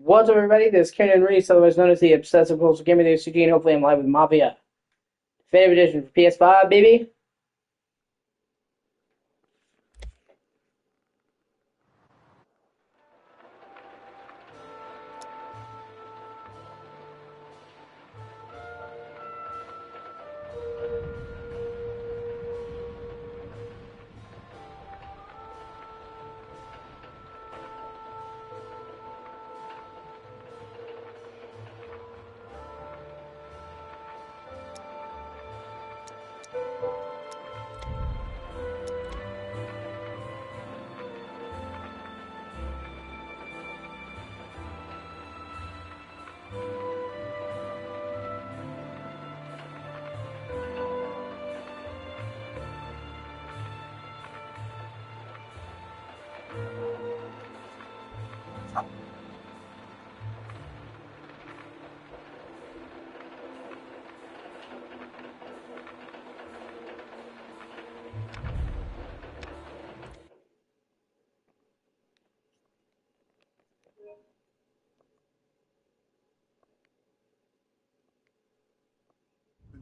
What's up, everybody? This is Kenan Reese, otherwise known as the Obsessive Compulsive Gamer, the O.C.G, and hopefully I'm live with Mafia. Definitive edition for PS5, baby.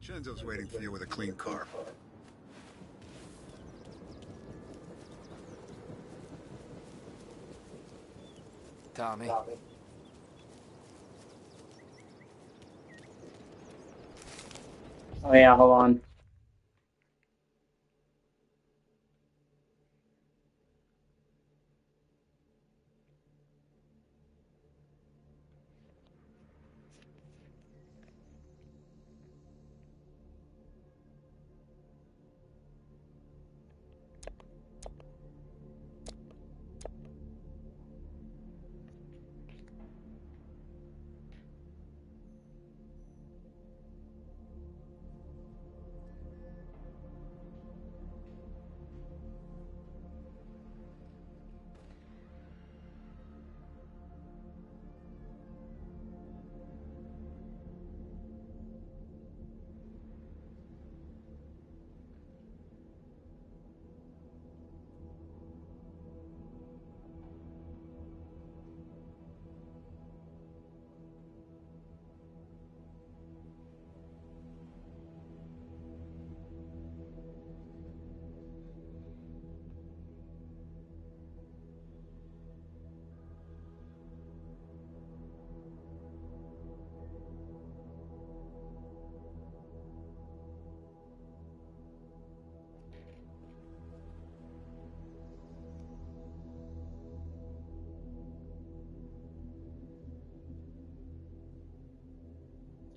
Vincenzo's waiting for you with a clean car. Tommy. Oh yeah, hold on.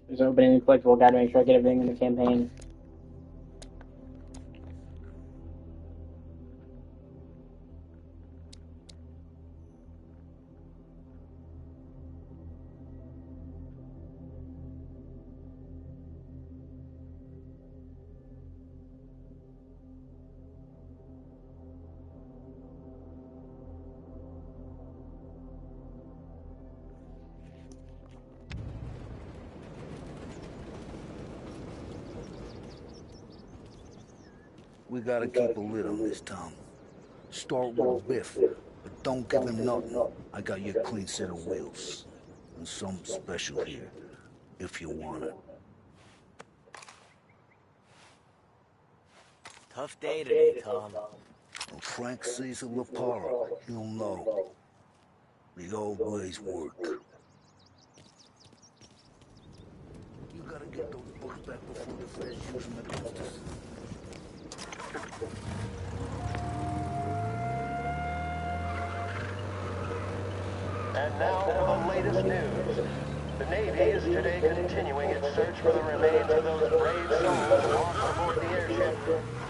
There's opening the collectible guide to make sure I get everything in the campaign. We gotta keep a lid on this, Tom. Start with Biff, but don't give him nothing. I got you a clean set of wheels. And something special here, if you want it. Tough day today, Tom. When Frank sees a Lapara, he'll know. The old ways work. You gotta get those books back before the feds use them against us. And now for the latest news. The Navy is today continuing its search for the remains of those brave souls lost aboard the airship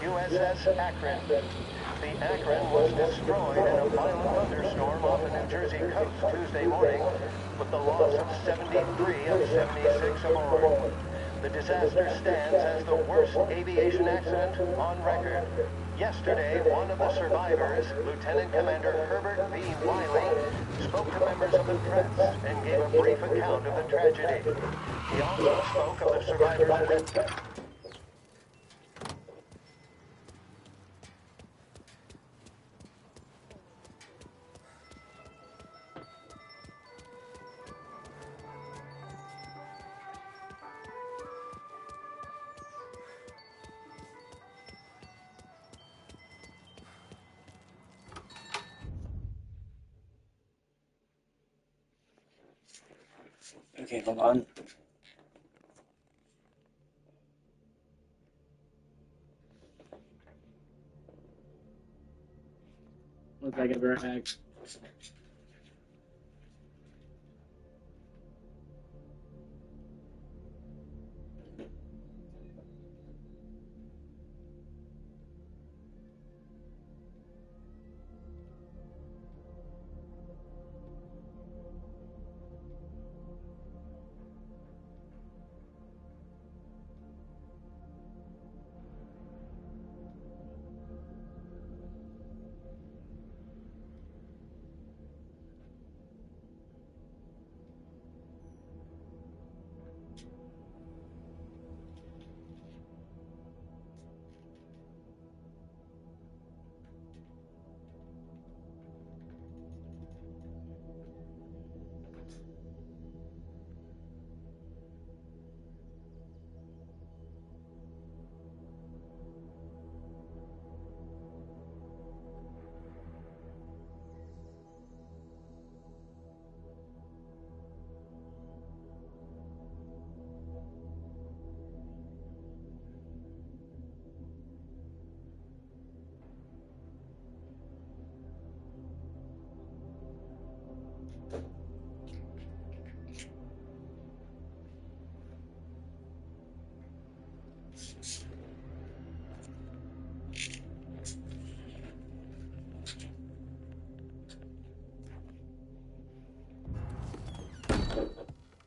USS Akron. The Akron was destroyed in a violent thunderstorm off the New Jersey coast Tuesday morning, with the loss of 73 of 76 aboard. The disaster stands as the worst aviation accident on record. Yesterday, one of the survivors, Lieutenant Commander Herbert V. Wiley, spoke to members of the press and gave a brief account of the tragedy. He also spoke of the survivors' Okay, hold on. Looks like I'll be right back.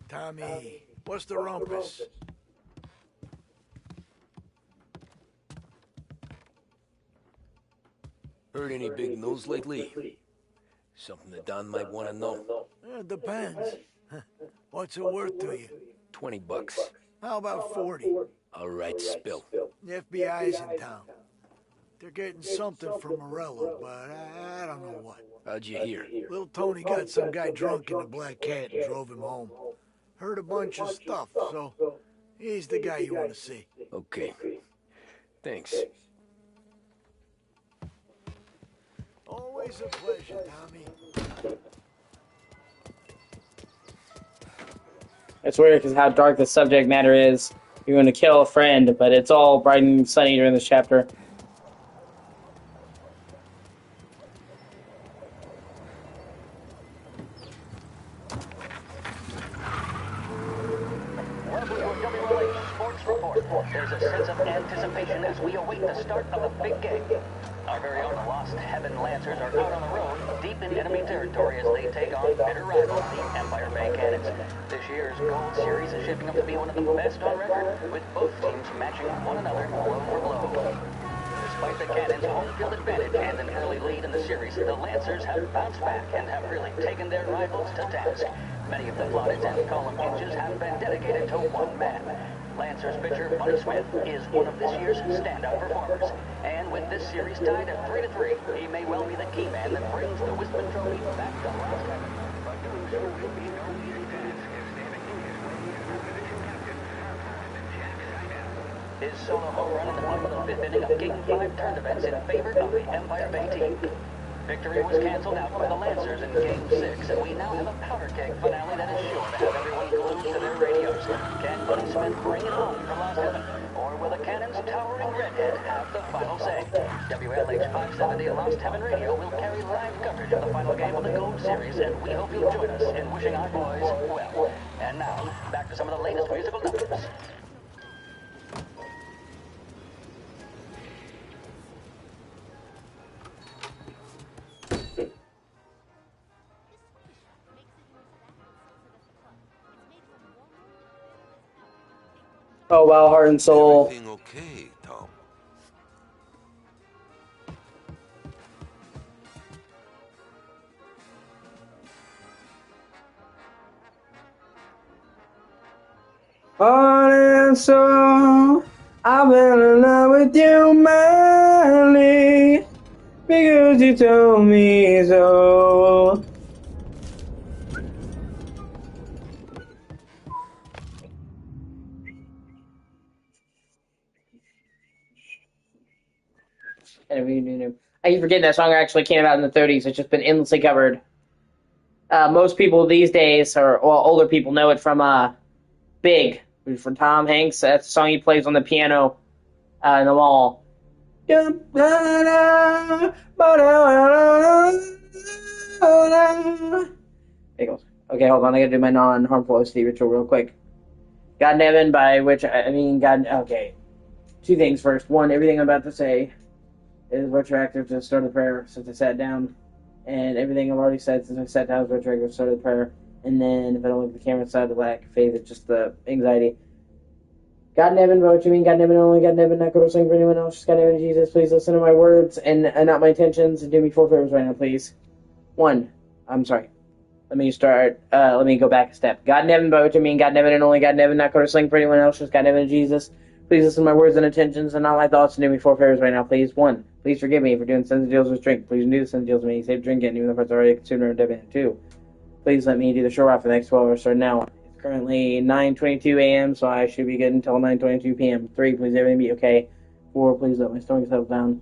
Tommy, what's the rumpus? Heard any big news lately? Something that Don might want to know. It depends. What's it worth to you? $20. How about 40? All right, spill. The FBI's in town. They're getting something from Morello, but I don't know what. How'd you hear? Little Tony got some guy drunk in the Black Cat and drove him home. Heard a bunch of stuff, so he's the guy you want to see. Okay. Thanks. Always a pleasure, Tommy. It's weird because how dark the subject matter is. You're going to kill a friend, but it's all bright and sunny during this chapter. Welcome to a WLH Sports Report. There's a sense of anticipation as we await the start of the big game. Our very own Lost Heaven Lancers are out on the road, deep in enemy territory as they take on bitter rivals, the Empire Bay Cannons. This year's Gold Series is shaping up to be one of the best on record, with both teams matching one another blow for blow. Despite the Cannons' home field advantage and an early lead in the series, the Lancers have bounced back and have really taken their rivals to task. Many of the plaudits and column inches have been dedicated to one man. Lancers pitcher Buddy Smith is one of this year's standout performers. And with this series tied at 3-3, he may well be the key man that brings the Wisman Trophy back to Lost Heaven. But doing so will be no easy task, as David Hughes will be his new division captain, and Jack Seidel. His solo home run in the bottom of the fifth inning of Game 5 turned events in favor of the Empire Bay team. Victory was canceled out by the Lancers in Game 6, and we now have a powder keg finale that is sure to have everyone glued to their radios. Can Buddy Smith bring it home for Lost Heaven? Or will the Cannon's towering redhead have the final say? WLH 570 Lost Heaven Radio will carry live coverage of the final game of the Gold Series, and we hope you'll join us in wishing our boys well. And now, back to some of the latest musical numbers. Oh wow, heart and soul. Everything okay, Tom? Heart and soul, I've been in love with you, madly, because you told me so. I keep forgetting that song actually came out in the 30s. It's just been endlessly covered. most people these days, or well, older people, know it from Big, from Tom Hanks. That's the song he plays on the piano in the mall. Okay, hold on. I gotta do my non-harmful OC ritual real quick. God Nevin, by which I mean God. Okay, two things first. One, everything I'm about to say is retroactive to the start of the prayer since I sat down, and everything I've already said since I sat down is retroactive to the start of the prayer. And then if I don't look at the camera inside the lack of faith, it's just the anxiety. God in heaven, by what you mean, God in heaven only, God in heaven, not go to sing for anyone else, just God in heaven, Jesus, please listen to my words and not my intentions, and do me 4 favors right now, please. One, I'm sorry. Let me go back a step. God in heaven, by what you mean, God in heaven and only, God in heaven, not go to sing for anyone else, just God in heaven, Jesus, please listen to my words and intentions and not my thoughts, and do me 4 favors right now, please. One, please forgive me for doing sins and deals with drink. Please do the sins and deals with me, save drinking, even if it's already consumed or dead. Two, please let me do the shore ride for the next 12 hours starting now. It's currently 9:22 a.m., so I should be good until 9:22 p.m. 3, please everything be okay. 4, please let my stomach settle down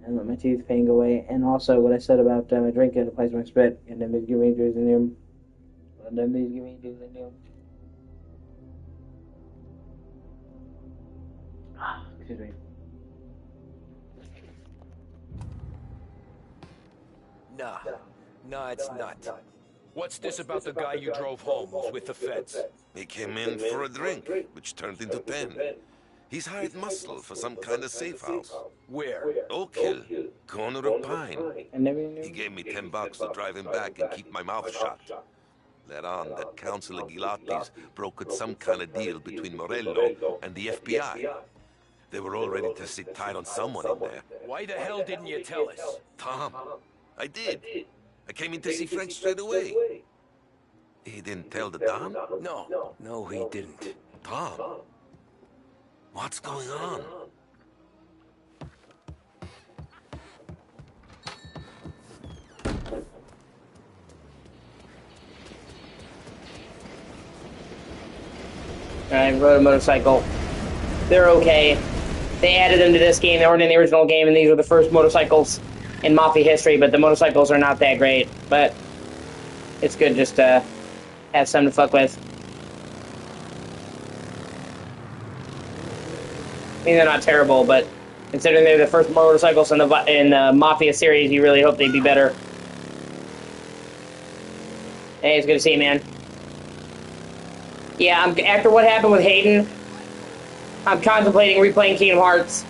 and let my teeth pain go away. And also, what I said about my drinking applies to my spit. And then please give me juice and doom. And then please give me juice and doom. Excuse me. Nah, it's not. What's this about the guy you drove home who's with the feds? He came in for a drink, which turned into 10. He's hired muscle for some kind of safe house. Where? Oak Hill, corner of Pine. He gave me $10 to drive him back and keep my mouth shut. Let on that Councilor Gilatti's brokered some kind of deal between Morello and the FBI. They were all ready to sit tight on someone in there. Why the hell didn't you tell us? Tom, I did. I came in to see Frank straight away. He didn't tell the Don? No, he didn't. Tom, what's going on? I rode a motorcycle. They're okay. They added them to this game. They weren't in the original game, and these were the first motorcycles in Mafia history, but the motorcycles are not that great. But it's good just to have something to fuck with. I mean, they're not terrible, but considering they're the first motorcycles in the Mafia series, you really hope they'd be better. Hey, it's good to see you, man. Yeah, after what happened with Hayden, I'm contemplating replaying Kingdom Hearts.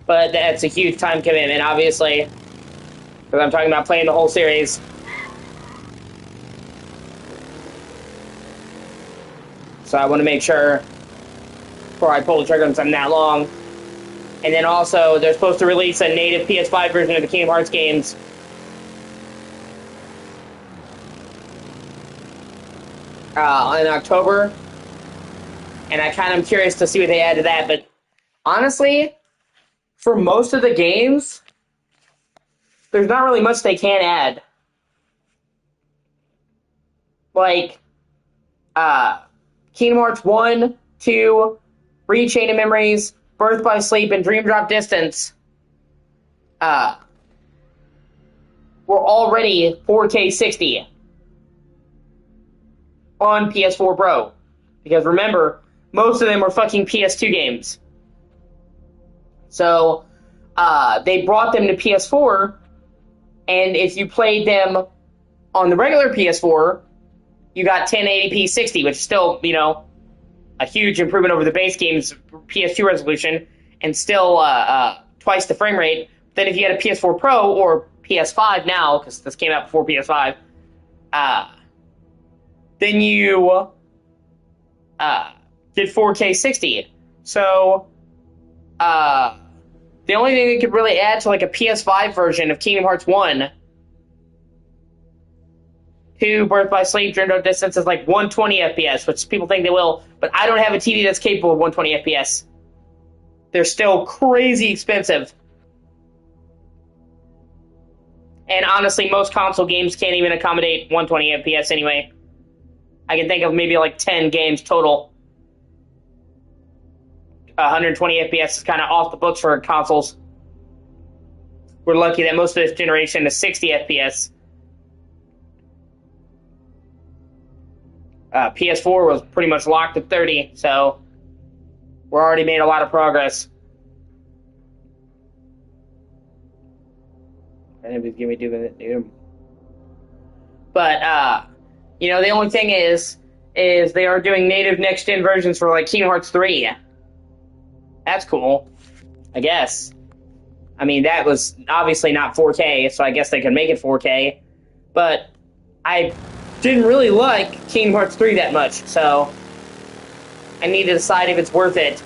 But that's a huge time commitment, obviously, because I'm talking about playing the whole series. So I want to make sure before I pull the trigger on something that long. And then also, they're supposed to release a native PS5 version of the Kingdom Hearts games in October. And I kind of am curious to see what they add to that. But honestly, for most of the games, there's not really much they can add. Like, Kingdom Hearts 1, 2, Chain of Memories, Birth by Sleep, and Dream Drop Distance were already 4K 60 on PS4 Pro. Because remember, most of them were fucking PS2 games. So, they brought them to PS4, and if you played them on the regular PS4, you got 1080p 60, which is still, you know, a huge improvement over the base game's PS2 resolution, and still twice the frame rate. Then if you had a PS4 Pro, or PS5 now, because this came out before PS5, then you did 4K 60. So, the only thing they could really add to like a PS5 version of Kingdom Hearts 1, 2, Birth by Sleep, Dream Drop Distance is like 120 FPS, which people think they will, but I don't have a TV that's capable of 120 FPS. They're still crazy expensive. And honestly, most console games can't even accommodate 120 FPS anyway. I can think of maybe like 10 games total. 120 FPS is kind of off the books for consoles. We're lucky that most of this generation is 60 FPS. PS4 was pretty much locked at 30, so we're already made a lot of progress. Anybody's gonna be doing it, dude. But you know, the only thing is they are doing native next-gen versions for like Kingdom Hearts 3. That's cool, I guess. I mean, that was obviously not 4K, so I guess they could make it 4K. But I didn't really like Kingdom Hearts 3 that much, so I need to decide if it's worth it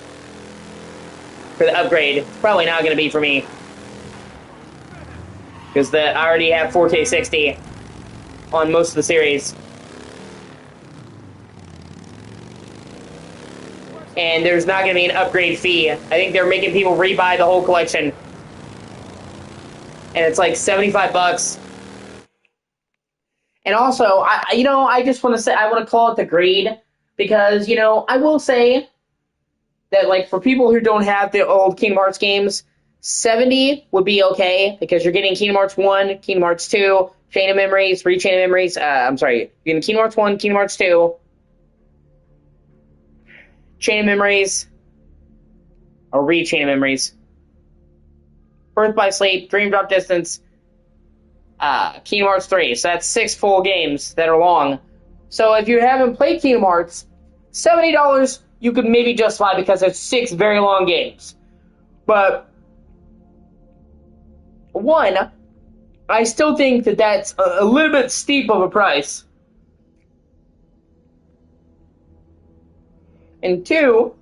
for the upgrade. It's probably not going to be for me, because I already have 4K 60 on most of the series. And there's not going to be an upgrade fee. I think they're making people rebuy the whole collection. And it's like $75. And also, I just want to say, I want to call it the greed. Because, you know, I will say that, like, for people who don't have the old Kingdom Hearts games, $70 would be okay. Because you're getting Kingdom Hearts 1, Kingdom Hearts 2, Chain of Memories, Re-Chain of Memories. I'm sorry, you're getting Kingdom Hearts 1, Kingdom Hearts 2, Chain of Memories, or Re-Chain of Memories, Birth by Sleep, Dream Drop Distance, Kingdom Hearts 3. So that's 6 full games that are long. So if you haven't played Kingdom Hearts, $70 you could maybe justify because it's 6 very long games. But, one, I still think that that's a little bit steep of a price. And 2,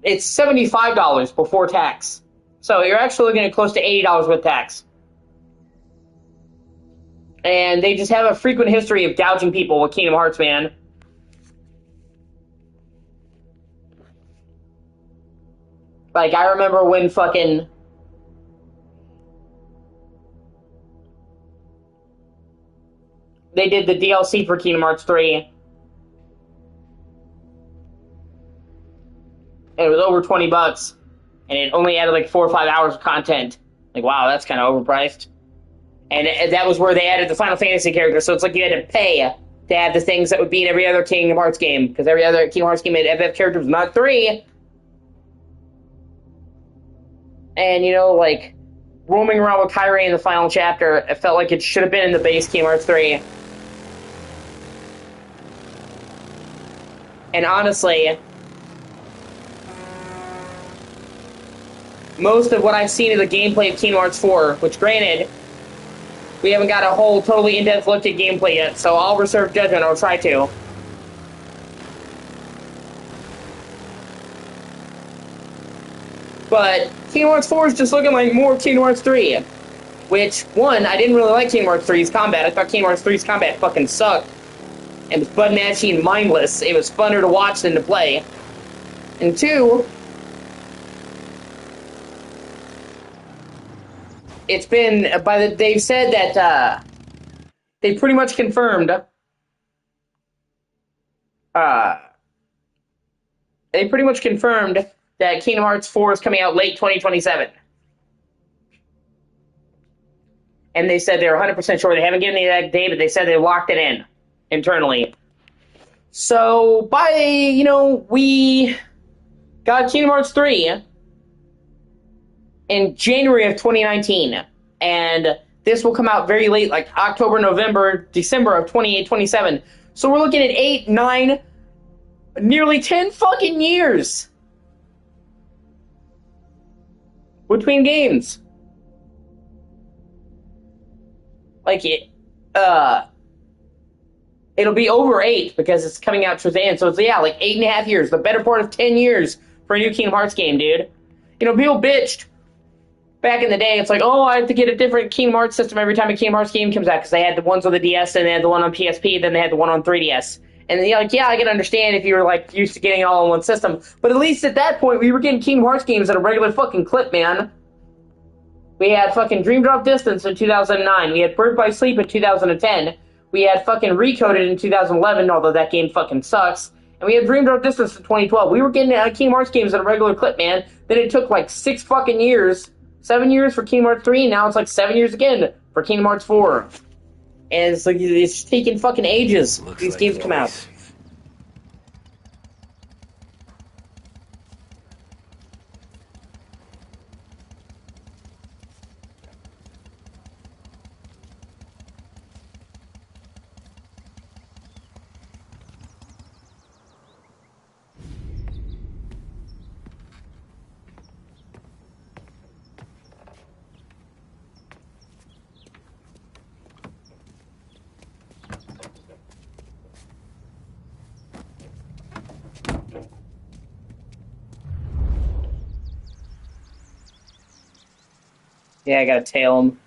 it's $75 before tax. So you're actually looking at close to $80 with tax. And they just have a frequent history of gouging people with Kingdom Hearts, man. Like, I remember when fucking... they did the DLC for Kingdom Hearts 3. And it was over $20. And it only added like 4 or 5 hours of content. Like, wow, that's kind of overpriced. And that was where they added the Final Fantasy characters. So it's like you had to pay to have the things that would be in every other Kingdom Hearts game. Because every other Kingdom Hearts game had FF characters, not 3. And, you know, like, roaming around with Kyrie in the final chapter, it felt like it should have been in the base Kingdom Hearts 3. And honestly, most of what I've seen of the gameplay of Kingdom Hearts 4, which granted, we haven't got a whole totally in-depth look at gameplay yet, so I'll reserve judgment, I'll try to. But Kingdom Hearts 4 is just looking like more Kingdom Hearts 3. Which, one, I didn't really like Kingdom Hearts 3's combat. I thought Kingdom Hearts 3's combat fucking sucked. And was butt-matchy and mindless. It was funner to watch than to play. And 2, it's been, they've said that, they pretty much confirmed, that Kingdom Hearts 4 is coming out late 2027. And they said they're 100% sure. They haven't given the exact date, but they said they locked it in internally. So, we got Kingdom Hearts 3 in January of 2019. And this will come out very late, like October, November, December of 2027. So we're looking at 8, 9, nearly 10 fucking years between games. Like, it'll be over 8 because it's coming out Shazam. So it's, like 8.5 years, the better part of 10 years for a new Kingdom Hearts game, dude. You know, people bitched back in the day. It's like, oh, I have to get a different Kingdom Hearts system every time a Kingdom Hearts game comes out, because they had the ones on the DS, and they had the one on PSP, then they had the one on 3DS. And you're like, yeah, I can understand if you were like used to getting it all in one system. But at least at that point, we were getting Kingdom Hearts games at a regular fucking clip, man. We had fucking Dream Drop Distance in 2009. We had Birth by Sleep in 2010. We had fucking Recoded in 2011, although that game fucking sucks. And we had Dream Drop Distance in 2012. We were getting Kingdom Hearts games at a regular clip, man. Then it took like 6 fucking years, 7 years for Kingdom Hearts 3, and now it's like 7 years again for Kingdom Hearts 4. And it's like, it's taking fucking ages. These like games come out. Yeah, I gotta tail him.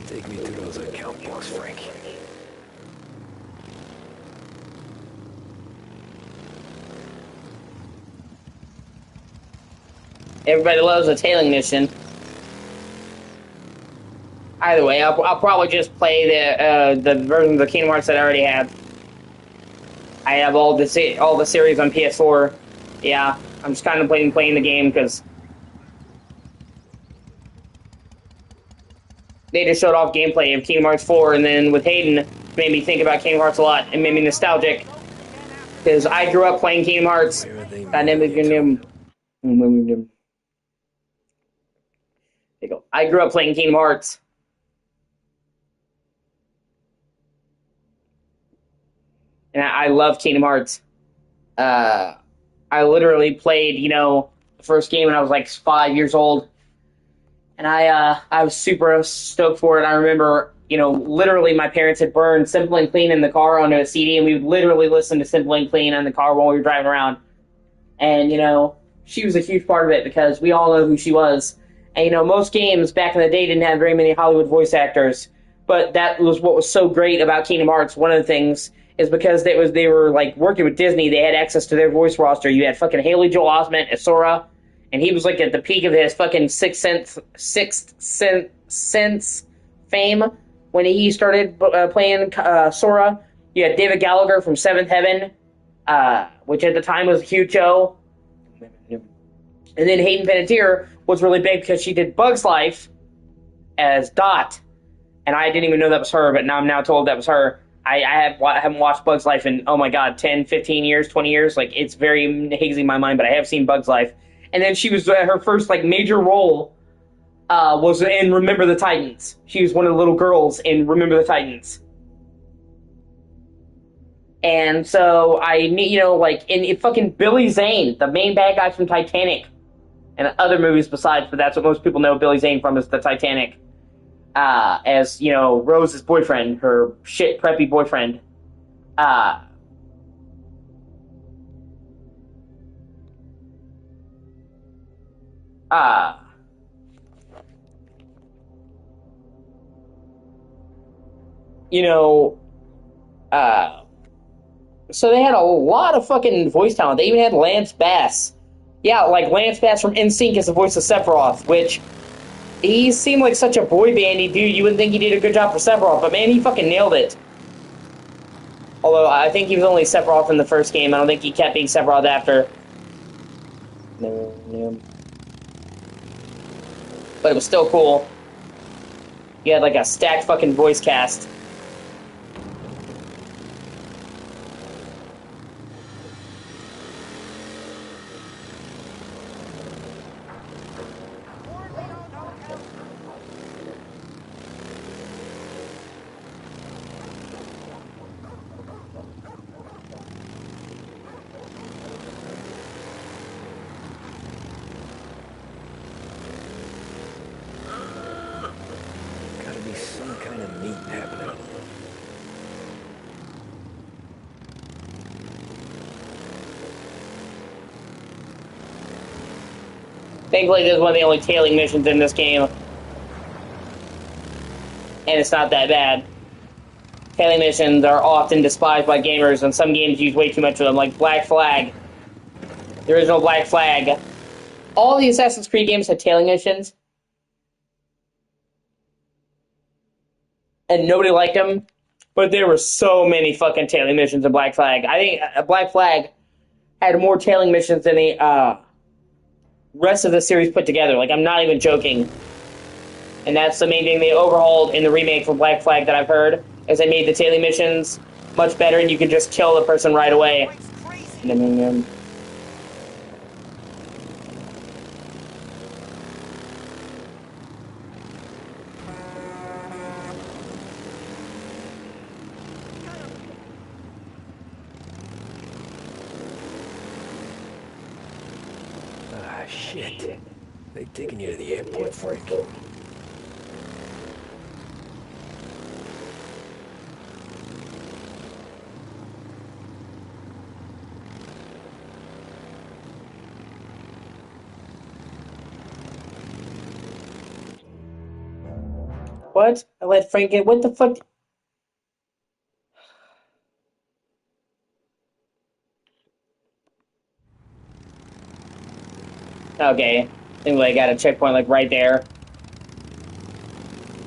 Take me to those account books, Frank. Everybody loves a tailing mission. Either way, I'll probably just play the version of the Kingdom Hearts that I already have. I have all the series on PS4. Yeah, I'm just kind of playing the game because they just showed off gameplay of Kingdom Hearts 4, and then with Hayden, it made me think about Kingdom Hearts a lot and made me nostalgic because I grew up playing Kingdom Hearts. I grew up playing Kingdom Hearts. And I love Kingdom Hearts. I literally played, the first game when I was like 5 years old. And I was super stoked for it. I remember, literally my parents had burned Simple and Clean in the car onto a CD, and we would literally listen to Simple and Clean in the car while we were driving around. And, she was a huge part of it because we all know who she was. And, most games back in the day didn't have very many Hollywood voice actors. But that was what was so great about Kingdom Hearts. One of the things is because they were like working with Disney, they had access to their voice roster. You had fucking Haley Joel Osment as Sora, and he was like at the peak of his fucking Sixth Sense fame when he started playing Sora. You had David Gallagher from Seventh Heaven, which at the time was a huge show. And then Hayden Panettiere was really big because she did Bug's Life as Dot, and I didn't even know that was her, but now I'm now told that was her. I haven't watched Bug's Life in, oh my god, 10, 15 years, 20 years. Like, it's very hazy in my mind, but I have seen Bug's Life. And then she was, her first, like, major role was in Remember the Titans. She was one of the little girls in Remember the Titans. And so in fucking Billy Zane, the main bad guy from Titanic, and other movies besides, but that's what most people know Billy Zane from, is the Titanic. As, Rose's boyfriend, her shit preppy boyfriend. So they had a lot of fucking voice talent. They even had Lance Bass. Yeah, like Lance Bass from NSYNC is the voice of Sephiroth, which he seemed like such a boy bandy dude. You wouldn't think he did a good job for Sephiroth, but man, he fucking nailed it. Although I think he was only Sephiroth in the first game. I don't think he kept being Sephiroth after. No. But it was still cool. He had like a stacked fucking voice cast. Thankfully, this is one of the only tailing missions in this game. And it's not that bad. Tailing missions are often despised by gamers, and some games use way too much of them, like Black Flag. The original Black Flag all the Assassin's Creed games had tailing missions, and nobody liked them. But there were so many fucking tailing missions in Black Flag. I think Black Flag had more tailing missions than the rest of the series put together. Like, I'm not even joking. And that's the main thing they overhauled in the remake for Black Flag that I've heard, is they made the tailing missions much better, and you can just kill the person right away. And then, Ah, shit. They taking you to the airport, Frank? what? I let Frank in. What the fuck? Okay. Anyway, I got a checkpoint, like, right there.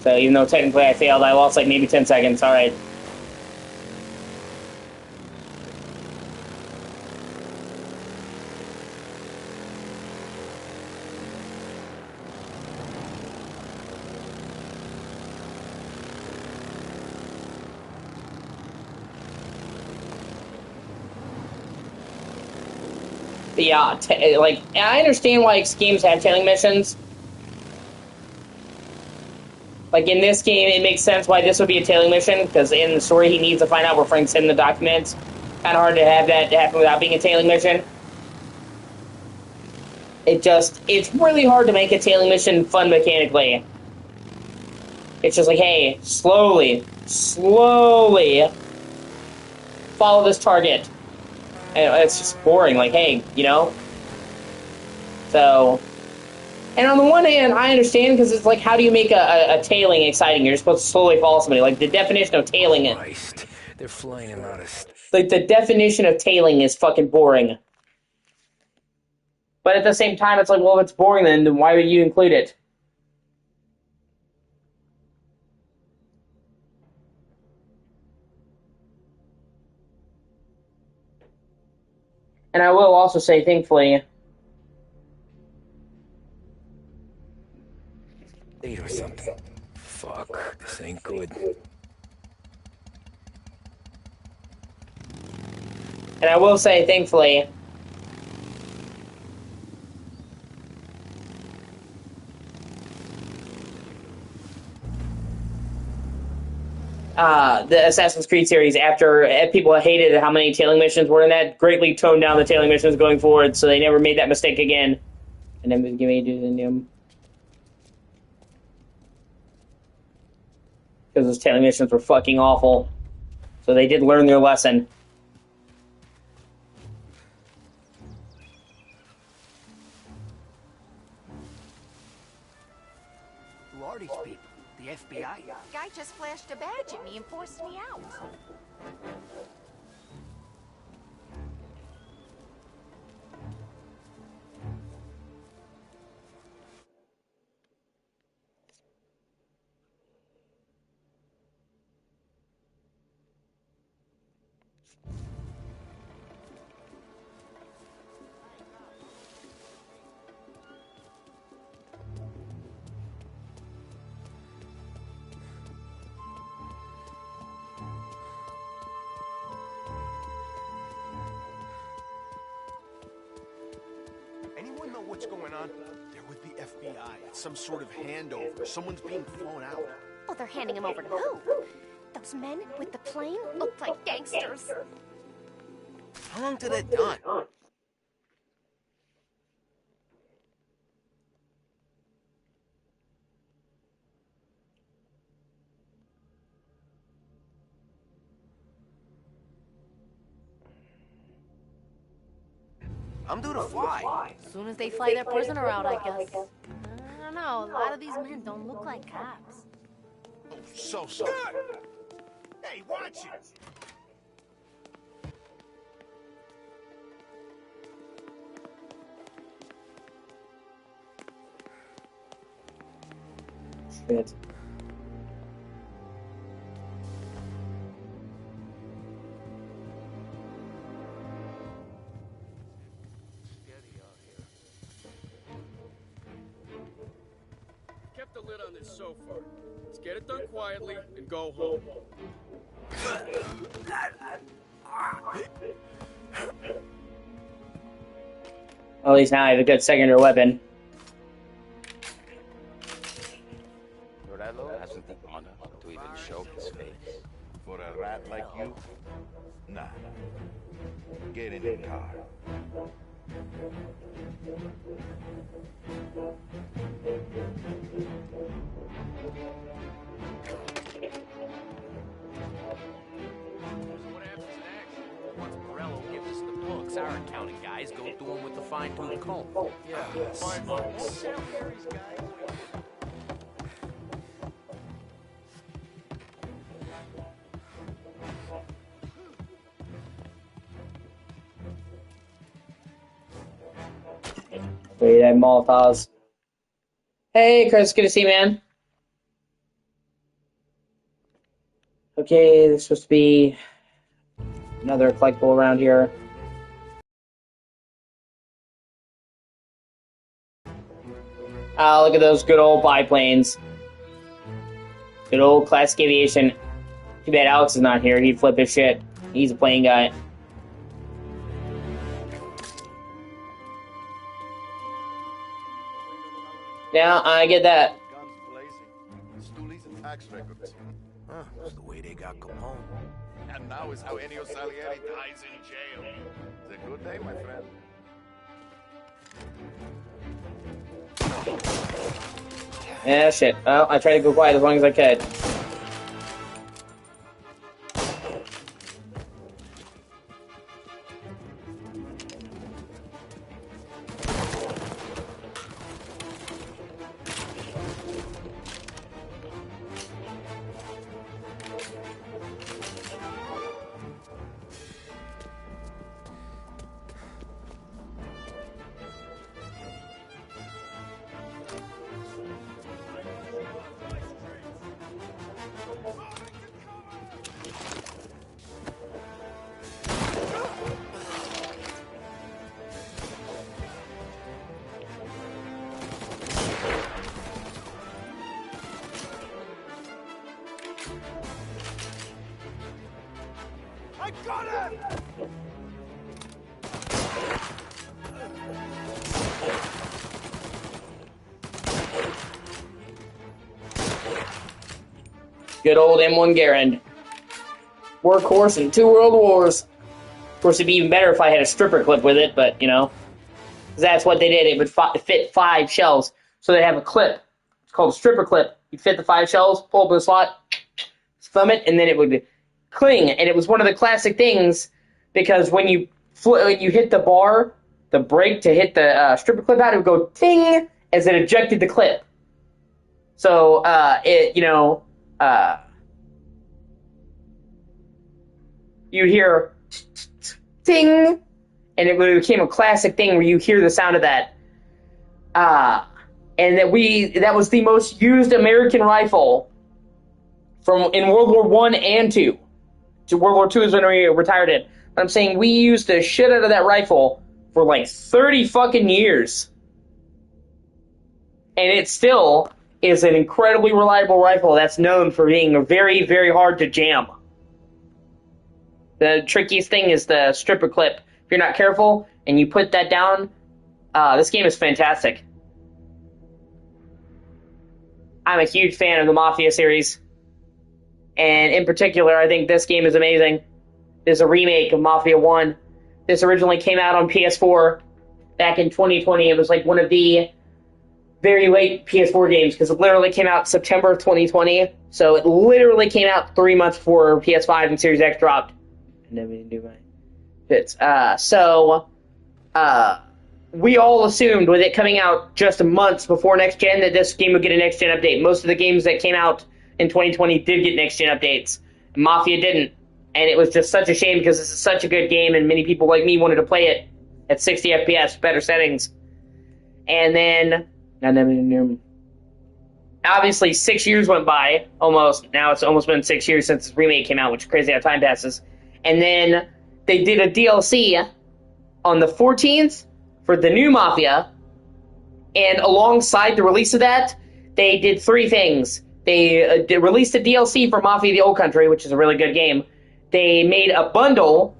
So even though technically I failed, I lost, like, maybe 10 seconds. Alright. Yeah, like, I understand why games have tailing missions. Like, in this game, it makes sense why this would be a tailing mission, because in the story, he needs to find out where Frank's hidden the documents. Kind of hard to have that happen without being a tailing mission. It's really hard to make a tailing mission fun mechanically. It's just like, hey, slowly follow this target. And it's just boring, like, hey, you know? So, and on the one hand, I understand, because it's like, how do you make a tailing exciting? You're supposed to slowly follow somebody. Like, the definition of tailing... Christ, they're flying him out of... Like, the definition of tailing is fucking boring. But at the same time, it's like, well, if it's boring, then why would you include it? And I will also say, thankfully... 8 or something. Fuck, this ain't good. And I will say, thankfully... the Assassin's Creed series, after people hated how many tailing missions were in that, greatly toned down the tailing missions going forward, so they never made that mistake again. And then give me because those tailing missions were fucking awful. So they did learn their lesson. Who are these people? The FBI? Guy just flashed a badge at me and forced me out. Anyone know what's going on? They're with the FBI. It's some sort of handover. Someone's being flown out. Oh, they're handing him over to who? Those men with the plane look like gangsters. How long did that done? I'm due to fly. As soon as they fly their prisoner out, I guess. I don't know, a lot of these men don't look like cops. Oh, so. Hey, watch it! Shit. Kept the lid on this so far. Let's get it done quietly and go home. Well, at least now I have a good secondary weapon. Morello hasn't the honor to even show his face. For a rat like you? Nah. Get in the car. What happens next? Once Morello gives us the books, our accounting guys go through them with the fine-tooth comb. Yeah, smokes. Wait, I have Molotovs. Hey, Chris, good to see you, man. Okay, this is supposed to be another collectible around here. Ah, look at those good old biplanes. Good old classic aviation. Too bad Alex is not here. He'd flip his shit. He's a plane guy. Yeah, I get that. Guns blazing. Stoolies and tax records. Huh, that's the way they got Capone. And now is how Ennio Salieri dies in jail. It's a good day, my friend. Yeah, shit. Well, I tried to go quiet as long as I could. I got him! Good old M1 Garand. Workhorse in 2 World Wars. Of course, it'd be even better if I had a stripper clip with it, but, you know. That's what they did. It would fit 5 shells. So they'd have a clip. It's called a stripper clip. You'd fit the 5 shells, pull up the slot, thumb it, and then it would cling. And it was one of the classic things, because when you hit the bar, the brake to hit the stripper clip out, it would go ting as it ejected the clip. So, you'd hear ting, and it became a classic thing where you hear the sound of that. And that was the most used American rifle in World War I and II. To World War II is when we retired it. But I'm saying we used the shit out of that rifle for like 30 fucking years. And it still is an incredibly reliable rifle that's known for being very, very hard to jam. The trickiest thing is the stripper clip. If you're not careful and you put that down, this game is fantastic. I'm a huge fan of the Mafia series. And in particular, I think this game is amazing. There's a remake of Mafia 1. This originally came out on PS4 back in 2020. It was like one of the very late PS4 games, because it literally came out September of 2020. So it literally came out 3 months before PS5 and Series X dropped. I never even do my bits. We all assumed with it coming out just months before next gen that this game would get a next gen update. Most of the games that came out in 2020 did get next gen updates. Mafia didn't. And it was just such a shame, because this is such a good game and many people like me wanted to play it at 60 FPS, better settings. And then obviously 6 years went by, almost. Now it's almost been 6 years since this remake came out, which is crazy how time passes. And then they did a DLC on the 14th for the new Mafia, and alongside the release of that, they did three things. They released a DLC for Mafia: The Old Country, which is a really good game. They made a bundle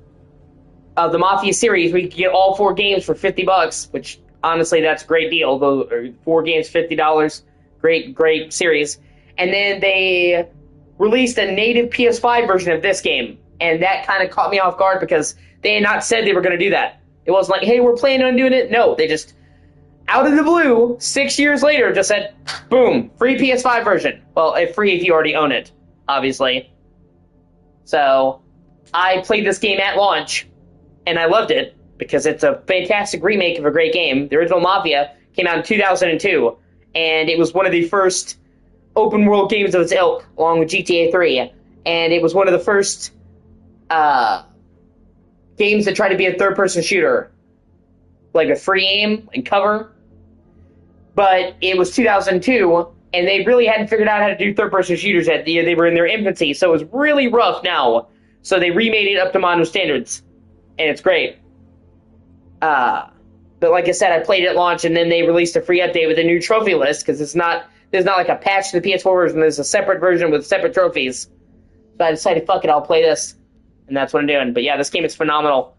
of the Mafia series where you could get all 4 games for $50, which honestly, that's a great deal. 4 games, $50. Great series. And then they released a native PS5 version of this game. And that kind of caught me off guard because they had not said they were going to do that. It wasn't like, hey, we're planning on doing it. No, they just, out of the blue, 6 years later, just said, boom, free PS5 version. Well, free if you already own it, obviously. So, I played this game at launch, and I loved it, because it's a fantastic remake of a great game. The original Mafia came out in 2002, and it was one of the first open-world games of its ilk, along with GTA 3. And it was one of the first games that tried to be a third-person shooter, like a free aim and cover. But it was 2002, and they really hadn't figured out how to do third-person shooters yet. They were in their infancy, so it was really rough now. So they remade it up to modern standards, and it's great. But like I said, I played it at launch, and then they released a free update with a new trophy list, because there's not like a patch to the PS4 version. There's a separate version with separate trophies. So I decided, fuck it, I'll play this. And that's what I'm doing. But yeah, this game is phenomenal.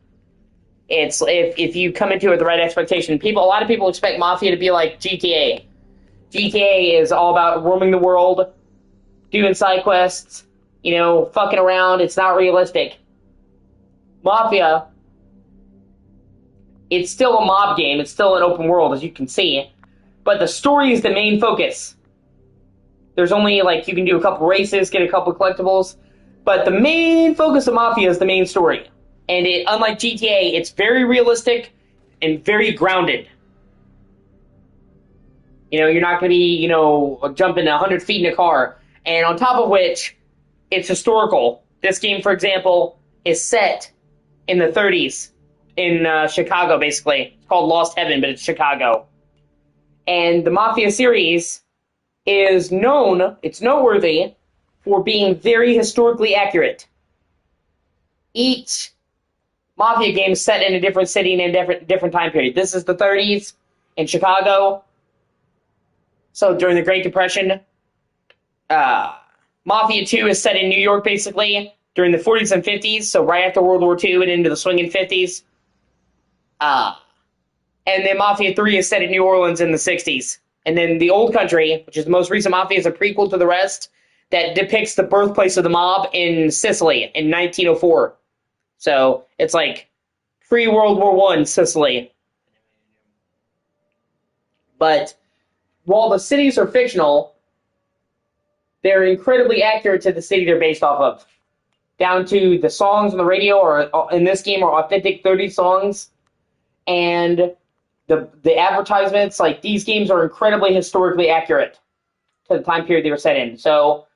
It's if you come into it with the right expectation. A lot of people expect Mafia to be like GTA. GTA is all about roaming the world, doing side quests, fucking around. It's not realistic. Mafia, it's still a mob game. It's still an open world, as you can see. But the story is the main focus. There's only, you can do a couple races, get a couple collectibles. But the main focus of Mafia is the main story. And unlike GTA, it's very realistic and very grounded. You're not going to be, jumping 100 feet in a car. And on top of which, it's historical. This game, for example, is set in the 30s in Chicago, basically. It's called Lost Heaven, but it's Chicago. And the Mafia series is noteworthy for being very historically accurate. Each Mafia game is set in a different city and a different time period. This is the 30s in Chicago. So during the Great Depression. Mafia 2 is set in New York, basically, during the 40s and 50s, so right after World War II and into the swinging 50s. And then Mafia 3 is set in New Orleans in the 60s. And then The Old Country, which is the most recent Mafia, is a prequel to the rest that depicts the birthplace of the mob in Sicily in 1904. So it's like pre-World War I Sicily. But while the cities are fictional, they're incredibly accurate to the city they're based off of. Down to the songs on the radio, or in this game, are authentic 30 songs. And the advertisements, these games are incredibly historically accurate to the time period they were set in. So,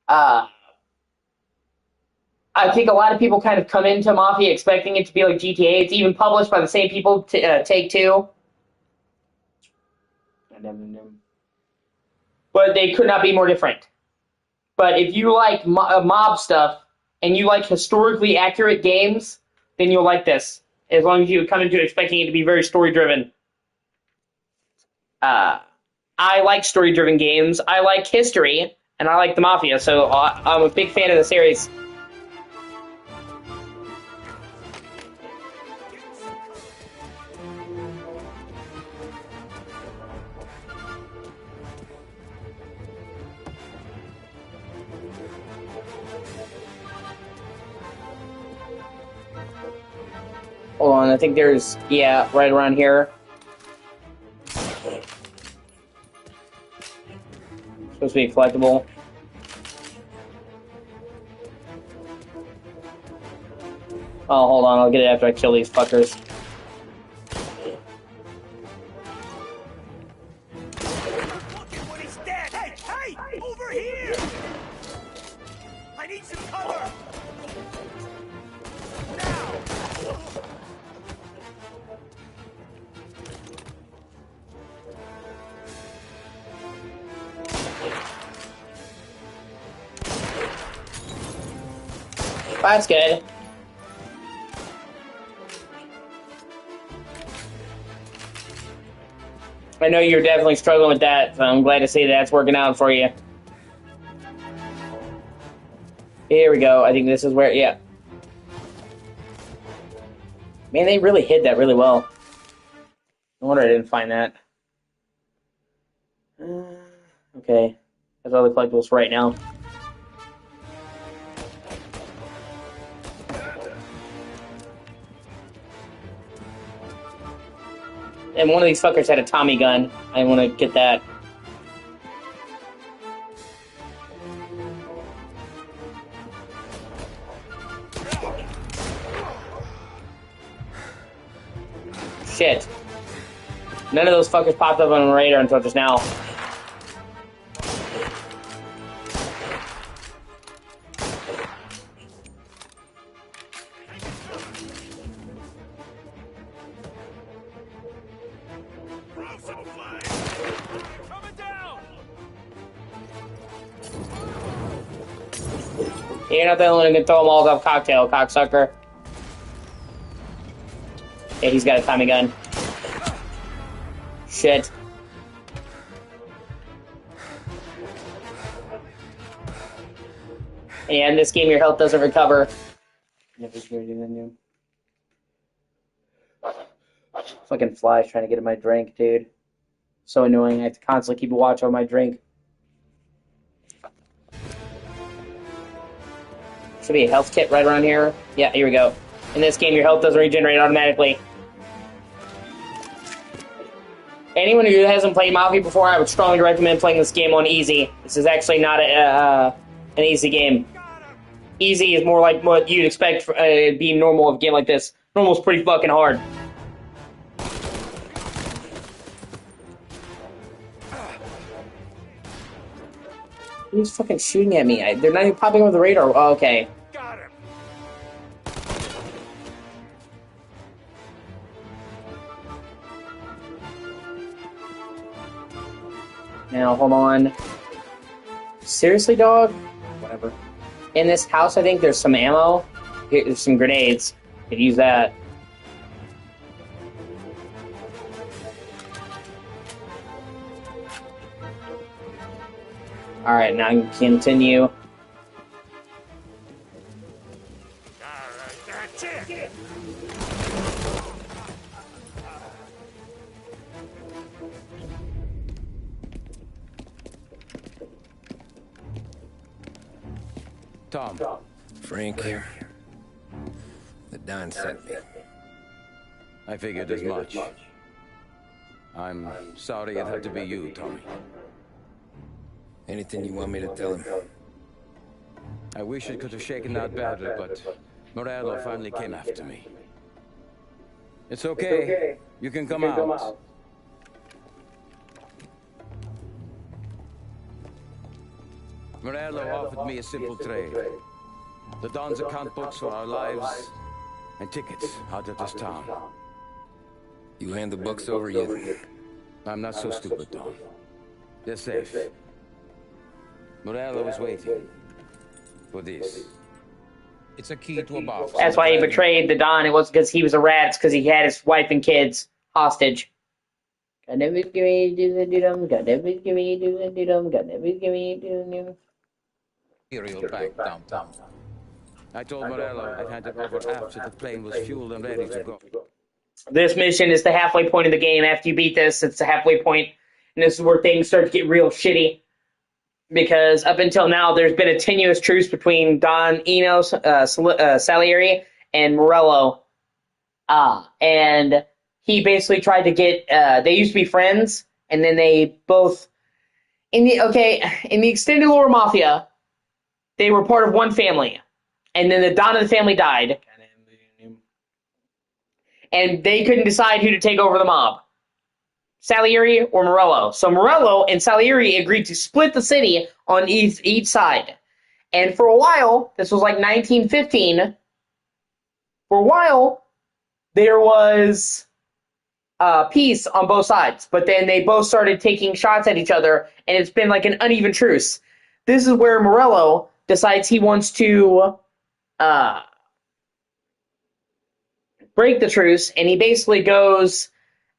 I think a lot of people kind of come into Mafia expecting it to be like GTA. It's even published by the same people, Take-Two. But they could not be more different. But if you like mob stuff, and you like historically accurate games, then you'll like this. As long as you come into it expecting it to be very story-driven. I like story-driven games. I like history, and I like the Mafia, so I'm a big fan of the series. Hold on, I think there's, right around here. Supposed to be a collectible. Oh, hold on, I'll get it after I kill these fuckers. Hey! Over here! I need some cover! That's good. I know you're definitely struggling with that, so I'm glad to see that's working out for you. Here we go. I think this is where, yeah. Man, they really hid that really well. No wonder I didn't find that. Okay. That's all the collectibles for right now. And one of these fuckers had a Tommy gun. I want to get that. Shit. None of those fuckers popped up on the radar until just now. You're not the only one who can throw a Molotov cocktail, cocksucker. Yeah, he's got a Tommy gun. Shit. Yeah, in this game, your health doesn't recover. Fucking flies trying to get in my drink, dude. So annoying. I have to constantly keep a watch on my drink. Should be a health kit right around here. Yeah, here we go. In this game, your health doesn't regenerate automatically. Anyone who hasn't played Mafia before, I would strongly recommend playing this game on easy. This is actually not an easy game. Easy is more like what you'd expect for, being normal of a game like this. Normal's pretty fucking hard. Who's fucking shooting at me? They're not even popping over the radar. Oh, okay. Got him. Now, hold on. Seriously, dog? Whatever. In this house, I think there's some ammo. There's some grenades. Could use that. Alright, now I can continue. Alright, that's it. Tom. Frank. The Don sent me. I figured as much. I'm sorry it had to be you, Tommy. Anything you want me to tell him? I wish it could have shaken out better, but Morello finally came after me. It's okay. You can come out. Morello offered me a simple trade. The Don's account books for our lives and tickets out of this town. You hand the books over yet? I'm not so stupid, Don. They're safe. Morello is waiting for this. It's a key to a box. That's why he betrayed the Don. It wasn't because he was a rat. It's because he had his wife and kids hostage. Got never give me do the dum. Got never give me do the dum. Got never give me do the Imperial back downtown. I told Morello I'd hand it over after the plane was fueled and ready to go. This mission is the halfway point of the game. After you beat this, it's the halfway point, and this is where things start to get real shitty. Because up until now, there's been a tenuous truce between Don Enos, Salieri, and Morello. And he basically tried to get, they used to be friends, and then they both, in the extended lore Mafia, they were part of one family. And then the Don of the family died. And they couldn't decide who to take over the mob. Salieri or Morello. So Morello and Salieri agreed to split the city on each side. And for a while, this was like 1915, for a while, there was peace on both sides. But then they both started taking shots at each other, and it's been like an uneven truce. This is where Morello decides he wants to break the truce, and he basically goes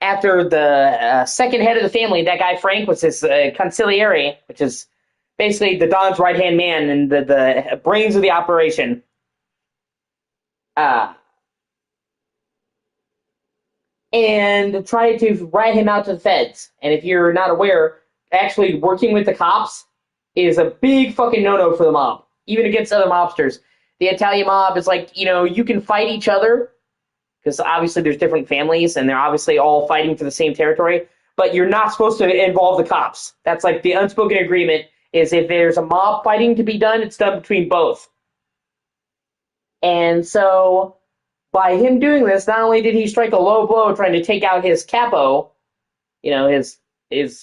after the second head of the family. That guy Frank was his consigliere, which is basically the Don's right-hand man and the brains of the operation. And try to rat him out to the feds. And if you're not aware, actually working with the cops is a big fucking no-no for the mob, even against other mobsters. The Italian mob is like, you can fight each other, because obviously there's different families, and they're obviously all fighting for the same territory, but you're not supposed to involve the cops. That's like the unspoken agreement, is if there's a mob fighting to be done, it's done between both. And so, by him doing this, not only did he strike a low blow trying to take out his capo, his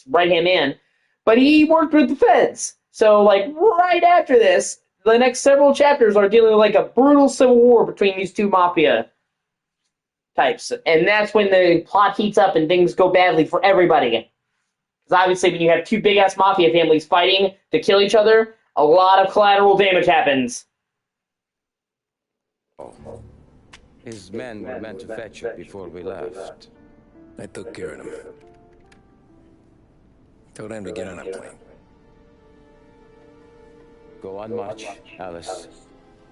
right-hand man, but he worked with the feds. So, right after this, the next several chapters are dealing with, a brutal civil war between these two mafia types. And that's when the plot heats up and things go badly for everybody. Because obviously, when you have two big-ass mafia families fighting to kill each other, a lot of collateral damage happens. His men were meant to fetch it before we left. I took care of them. Told them to get on a plane. Go on march, Alice.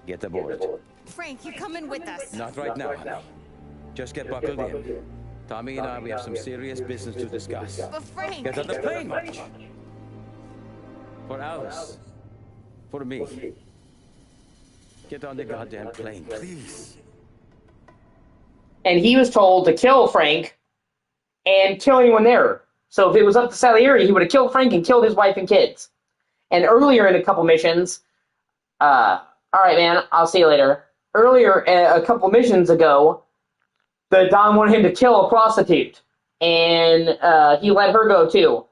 Get aboard. Frank, you coming with us? Not right now, honey. Just get buckled in. Tommy and I, we have some serious business to discuss. But Frank... Get on the plane, March. For Alice. For me. Get on the goddamn plane, please. And he was told to kill Frank and kill anyone there. So if it was up to Salieri, he would have killed Frank and killed his wife and kids. And earlier in a couple missions, all right, man, I'll see you later. Earlier, a couple missions ago, the Don wanted him to kill a prostitute. And he let her go, too.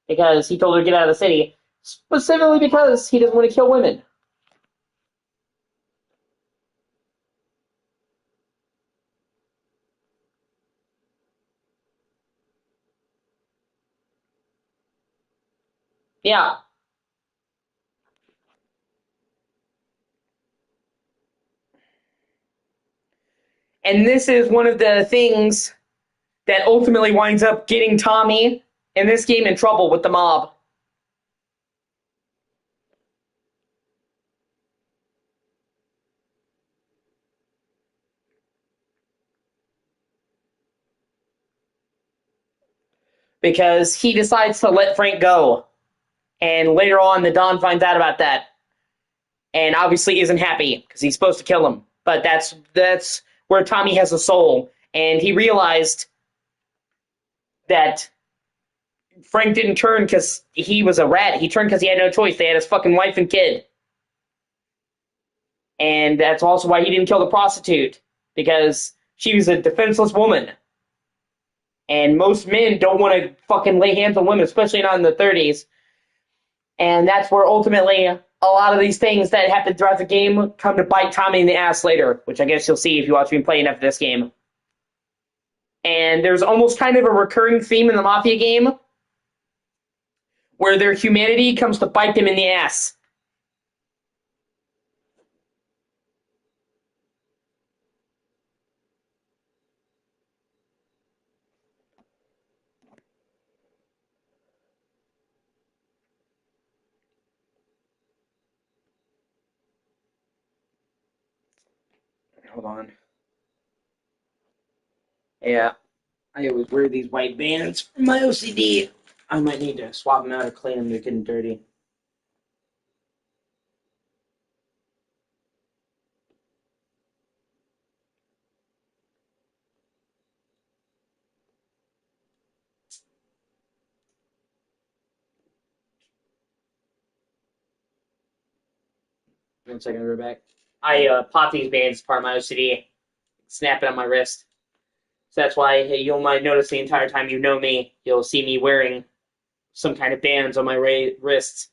Because he told her to get out of the city. Specifically because he doesn't want to kill women. Yeah. And this is one of the things that ultimately winds up getting Tommy in this game in trouble with the mob. Because he decides to let Frank go. And later on, the Don finds out about that. And obviously isn't happy, because he's supposed to kill him. But that's where Tommy has a soul. And he realized that Frank didn't turn because he was a rat. He turned because he had no choice. They had his fucking wife and kid. And that's also why he didn't kill the prostitute. Because she was a defenseless woman. And most men don't want to fucking lay hands on women, especially not in the 30s. And that's where ultimately a lot of these things that happen throughout the game come to bite Tommy in the ass later, which I guess you'll see if you watch me play enough of this game. And there's almost kind of a recurring theme in the Mafia game where their humanity comes to bite them in the ass. Hold on. Yeah, I always wear these white bands for my OCD. I might need to swap them out or clean them. They're getting dirty. One second, I'll be back. I pop these bands as part of my OCD. Snap it on my wrist. So that's why you might notice the entire time you know me, you'll see me wearing some kind of bands on my wrists.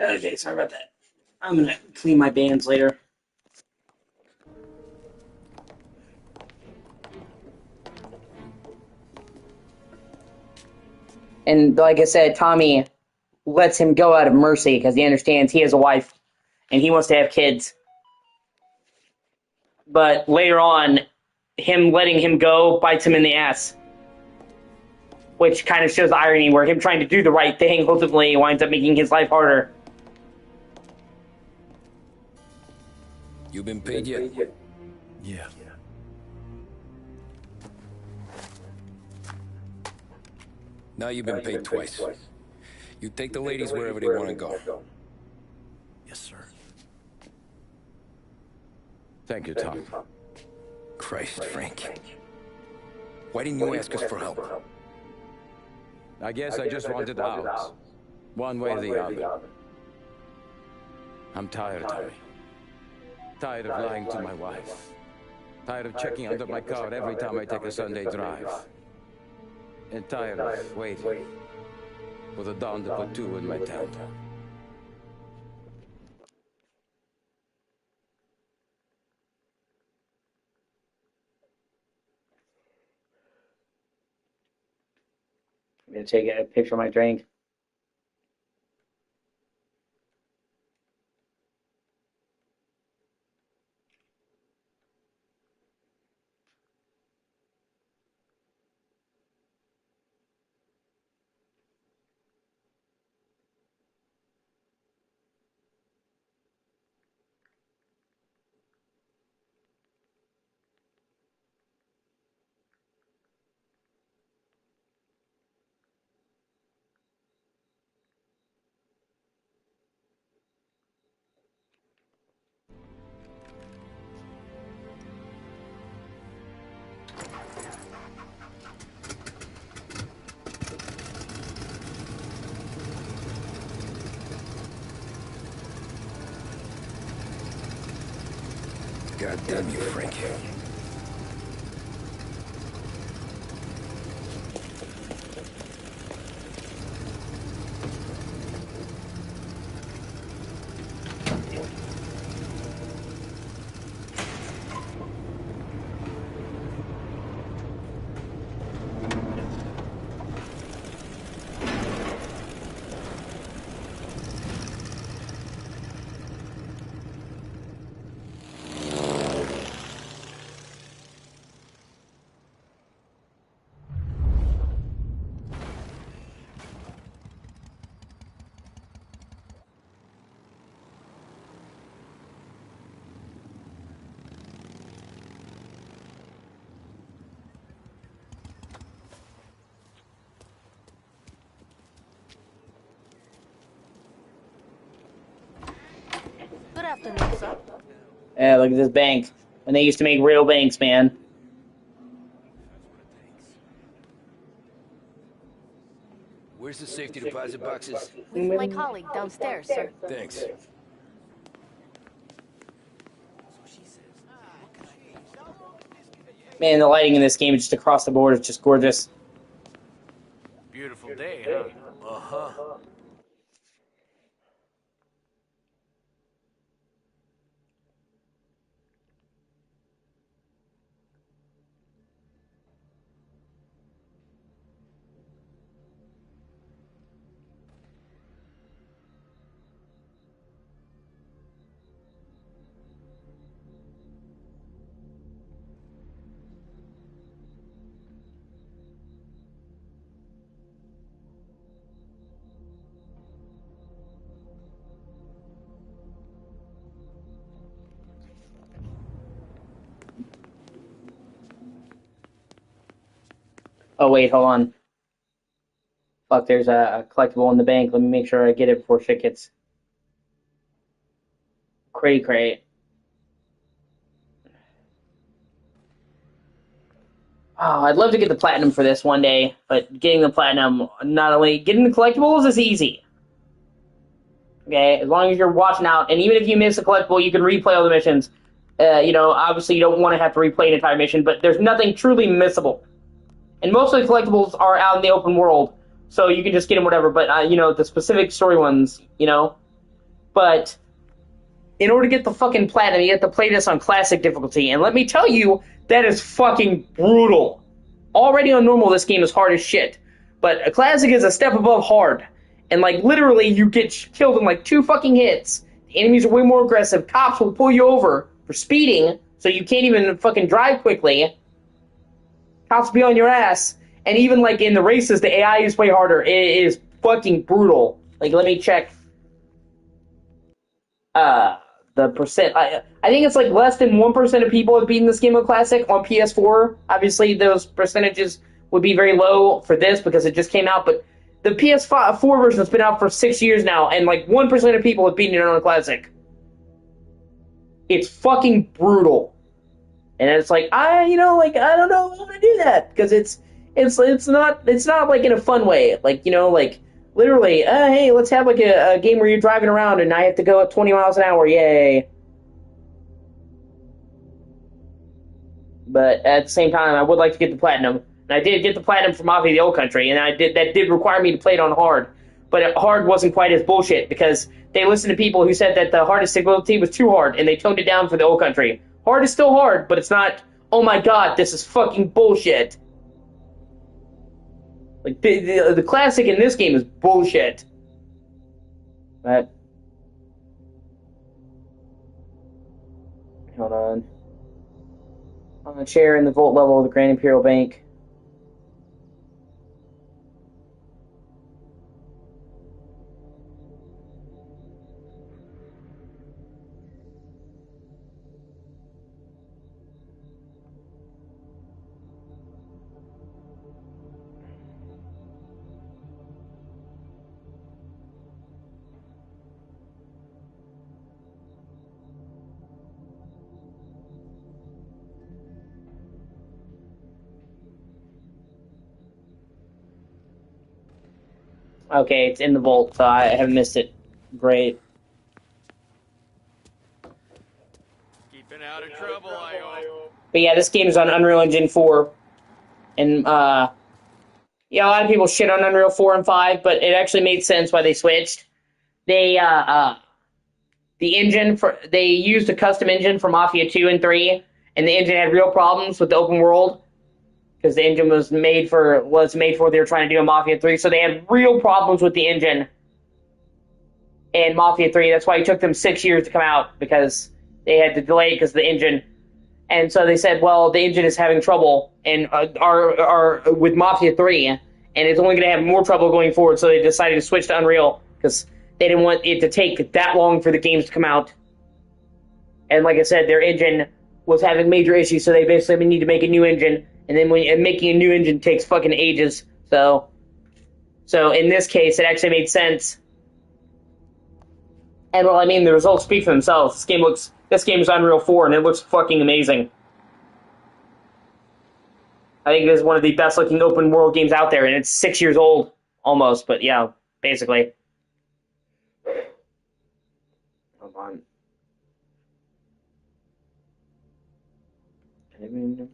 Okay, sorry about that. I'm gonna clean my bands later. And like I said, Tommy lets him go out of mercy because he understands he has a wife and he wants to have kids. But later on, him letting him go bites him in the ass. Which kind of shows the irony where him trying to do the right thing ultimately winds up making his life harder. You been paid yet? Yeah. Now you've been paid twice. You take the ladies wherever they want to go. Yes, sir. Thank you, Tom. Christ, Frank. Why didn't you ask us for help? I guess I just wanted out. One way or the other. I'm tired, Tommy. Tired of lying to my wife. Tired of checking under my car every time I take a Sunday drive. And tired of waiting for the dawn to put two in my tent. I'm gonna take a picture of my drink. God damn you, Frank. Good afternoon, sir. Yeah, look at this bank. When they used to make real banks, man. Where's the safety deposit boxes? With my colleague downstairs, sir. Thanks. Man, the lighting in this game just across the board is just gorgeous. Beautiful day, huh? Uh-huh. Oh, wait, hold on. Fuck, there's a collectible in the bank. Let me make sure I get it before shit gets cray-cray. Oh, I'd love to get the platinum for this one day, but getting the platinum, not only getting the collectibles is easy. Okay, as long as you're watching out, and even if you miss a collectible, you can replay all the missions. You know, obviously you don't want to have to replay an entire mission, but there's nothing truly missable. And most of the collectibles are out in the open world, so you can just get them whatever, but, you know, the specific story ones, you know. But in order to get the fucking platinum, you have to play this on classic difficulty, and let me tell you, that is fucking brutal. Already on normal, this game is hard as shit, but a classic is a step above hard. And, like, literally, you get killed in, like, 2 fucking hits. The enemies are way more aggressive. Cops will pull you over for speeding, so you can't even fucking drive quickly. Cops be on your ass. And even, like, in the races, the AI is way harder. It is fucking brutal. Like, let me check the percent. I think it's, like, less than 1% of people have beaten this game on Classic on PS4. Obviously, those percentages would be very low for this because it just came out, but the PS4 version has been out for 6 years now, and like 1% of people have beaten it on Classic. It's fucking brutal, and it's like I don't know how to do that because it's not like in a fun way, like like literally, hey, let's have like a game where you're driving around and I have to go at 20 miles an hour, yay! But at the same time, I would like to get the platinum. And I did get the platinum from Mafia the Old Country, and that did require me to play it on hard. But hard wasn't quite as bullshit, because they listened to people who said that the hardest difficulty was too hard, and they toned it down for the Old Country. Hard is still hard, but it's not, oh my god, this is fucking bullshit. Like, the classic in this game is bullshit. But hold on. On the chair in the vault level of the Grand Imperial Bank. Okay, it's in the vault, so I haven't missed it. Great. Keeping out of trouble, I hope. But yeah, this game is on Unreal Engine 4. And, yeah, a lot of people shit on Unreal 4 and 5, but it actually made sense why they switched. They, they used a custom engine for Mafia 2 and 3, and the engine had real problems with the open world. Because the engine was made for what they were trying to do in Mafia 3, so they had real problems with the engine in Mafia 3. That's why it took them 6 years to come out, because they had to delay it because of the engine. And so they said, well, the engine is having trouble and are with Mafia 3, and it's only going to have more trouble going forward, so they decided to switch to Unreal, because they didn't want it to take that long for the games to come out. And like I said, their engine was having major issues, so they basically need to make a new engine. And then making a new engine takes fucking ages. So in this case, it actually made sense. And well, I mean, the results speak for themselves. This game is Unreal 4, and it looks fucking amazing. I think it is one of the best looking open world games out there, and it's 6 years old. almost, but yeah, basically. Hold on. And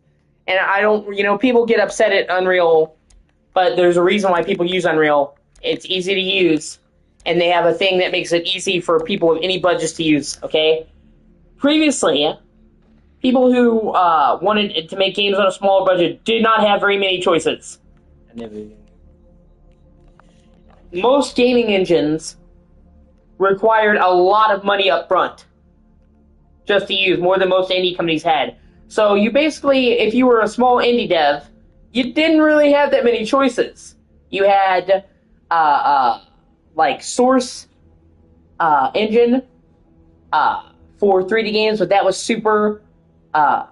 I don't, people get upset at Unreal, but there's a reason why people use Unreal. It's easy to use, and they have a thing that makes it easy for people with any budgets to use, okay? Previously, people who wanted to make games on a smaller budget did not have very many choices. Most gaming engines required a lot of money up front just to use, more than most indie companies had. So you basically, if you were a small indie dev, you didn't really have that many choices. You had like Source engine for 3D games, but that was super that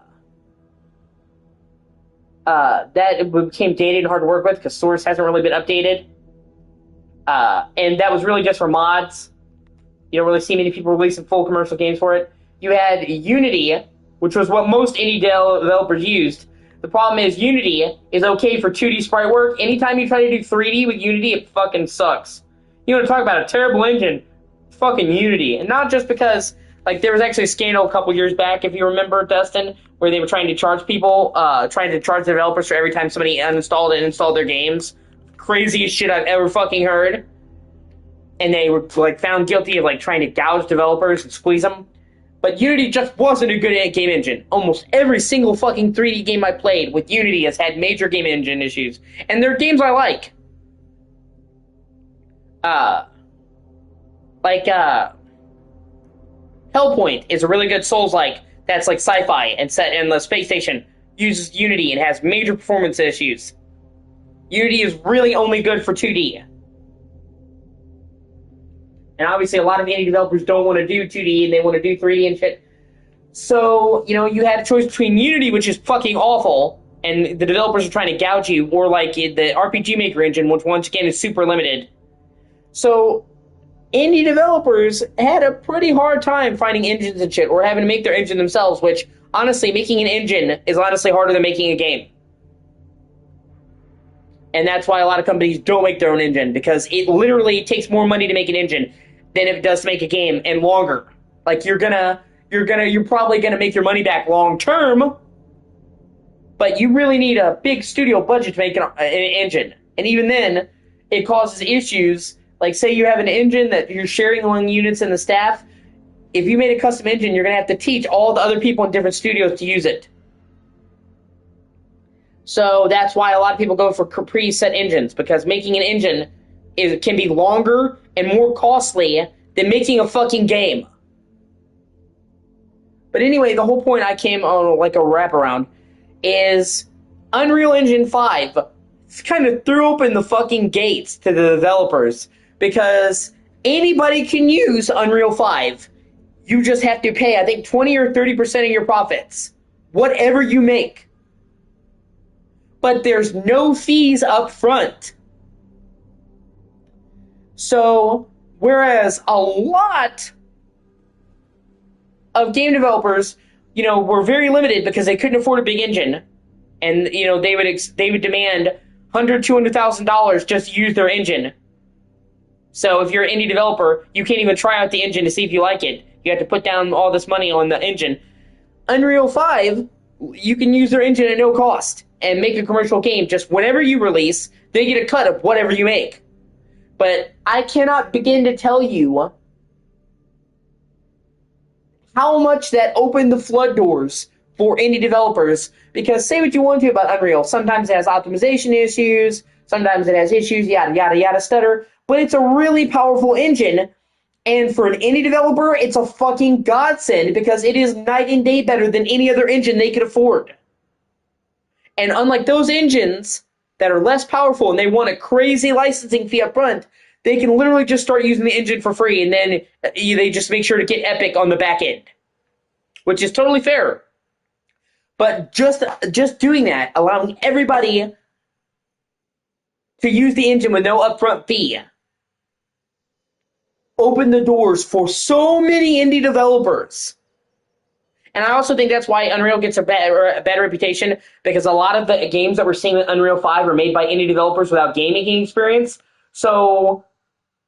became dated and hard to work with because Source hasn't really been updated. And that was really just for mods. You don't really see many people releasing full commercial games for it. You had Unity, which was what most indie developers used. The problem is Unity is okay for 2D sprite work. Anytime you try to do 3D with Unity, it fucking sucks. You want to talk about a terrible engine? Fucking Unity. And not just because, like, there was actually a scandal a couple years back, if you remember, Dustin, where they were trying to charge people, trying to charge developers for every time somebody uninstalled and installed their games. Craziest shit I've ever fucking heard. And they were, like, found guilty of, like, trying to gouge developers and squeeze them. But Unity just wasn't a good game engine. Almost every single fucking 3D game I played with Unity has had major game engine issues. And they're games I like. Hellpoint is a really good Souls-like that's like sci-fi and set in the space station. Uses Unity and has major performance issues. Unity is really only good for 2D. And obviously a lot of indie developers don't want to do 2D and they want to do 3D and shit. So, you had a choice between Unity, which is fucking awful, and the developers are trying to gouge you, or like the RPG Maker engine, which once again is super limited. So, indie developers had a pretty hard time finding engines and shit, or having to make their engine themselves, which, honestly, making an engine is honestly harder than making a game. And that's why a lot of companies don't make their own engine, because it literally takes more money to make an engine than it does to make a game, and longer. Like, you're probably gonna make your money back long term, but you really need a big studio budget to make an engine. And even then, it causes issues. Like, say you have an engine that you're sharing among units and the staff. If you made a custom engine, you're gonna have to teach all the other people in different studios to use it. So that's why a lot of people go for preset engines, because making an engine can be longer and more costly than making a fucking game. But anyway, the whole point I came on like a wraparound is Unreal Engine 5 kind of threw open the fucking gates to the developers, because anybody can use Unreal 5. You just have to pay, I think, 20 or 30% of your profits. Whatever you make. But there's no fees up front. So, whereas a lot of game developers, were very limited because they couldn't afford a big engine, and they would demand $100,000-$200,000 just to use their engine. So if you're an indie developer, you can't even try out the engine to see if you like it. You have to put down all this money on the engine. Unreal 5, you can use their engine at no cost and make a commercial game. Just whatever you release, they get a cut of whatever you make. But I cannot begin to tell you how much that opened the flood doors for indie developers. Because say what you want to about Unreal, sometimes it has optimization issues, sometimes it has issues, yada, yada, yada, stutter. But it's a really powerful engine, and for an indie developer, it's a fucking godsend, because it is night and day better than any other engine they could afford. And unlike those engines that are less powerful and they want a crazy licensing fee up front, they can literally just start using the engine for free, and then they just make sure to get Epic on the back end, which is totally fair. But just doing that, allowing everybody to use the engine with no upfront fee, opened the doors for so many indie developers. And I also think that's why Unreal gets a bad reputation, because a lot of the games that we're seeing in Unreal 5 are made by indie developers without game making experience. So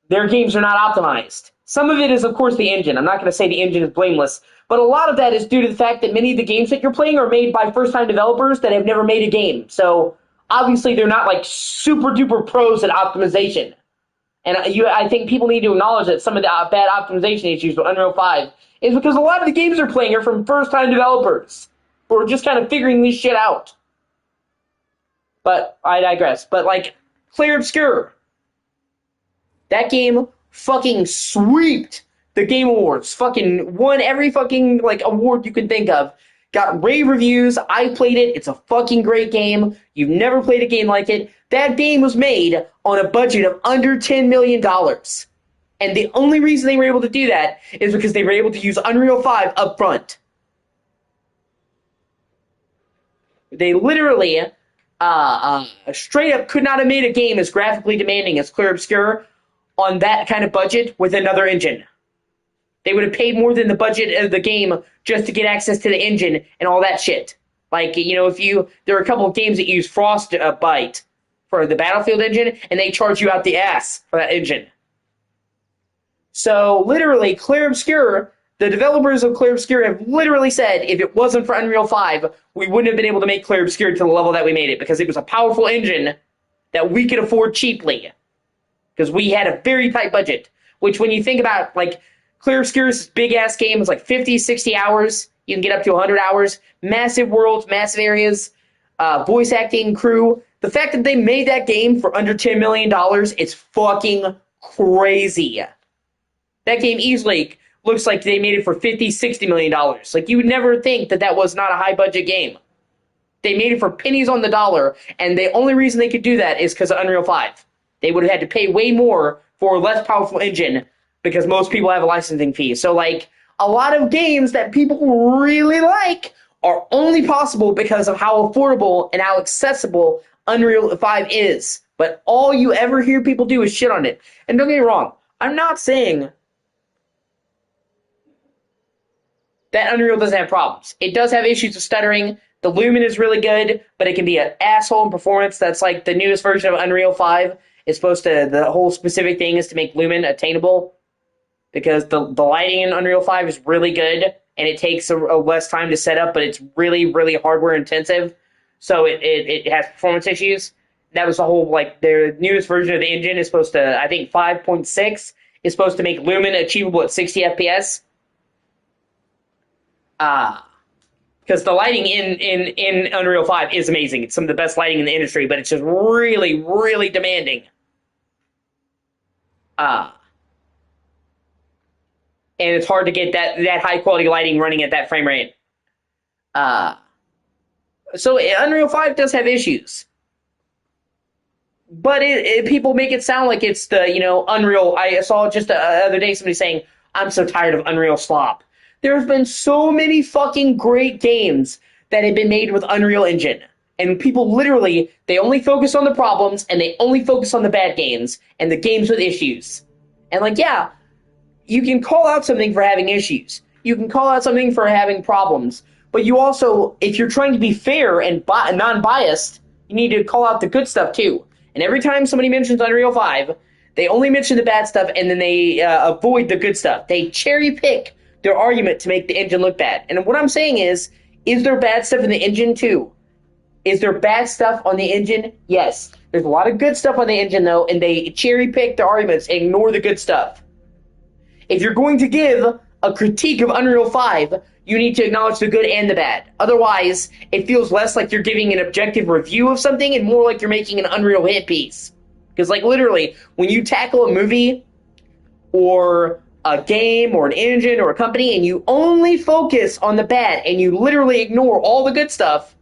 their games are not optimized. Some of it is, of course, the engine. I'm not going to say the engine is blameless, but a lot of that is due to the fact that many of the games that you're playing are made by first-time developers that have never made a game. So obviously they're not like super-duper pros at optimization. And I think people need to acknowledge that some of the bad optimization issues with Unreal 5 is because a lot of the games they're playing are from first-time developers who are just kind of figuring this shit out. But I digress. But like Clair Obscur, that game fucking sweeped the Game Awards. Fucking won every fucking like award you can think of. Got rave reviews. I played it. It's a fucking great game. You've never played a game like it. That game was made on a budget of under $10 million. And the only reason they were able to do that is because they were able to use Unreal 5 up front. They literally straight up could not have made a game as graphically demanding as Clair Obscur on that kind of budget with another engine. They would have paid more than the budget of the game just to get access to the engine and all that shit. Like, you know, there are a couple of games that use Frostbite for the Battlefield engine, and they charge you out the ass for that engine. So, literally, Clair Obscur, the developers of Clair Obscur have literally said, if it wasn't for Unreal 5, we wouldn't have been able to make Clair Obscur to the level that we made it, because it was a powerful engine that we could afford cheaply. Because we had a very tight budget, which when you think about, like, Clair Obscur's big-ass game is like 50, 60 hours. You can get up to 100 hours. Massive worlds, massive areas, voice acting, crew. The fact that they made that game for under $10 million is fucking crazy. That game easily looks like they made it for $50, $60 million. Like, you would never think that that was not a high-budget game. They made it for pennies on the dollar, and the only reason they could do that is because of Unreal 5. They would have had to pay way more for a less powerful engine because most people have a licensing fee. So, like, a lot of games that people really like are only possible because of how affordable and how accessible Unreal 5 is. But all you ever hear people do is shit on it. And don't get me wrong, I'm not saying that Unreal doesn't have problems. It does have issues with stuttering. The Lumen is really good, but it can be an asshole in performance. That's like the newest version of Unreal 5. It's supposed to, the whole specific thing is to make Lumen attainable, because the lighting in Unreal 5 is really good, and it takes a less time to set up, but it's really, really hardware intensive, so it has performance issues. That was the whole, like, their newest version of the engine is supposed to, I think 5.6 is supposed to make Lumen achievable at 60 FPS. Because the lighting in Unreal 5 is amazing. It's some of the best lighting in the industry, but it's just really, really demanding. And it's hard to get that high quality lighting running at that frame rate. So Unreal 5 does have issues. But people make it sound like it's the, you know, Unreal. I saw just the other day somebody saying, I'm so tired of Unreal slop. There's been so many fucking great games that have been made with Unreal Engine. And people literally, they only focus on the problems, and they only focus on the bad games, and the games with issues. And like, yeah, you can call out something for having issues. You can call out something for having problems. But you also, if you're trying to be fair and non-biased, you need to call out the good stuff too. And every time somebody mentions Unreal 5, they only mention the bad stuff, and then they avoid the good stuff. They cherry pick their argument to make the engine look bad. And what I'm saying is there bad stuff in the engine too? Is there bad stuff on the engine? Yes. There's a lot of good stuff on the engine though, and they cherry pick their arguments and ignore the good stuff. If you're going to give a critique of Unreal 5, you need to acknowledge the good and the bad. Otherwise, it feels less like you're giving an objective review of something and more like you're making an Unreal hit piece. Because, like, literally, when you tackle a movie or a game or an engine or a company and you only focus on the bad and you literally ignore all the good stuff,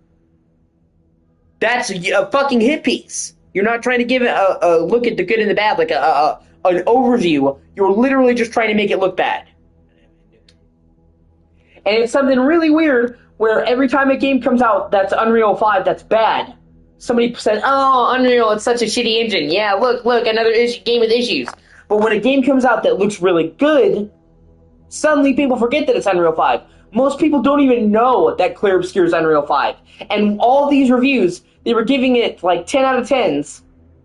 that's a fucking hit piece. You're not trying to give a look at the good and the bad, like an overview. You're literally just trying to make it look bad. And it's something really weird where every time a game comes out that's Unreal 5 that's bad, somebody says, oh, Unreal, it's such a shitty engine. Yeah, look, another game with issues. But when a game comes out that looks really good, suddenly people forget that it's Unreal 5. Most people don't even know that Clair Obscur is Unreal 5. And all these reviews, they were giving it like 10 out of 10s.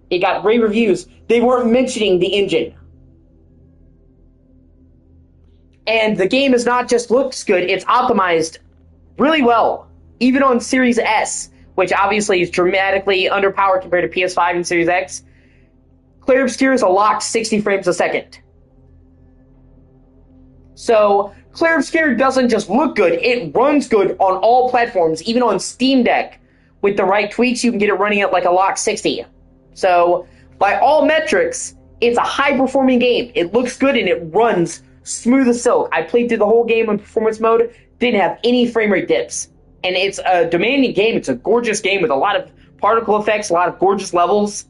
It got rave reviews. They weren't mentioning the engine. And the game is not just looks good, it's optimized really well. Even on Series S, which obviously is dramatically underpowered compared to PS5 and Series X. Clear Obscure is a locked 60 frames a second. So, Clear Obscure doesn't just look good, it runs good on all platforms, even on Steam Deck. With the right tweaks, you can get it running at like a locked 60. So, by all metrics, it's a high-performing game. It looks good and it runs smooth as silk. I played through the whole game in performance mode, didn't have any frame rate dips. And it's a demanding game. It's a gorgeous game with a lot of particle effects, a lot of gorgeous levels.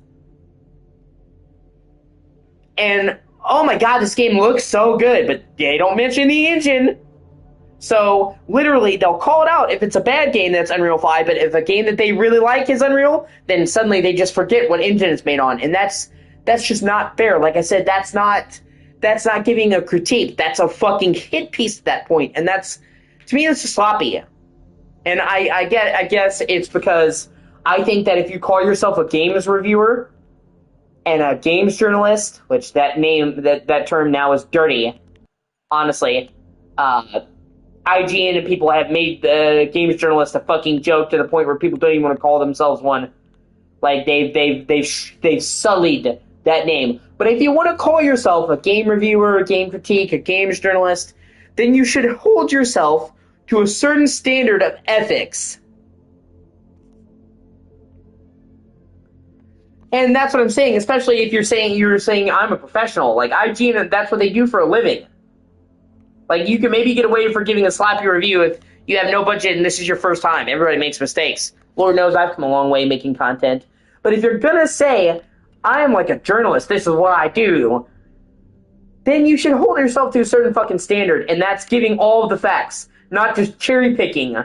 And, oh my god, this game looks so good, but they don't mention the engine. So, literally, they'll call it out if it's a bad game that's Unreal 5, but if a game that they really like is Unreal, then suddenly they just forget what engine it's made on. And that's just not fair. Like I said, that's not giving a critique. That's a fucking hit piece at that point. And that's, to me, that's just sloppy. And I guess it's because I think that if you call yourself a games reviewer and a games journalist, which that term now is dirty, honestly, IGN and people have made the games journalist a fucking joke to the point where people don't even want to call themselves one. Like they've sullied that name. But if you want to call yourself a game reviewer, a game critique, a games journalist, then you should hold yourself to a certain standard of ethics. And that's what I'm saying, especially if you're saying I'm a professional. Like IGN, that's what they do for a living. Like, you can maybe get away for giving a sloppy review if you have no budget and this is your first time. Everybody makes mistakes. Lord knows I've come a long way making content. But if you're gonna say, I am like a journalist, this is what I do, then you should hold yourself to a certain fucking standard, and that's giving all of the facts, not just cherry-picking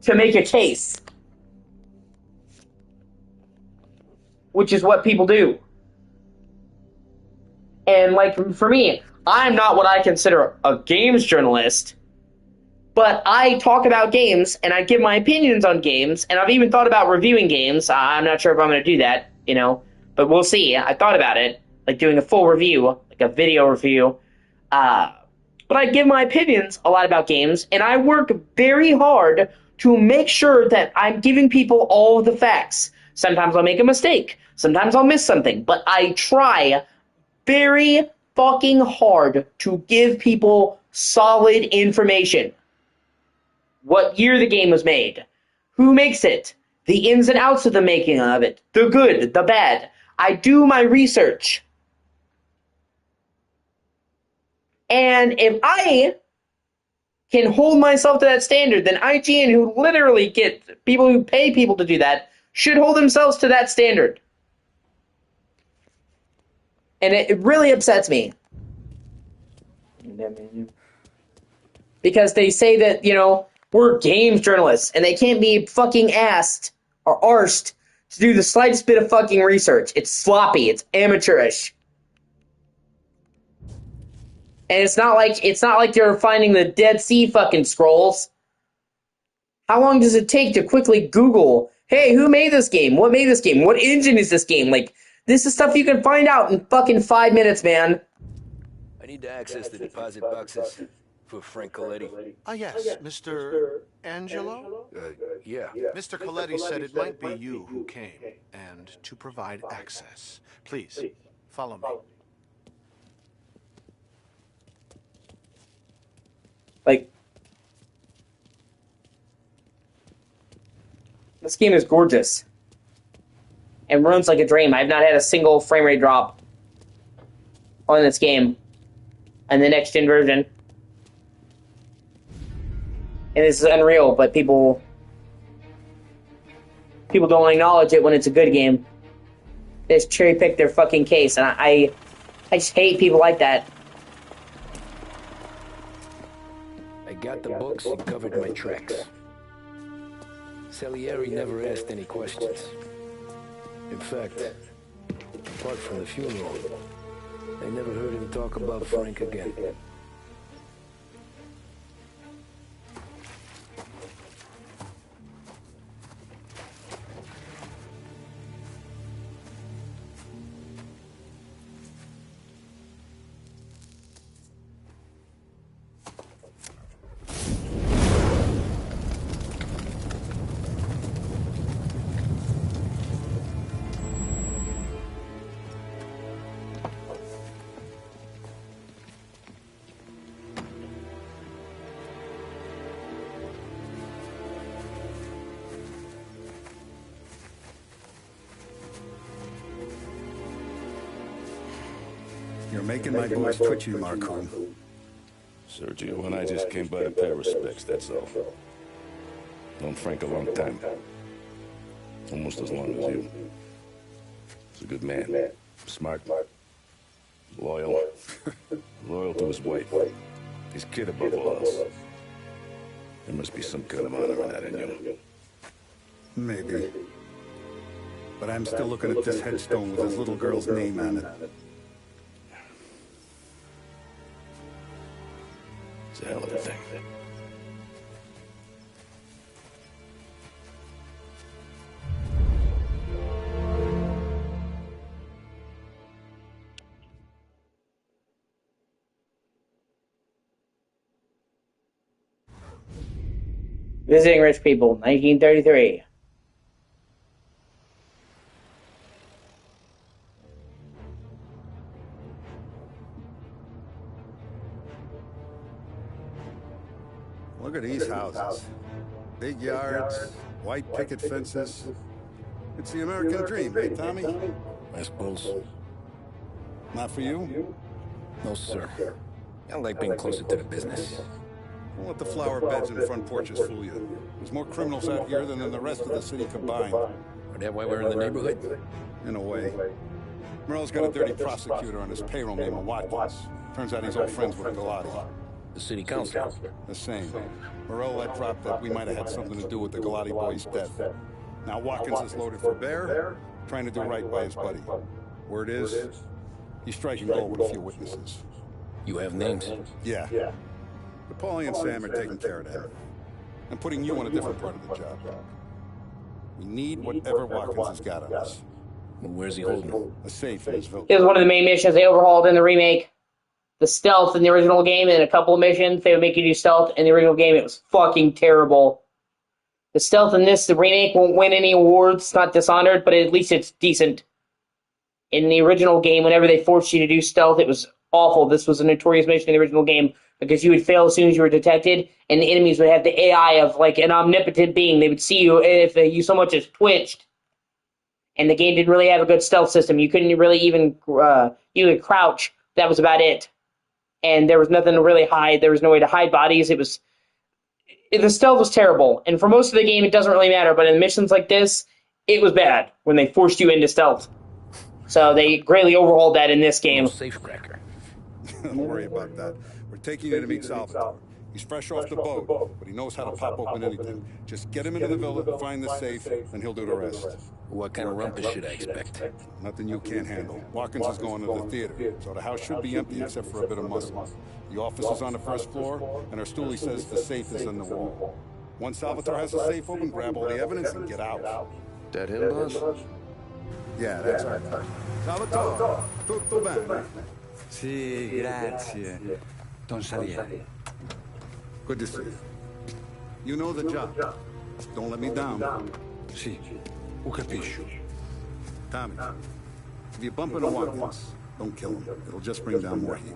to make a case. Which is what people do. And, like, for me, I'm not what I consider a games journalist, but I talk about games, and I give my opinions on games, and I've even thought about reviewing games. I'm not sure if I'm going to do that, but we'll see. I thought about it, like doing a full review, like a video review. But I give my opinions a lot about games, and I work very hard to make sure that I'm giving people all of the facts. Sometimes I'll make a mistake. Sometimes I'll miss something, but I try very fucking hard to give people solid information. What year the game was made, who makes it, the ins and outs of the making of it, the good, the bad. I do my research. And if I can hold myself to that standard, then IGN, who literally get people who pay people to do that, should hold themselves to that standard. And it really upsets me. Because they say that, we're games journalists, and they can't be fucking asked or arsed to do the slightest bit of fucking research. It's sloppy. It's amateurish. And it's not like you're finding the Dead Sea fucking Scrolls. How long does it take to quickly Google, hey, who made this game? What made this game? What engine is this game? Like, this is stuff you can find out in fucking 5 minutes, man. I need to access the deposit boxes for Frank Coletti. Yes, Mr. Angelo? Yeah. Mr. Coletti said it might be you who came, and to provide access. Please, follow me. Like, this game is gorgeous. And runs like a dream. I've not had a single frame rate drop on this game. And the next gen version. And this is Unreal, but people don't acknowledge it when it's a good game. They just cherry pick their fucking case, and I just hate people like that. I got the books and covered my tracks. Salieri never asked any questions. In fact, apart from the funeral, I never heard him talk about Frank again. You're making my boys twitchy, Marcoon. Sergio and I just came by to pay respects, that's all. Known Frank a long time. Almost as long as you. He's a good man. Smart. Loyal. Loyal to his wife. His kid above all else. There must be some kind of honor in that in you. Maybe. But I'm still looking at this headstone with his little girl's name on it. It's a hell of a thing. Visiting Rich People, 1933. Look at these houses. Big yards, white picket fences. It's the American dream, eh, Tommy? I suppose. Not for you? No, sir. I like being closer to the business. Don't let the flower beds and front porches fool you. There's more criminals out here than in the rest of the city combined. Is that why we're in the neighborhood? In a way. Merle's got a dirty prosecutor on his payroll named Watkins. Turns out he's old friends with Galati. The city council? The same. Morell let drop that we might have had something to do with the Galati boy's death. Now Watkins is loaded for bear, trying to do right by his buddy. Word is, he's striking gold with a few witnesses. You have names? Yeah. But Paulie and Sam are taking care of that. I'm putting you on a different part of the job. We need whatever Watkins has got on us. Well, where's he holding? A safe in his village. It was one of the main missions they overhauled in the remake. The stealth in the original game, and a couple of missions, they would make you do stealth. In the original game, it was fucking terrible. The stealth in this, the remake, won't win any awards. It's not Dishonored, but at least it's decent. In the original game, whenever they forced you to do stealth, it was awful. This was a notorious mission in the original game, because you would fail as soon as you were detected, and the enemies would have the AI of, like, an omnipotent being. They would see you if you so much as twitched. And the game didn't really have a good stealth system. You couldn't really even, you could crouch. That was about it. And there was nothing to really hide. There was no way to hide bodies. The stealth was terrible. And for most of the game, it doesn't really matter. But in missions like this, it was bad when they forced you into stealth. So they greatly overhauled that in this game. Safecracker. Don't worry about that. We're taking you to meet Salvatore. He's fresh off the boat, but he knows how to pop open anything. Just get him into the villa, find the safe, and he'll do the rest. What kind of rumpus should I expect? Nothing you can't handle. Watkins is going to the theater, so the house should be empty except for a bit of muscle. The office is on the first floor, and our stoolie says the safe is on the wall. Once Salvatore has the safe open, grab all the evidence and get out. That him, boss? Yeah, that's right. Salvatore, tutto bene? Sì, grazie. Don Salieri. Good to see you. You know the job. Don't let me down. Sì, ho capisci. Tommy, if you bump into Watkins, don't kill him. It'll just bring down more heat.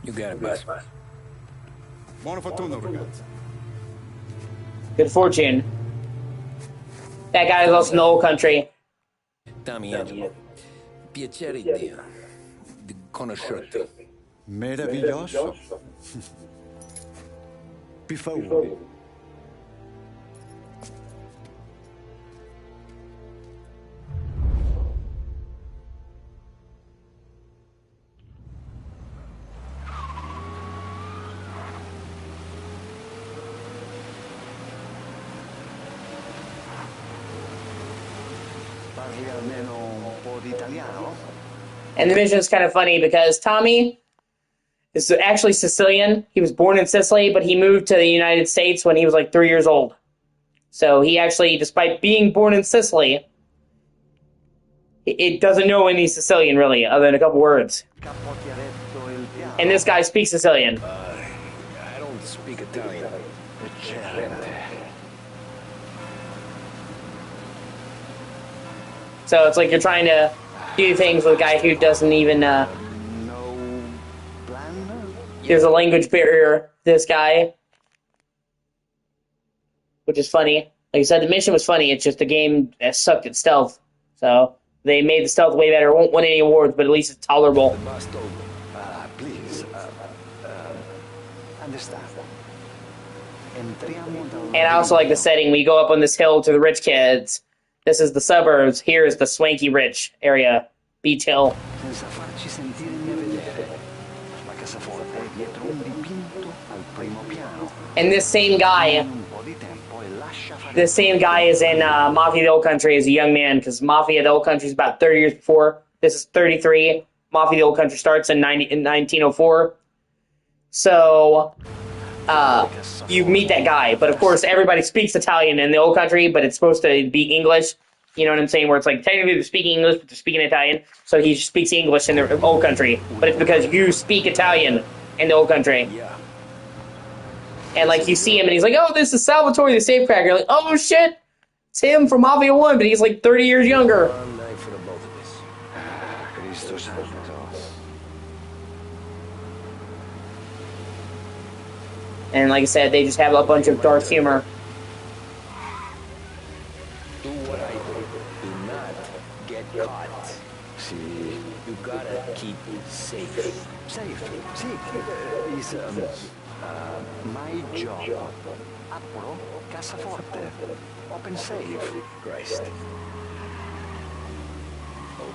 You got it, boss. Buona fortuna, ragazzi. Good fortune. That guy is also in the old country. Tommy Angelo. Piacere di conoscerti. Meraviglioso. Per favore. Parli almeno un po' di italiano? And the mission is kind of funny because Tommy is actually Sicilian. He was born in Sicily, but he moved to the United States when he was like 3 years old. So he actually, despite being born in Sicily, it doesn't know any Sicilian really, other than a couple words. And this guy speaks Sicilian. I don't speak Italian. So it's like you're trying to do things with a guy who doesn't even, there's a language barrier, this guy. Which is funny. Like I said, the mission was funny, it's just the game sucked at stealth. So they made the stealth way better. It won't win any awards, but at least it's tolerable. And I also like the setting. We go up on this hill to the rich kids. This is the suburbs. Here is the swanky rich area. Beach Hill. And this same guy is in Mafia the Old Country as a young man, because Mafia the Old Country is about 30 years before. This is 33. Mafia the Old Country starts in 1904. So, you meet that guy. But of course, everybody speaks Italian in the Old Country, but it's supposed to be English. You know what I'm saying? Where it's like, technically they're speaking English, but they're speaking Italian. So he speaks English in the Old Country. But it's because you speak Italian in the Old Country. And like, you see him and he's like, oh, this is Salvatore the Safecracker. You're like, oh shit, it's him from Mafia 1, but he's like 30 years younger. And like I said, they just have a bunch of dark humor. Do what I do. Do not get caught. See, you gotta keep safe. Safe? See, is my job. Apro, casaforte. Open safe. Christ.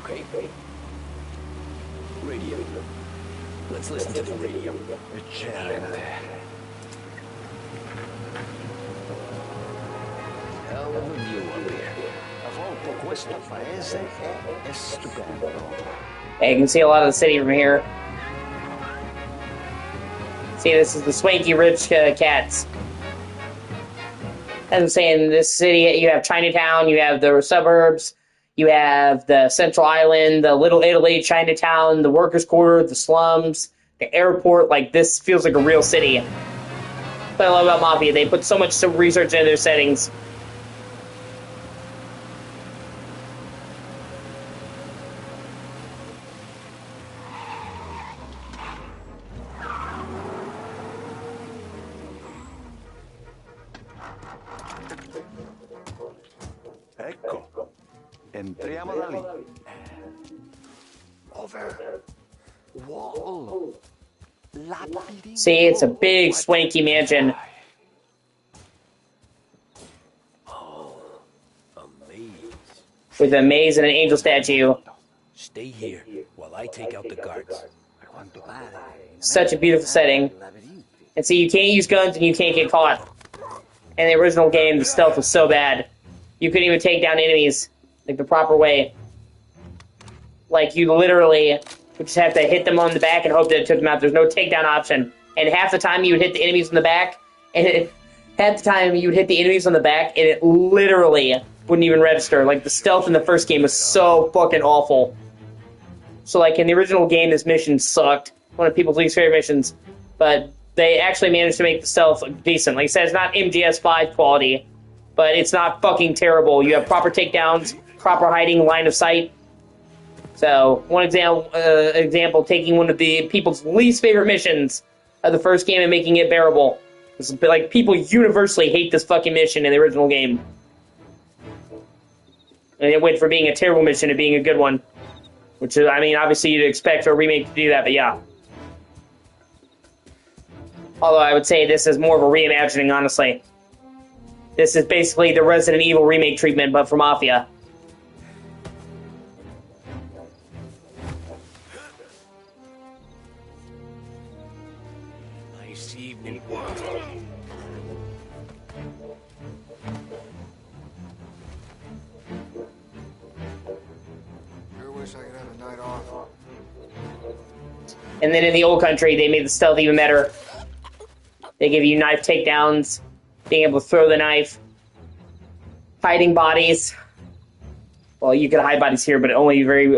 Okay. Radio. Let's listen to the radio. Hell of a view up here. A volte questo paese è stupendo. Hey, you can see a lot of the city from here. See, this is the swanky rich cats. As I'm saying, in this city, you have Chinatown, you have the suburbs, you have the Central Island, the Little Italy, Chinatown, the workers' quarter, the slums, the airport. Like, this feels like a real city. What I love about Mafia, they put so much research into their settings. Ecco, entriamo da lì. Over. Wall. See, it's a big, swanky mansion. With a maze and an angel statue. Stay here while I take out the guards. Such a beautiful setting. And see, you can't use guns and you can't get caught. In the original game, the stealth was so bad. You couldn't even take down enemies, like, the proper way. Like, you literally would just have to hit them on the back and hope that it took them out. There's no takedown option. And half the time you would hit the enemies on the back, and it literally wouldn't even register. Like, the stealth in the first game was so fucking awful. So, like, in the original game, this mission sucked. One of people's least favorite missions. But they actually managed to make the stealth decent. Like I said, it's not MGS5 quality, but it's not fucking terrible. You have proper takedowns, proper hiding, line of sight. So, one example, taking one of the people's least favorite missions of the first game and making it bearable. It's like, people universally hate this fucking mission in the original game. And it went from being a terrible mission to being a good one. Which is, I mean, obviously you'd expect a remake to do that, but yeah. Although I would say this is more of a reimagining, honestly. This is basically the Resident Evil remake treatment, but for Mafia. Nice evening. Sure wish I could have a night off. And then in the old country, they made the stealth even better. They give you knife takedowns, being able to throw the knife, hiding bodies. Well, you could hide bodies here, but only very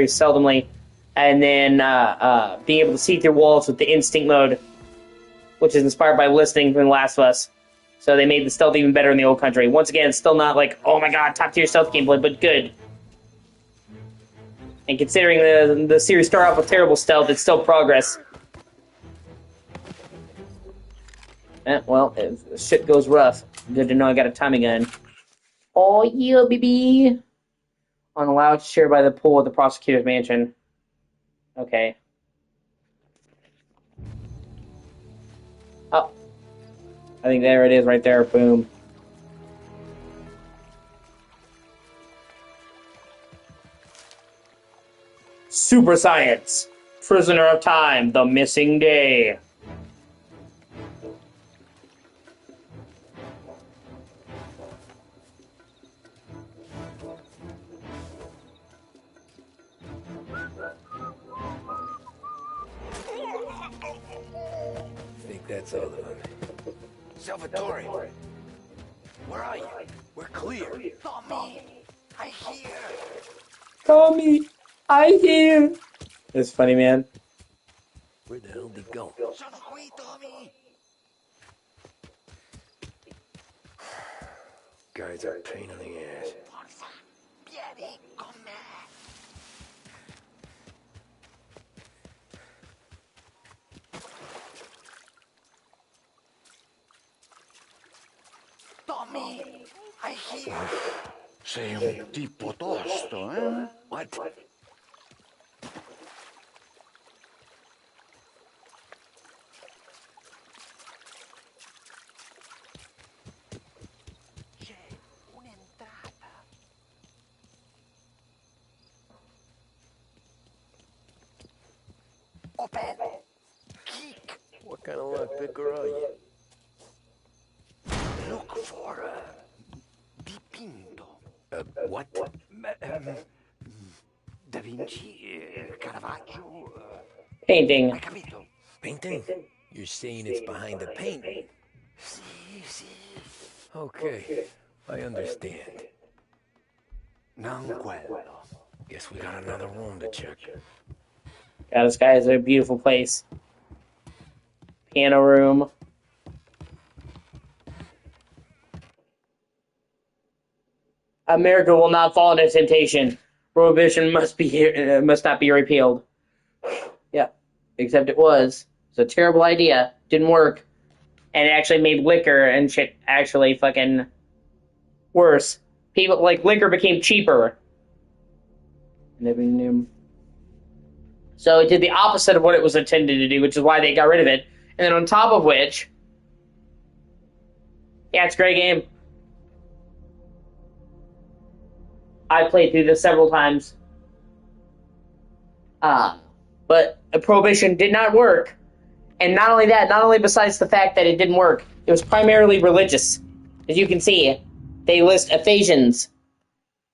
seldomly. And then being able to see through walls with the instinct mode, which is inspired by listening from The Last of Us. So they made the stealth even better in the old country. Once again, still not like, oh my god, top tier stealth gameplay, but good. And considering the series started off with terrible stealth, it's still progress. Well, if shit goes rough, good to know I got a Tommy gun. Oh yeah, baby! On a loud share by the pool at the prosecutor's mansion. Okay. I think there it is right there. Boom. Super Science. Prisoner of Time. The Missing Day. I think that's all of them. Salvatore, where are you? We're clear. Tommy, I hear. Tommy, I hear. It's funny, man. Where the hell did he go? Sono qui, Tommy. Guys are a pain in the ass. Forza, vieni con me. Tommy, I hear. Sei un tipo tosto, eh? What? C'è un'entrata. Open. Kick. What kind of lockpicker are you? Look for dipinto. What? Da Vinci, Caravaggio. Painting. Hai capito? Painting? You're saying it's behind the paint? Sì, sì. Okay, I understand. Non quello. Guess we got another room to check. God, this guy is a beautiful place. Piano room. America will not fall into temptation. Prohibition must not be repealed. Yeah, except it was. It's a terrible idea. Didn't work. And it actually made liquor and shit actually fucking worse. People, like, liquor became cheaper. So it did the opposite of what it was intended to do, which is why they got rid of it. And then on top of which, yeah, it's a great game. I played through this several times. But Prohibition did not work. And not only that, not only besides the fact that it didn't work, it was primarily religious. As you can see, they list Ephesians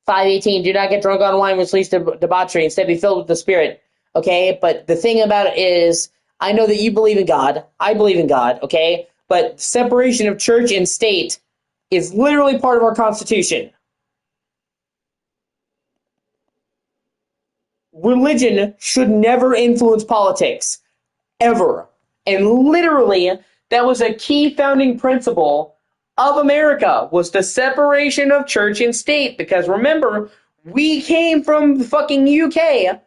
5:18, do not get drunk on wine which leads to debauchery, instead be filled with the Spirit. Okay, but the thing about it is, I know that you believe in God, I believe in God, okay? But separation of church and state is literally part of our Constitution. Religion should never influence politics. Ever. And literally, that was a key founding principle of America, was the separation of church and state. Because remember, we came from the fucking UK.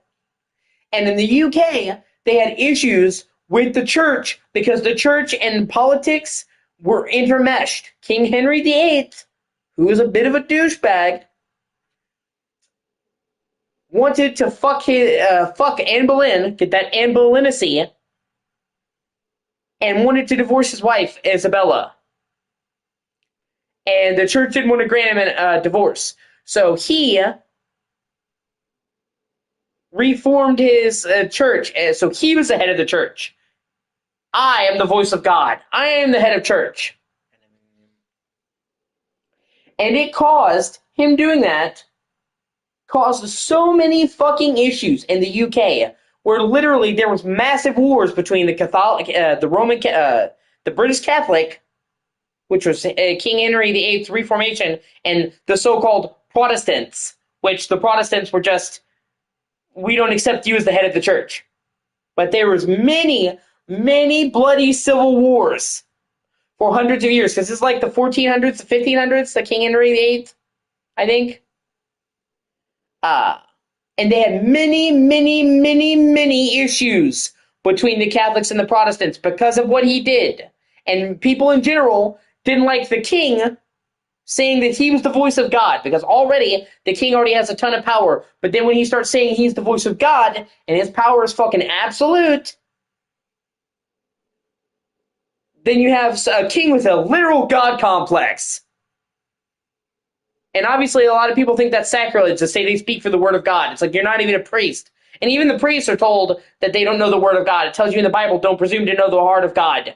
And in the UK, they had issues with the church because the church and politics were intermeshed. King Henry VIII, who was a bit of a douchebag, wanted to fuck Anne Boleyn, get that Anne Boleynacy, and wanted to divorce his wife, Isabella. And the church didn't want to grant him a divorce. So he reformed his church. So he was the head of the church. I am the voice of God. I am the head of church. And it caused, him doing that, caused so many fucking issues in the UK, where literally there was massive wars between the Catholic, the British Catholic, which was King Henry VIII's Reformation, and the so-called Protestants, which the Protestants were just, we don't accept you as the head of the church. But there was many, many bloody civil wars for hundreds of years, because it's like the 1400s, the 1500s, the King Henry VIII, I think. And they had many, many, many, many issues between the Catholics and the Protestants because of what he did. And people in general didn't like the king saying that he was the voice of God, because already the king already has a ton of power. But then when he starts saying he's the voice of God and his power is fucking absolute, then you have a king with a literal god complex. And obviously a lot of people think that's sacrilege to say they speak for the word of God. It's like you're not even a priest. And even the priests are told that they don't know the word of God. It tells you in the Bible, don't presume to know the heart of God.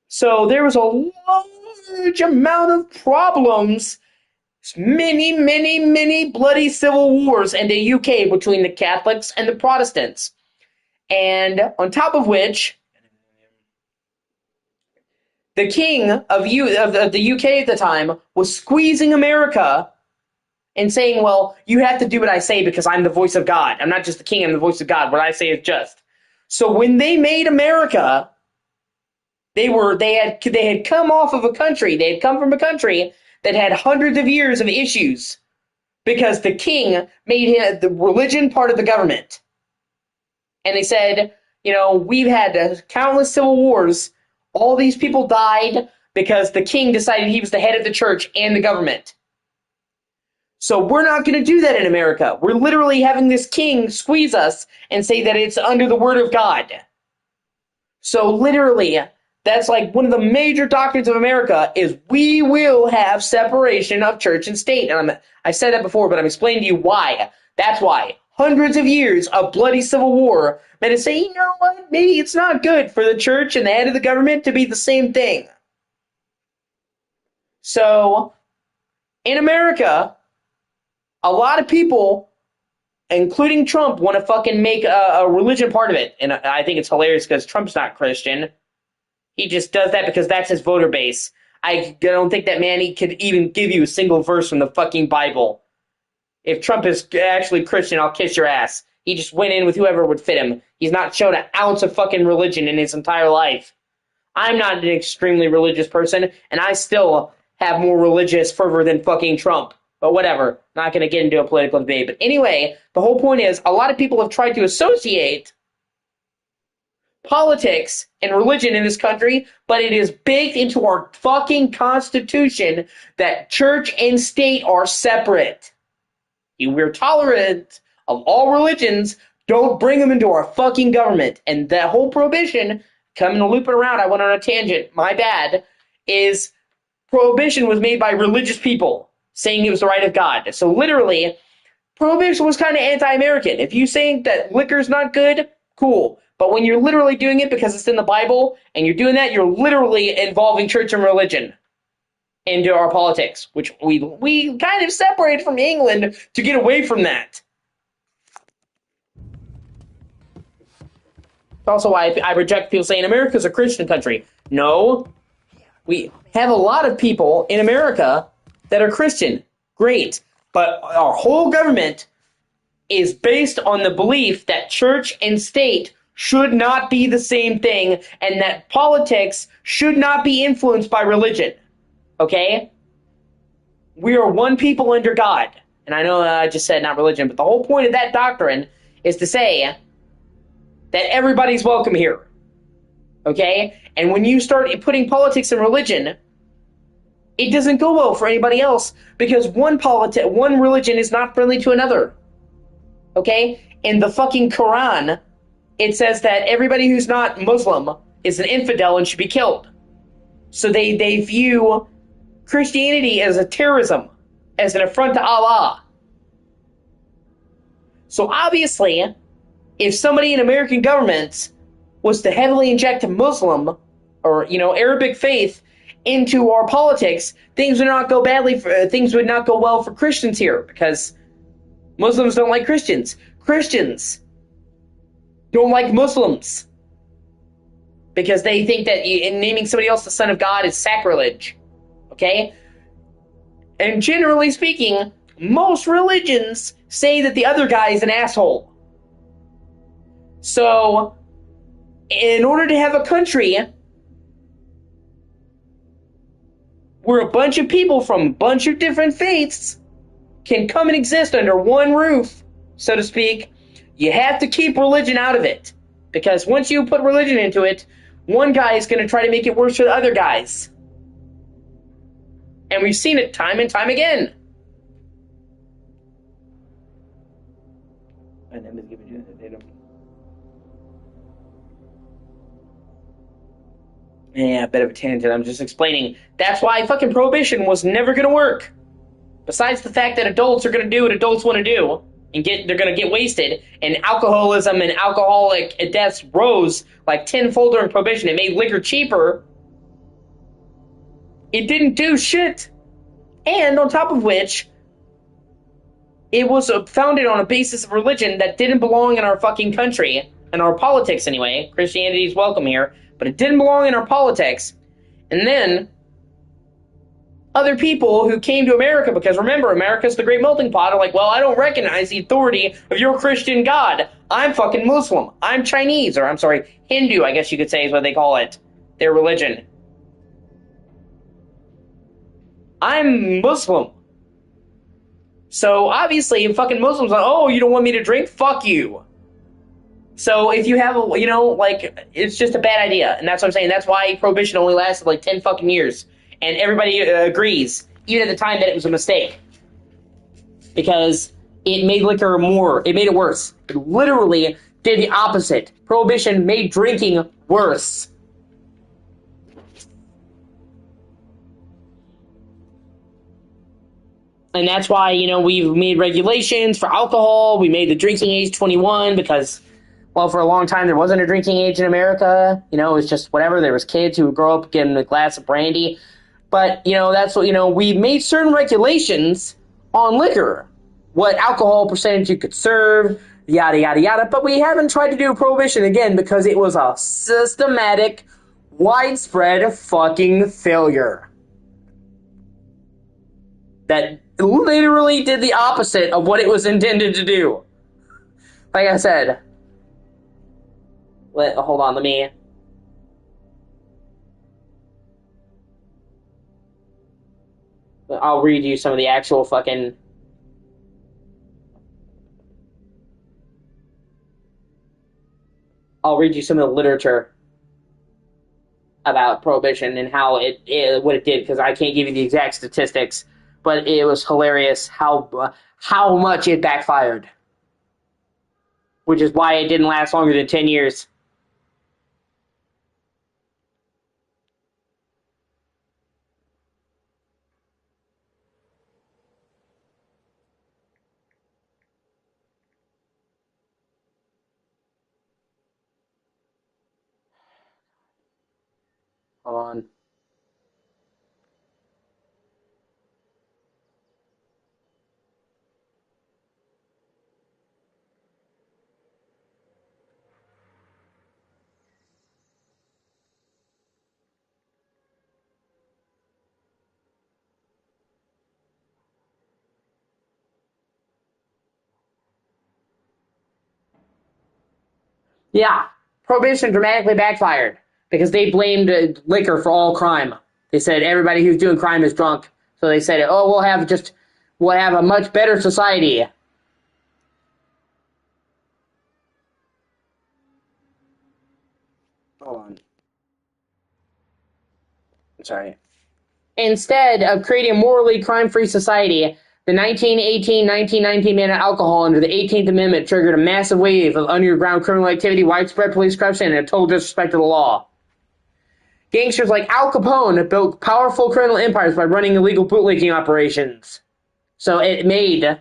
So there was a large amount of problems, many bloody civil wars in the UK between the Catholics and the Protestants. And on top of which, the king of the UK at the time was squeezing America and saying, well, you have to do what I say because I'm the voice of God. I'm not just the king, I'm the voice of God. What I say is just. So when they made America, they had come off of a country, they had come from a country that had hundreds of years of issues because the king made the religion part of the government. And they said, we've had countless civil wars. All these people died because the king decided he was the head of the church and the government. So we're not going to do that in America. We're literally having this king squeeze us and say that it's under the word of God. So literally, that's like one of the major doctrines of America is we will have separation of church and state. And I said that before, but I'm explaining to you why. That's why. Hundreds of years of bloody civil war made us say, you know what, maybe it's not good for the church and the head of the government to be the same thing. So, in America, a lot of people, including Trump, want to fucking make a religion part of it. And I think it's hilarious because Trump's not Christian. He just does that because that's his voter base. I don't think that man he could even give you a single verse from the fucking Bible. If Trump is actually Christian, I'll kiss your ass. He just went in with whoever would fit him. He's not shown an ounce of fucking religion in his entire life. I'm not an extremely religious person, and I still have more religious fervor than fucking Trump. But whatever. Not going to get into a political debate. But anyway, the whole point is, a lot of people have tried to associate politics and religion in this country, but it is baked into our fucking Constitution that church and state are separate. We're tolerant of all religions. Don't bring them into our fucking government. And that whole prohibition, coming to loop it around, I went on a tangent, my bad, is prohibition was made by religious people saying it was the right of God. So literally, prohibition was kind of anti-American. If you think that liquor's not good, cool. But when you're literally doing it because it's in the Bible, and you're doing that, you're literally involving church and religion into our politics, which we kind of separated from England to get away from that. That's also why I reject people saying America's a Christian country. No. We have a lot of people in America that are Christian. Great. But our whole government is based on the belief that church and state should not be the same thing and that politics should not be influenced by religion. Okay? We are one people under God. And I know I just said not religion, but the whole point of that doctrine is to say that everybody's welcome here. Okay? And when you start putting politics and religion, it doesn't go well for anybody else because one religion is not friendly to another. Okay? In the fucking Quran, it says that everybody who's not Muslim is an infidel and should be killed. So they view Christianity as a terrorism, as an affront to Allah. So obviously, if somebody in American government was to heavily inject Muslim or Arabic faith into our politics, things would not go well for Christians here because Muslims don't like Christians. Christians don't like Muslims because they think that naming somebody else the son of God is sacrilege. Okay? And generally speaking, most religions say that the other guy is an asshole. So, in order to have a country where a bunch of people from a bunch of different faiths can come and exist under one roof, so to speak, you have to keep religion out of it. Because once you put religion into it, one guy is going to try to make it worse for the other guys. And we've seen it time and time again. Yeah, a bit of a tangent. I'm just explaining. That's why fucking prohibition was never gonna work. Besides the fact that adults are gonna do what adults want to do, and they're gonna get wasted, and alcoholism and alcoholic deaths rose like tenfold during prohibition. It made liquor cheaper. It didn't do shit. And on top of which, it was founded on a basis of religion that didn't belong in our fucking country, in our politics anyway. Christianity's welcome here, but it didn't belong in our politics. And then other people who came to America, because remember, America's the great melting pot, are like, well, I don't recognize the authority of your Christian God. I'm fucking Muslim. I'm Chinese, or I'm sorry, Hindu, I guess you could say is what they call it. Their religion. I'm Muslim. So obviously, fucking Muslims are, oh, you don't want me to drink? Fuck you. So if you have a, it's just a bad idea. And that's what I'm saying. That's why prohibition only lasted like 10 fucking years. And everybody agrees, even at the time, that it was a mistake. Because it made liquor it made it worse. It literally did the opposite. Prohibition made drinking worse. And that's why, we've made regulations for alcohol. We made the drinking age 21 because, well, for a long time there wasn't a drinking age in America. It was just whatever. There was kids who would grow up getting a glass of brandy. But, that's what, we made certain regulations on liquor. What alcohol percentage you could serve, yada, yada, yada. But we haven't tried to do prohibition again because it was a systematic, widespread fucking failure. That literally did the opposite of what it was intended to do. Like I said, hold on, let me... I'll read you some of the actual fucking... I'll read you some of the literature about prohibition and how what it did, because I can't give you the exact statistics. But it was hilarious how much it backfired. Which is why it didn't last longer than 10 years. Hold on. Yeah, prohibition dramatically backfired because they blamed liquor for all crime. They said everybody who's doing crime is drunk. So they said, oh, we'll have a much better society. Hold on. Sorry. Instead of creating a morally crime-free society, the 1919 ban on alcohol under the 18th Amendment triggered a massive wave of underground criminal activity, widespread police corruption, and a total disrespect of the law. Gangsters like Al Capone built powerful criminal empires by running illegal bootlegging operations. So it made...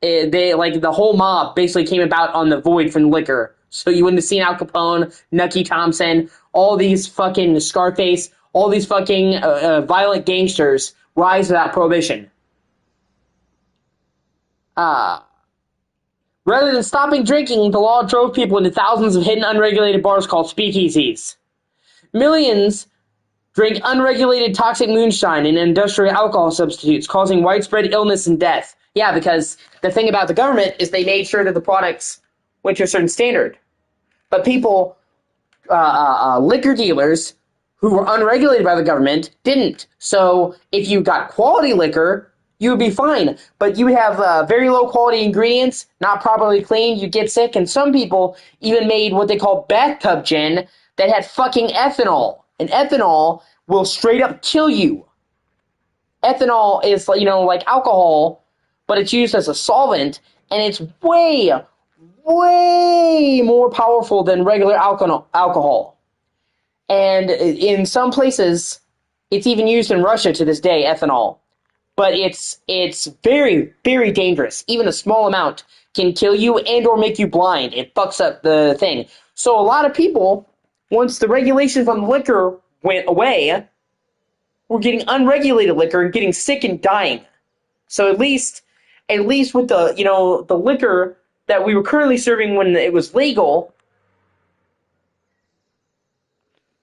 the whole mob basically came about on the void from liquor. So you wouldn't have seen Al Capone, Nucky Thompson, all these fucking Scarface, all these fucking violent gangsters rise without prohibition. Rather than stopping drinking, the law drove people into thousands of hidden unregulated bars called speakeasies. Millions drink unregulated toxic moonshine and industrial alcohol substitutes, causing widespread illness and death. Yeah, because the thing about the government is they made sure that the products went to a certain standard. But people, liquor dealers who were unregulated by the government didn't. So if you got quality liquor, you would be fine. But you would have very low quality ingredients, not properly cleaned, you'd get sick. And some people even made what they call bathtub gin that had fucking ethanol. And ethanol will straight up kill you. Ethanol is, like alcohol, but it's used as a solvent, and it's way, way more powerful than regular alcohol. And in some places, it's even used in Russia to this day, ethanol. But it's very, very dangerous. Even a small amount can kill you and or make you blind. It fucks up the thing. So a lot of people, once the regulations on liquor went away, were getting unregulated liquor and getting sick and dying. So at least with the liquor that we were currently serving when it was legal,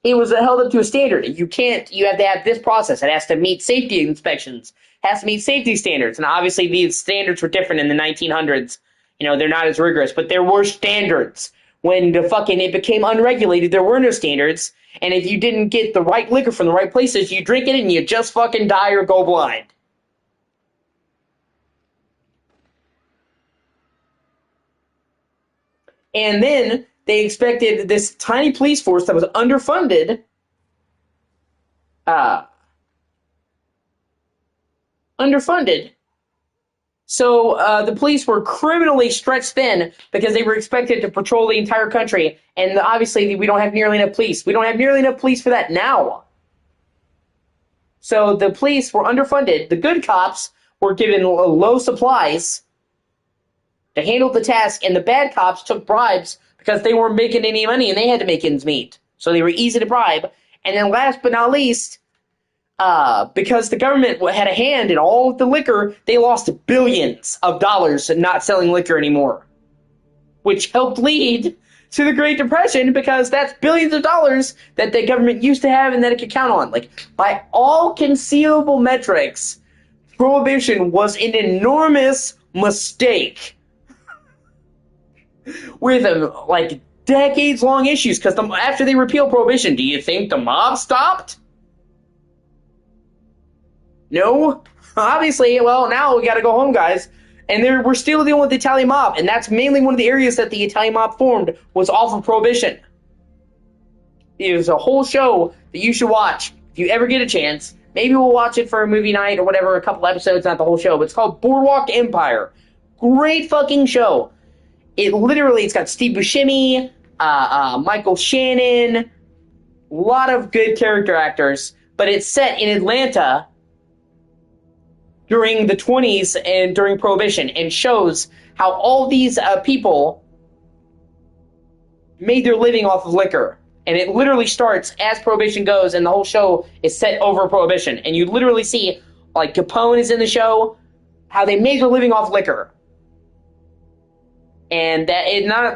it was held up to a standard. You have to have this process. It has to meet safety inspections. It has to meet safety standards. And obviously these standards were different in the 1900s. They're not as rigorous, but there were standards. When it became unregulated, there were no standards. And if you didn't get the right liquor from the right places, you drink it and you just fucking die or go blind. And then they expected this tiny police force that was underfunded, So the police were criminally stretched thin because they were expected to patrol the entire country. And obviously we don't have nearly enough police. We don't have nearly enough police for that now. So the police were underfunded. The good cops were given low supplies to handle the task, and the bad cops took bribes because they weren't making any money and they had to make ends meet. So they were easy to bribe. And then last but not least, because the government had a hand in all of the liquor, they lost billions of dollars not selling liquor anymore. Which helped lead to the Great Depression, because that's billions of dollars that the government used to have and that it could count on. Like, by all conceivable metrics, Prohibition was an enormous mistake. With decades-long issues, because after they repealed Prohibition, do you think the mob stopped? No? Obviously, well, now we gotta go home, guys. And we're still dealing with the Italian mob, and that's mainly one of the areas that the Italian mob formed, was off of Prohibition. There's a whole show that you should watch, if you ever get a chance. Maybe we'll watch it for a movie night or whatever, a couple episodes, not the whole show, but it's called Boardwalk Empire. Great fucking show. It's got Steve Buscemi, Michael Shannon, a lot of good character actors, but it's set in Atlanta during the 20s and during Prohibition, and shows how all these people made their living off of liquor. And it literally starts as Prohibition goes, and the whole show is set over Prohibition. And you literally see, Capone is in the show, how they made their living off liquor. And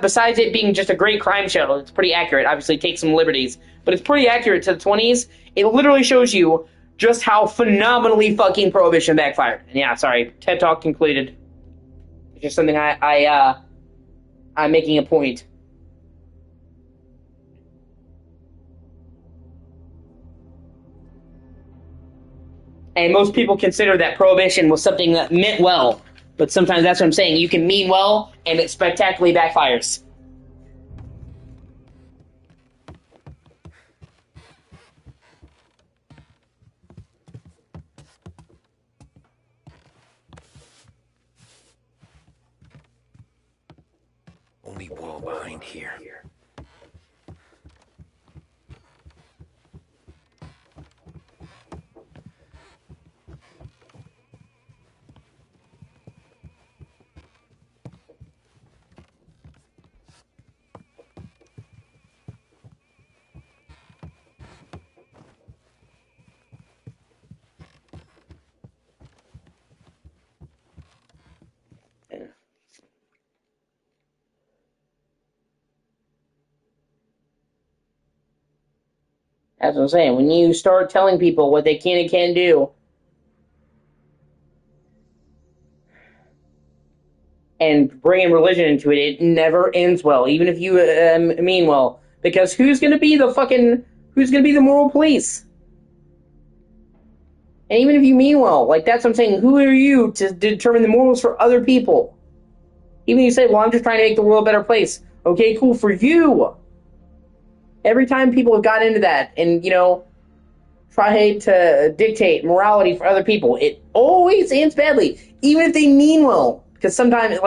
besides it being just a great crime show, it's pretty accurate. Obviously, it takes some liberties, but it's pretty accurate to the 20s. It literally shows you just how phenomenally fucking Prohibition backfired. And yeah, sorry, TED Talk concluded. It's just something I'm making a point. And most people consider that Prohibition was something that meant well. But sometimes that's what I'm saying. You can mean well, and it spectacularly backfires. Only wall behind here. That's what I'm saying. When you start telling people what they can and can't do, and bringing religion into it, it never ends well, even if you mean well. Because who's going to be the moral police? And even if you mean well, that's what I'm saying, who are you to determine the morals for other people? Even if you say, well, I'm just trying to make the world a better place. Okay, cool, for you. Every time people have got into that and, try to dictate morality for other people, it always ends badly, even if they mean well. Because sometimes,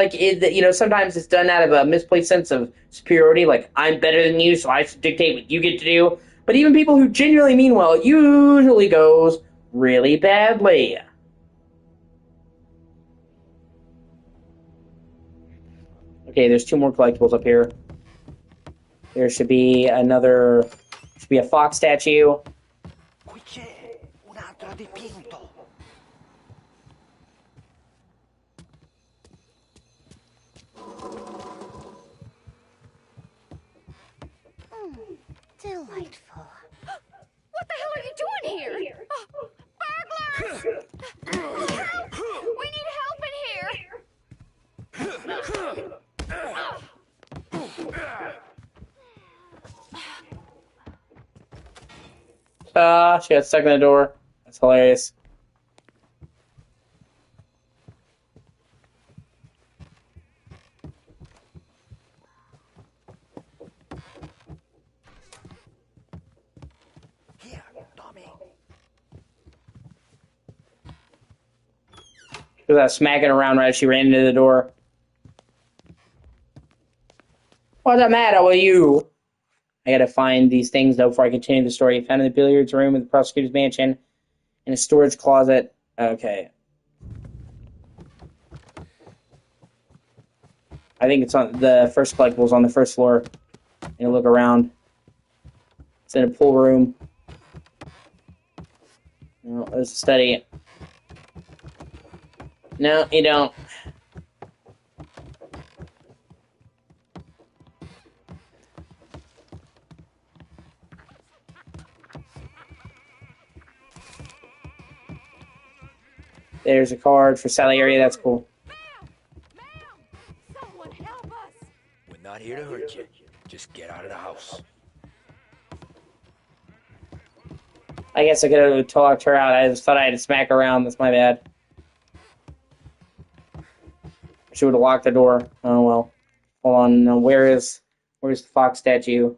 sometimes it's done out of a misplaced sense of superiority, I'm better than you, so I should dictate what you get to do. But even people who genuinely mean well, it usually goes really badly. Okay, there's 2 more collectibles up here. There should be another... Should be a fox statue. Qui c'è un altro dipinto. Delightful. What the hell are you doing here? Oh, burglars! Help! We need help in here! She got stuck in the door. That's hilarious. Here, Tommy. She was smacking around right as she ran into the door. What's the matter with you? I gotta find these things, though, before I continue the story. Found in the billiards room of the prosecutor's mansion. In a storage closet. Okay. I think it's on the first collectibles on the first floor. And look around. It's in a pool room. No, there's a study. No, you don't. There's a card for Sally area. That's cool. Someone help us! We're not here to hurt you. Just get out of the house. I guess I could have talked her out. I just thought I had to smack her around. That's my bad. She would have locked the door. Oh well. Hold on. Now, where's the fox statue?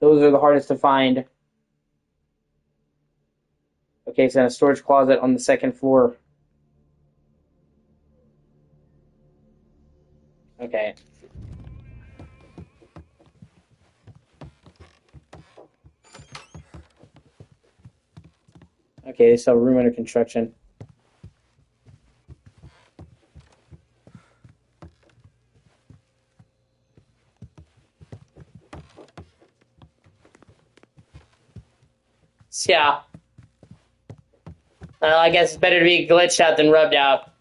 Those are the hardest to find. Okay, it's in a storage closet on the second floor. Okay. Okay, so room under construction. Yeah. I guess it's better to be glitched out than rubbed out.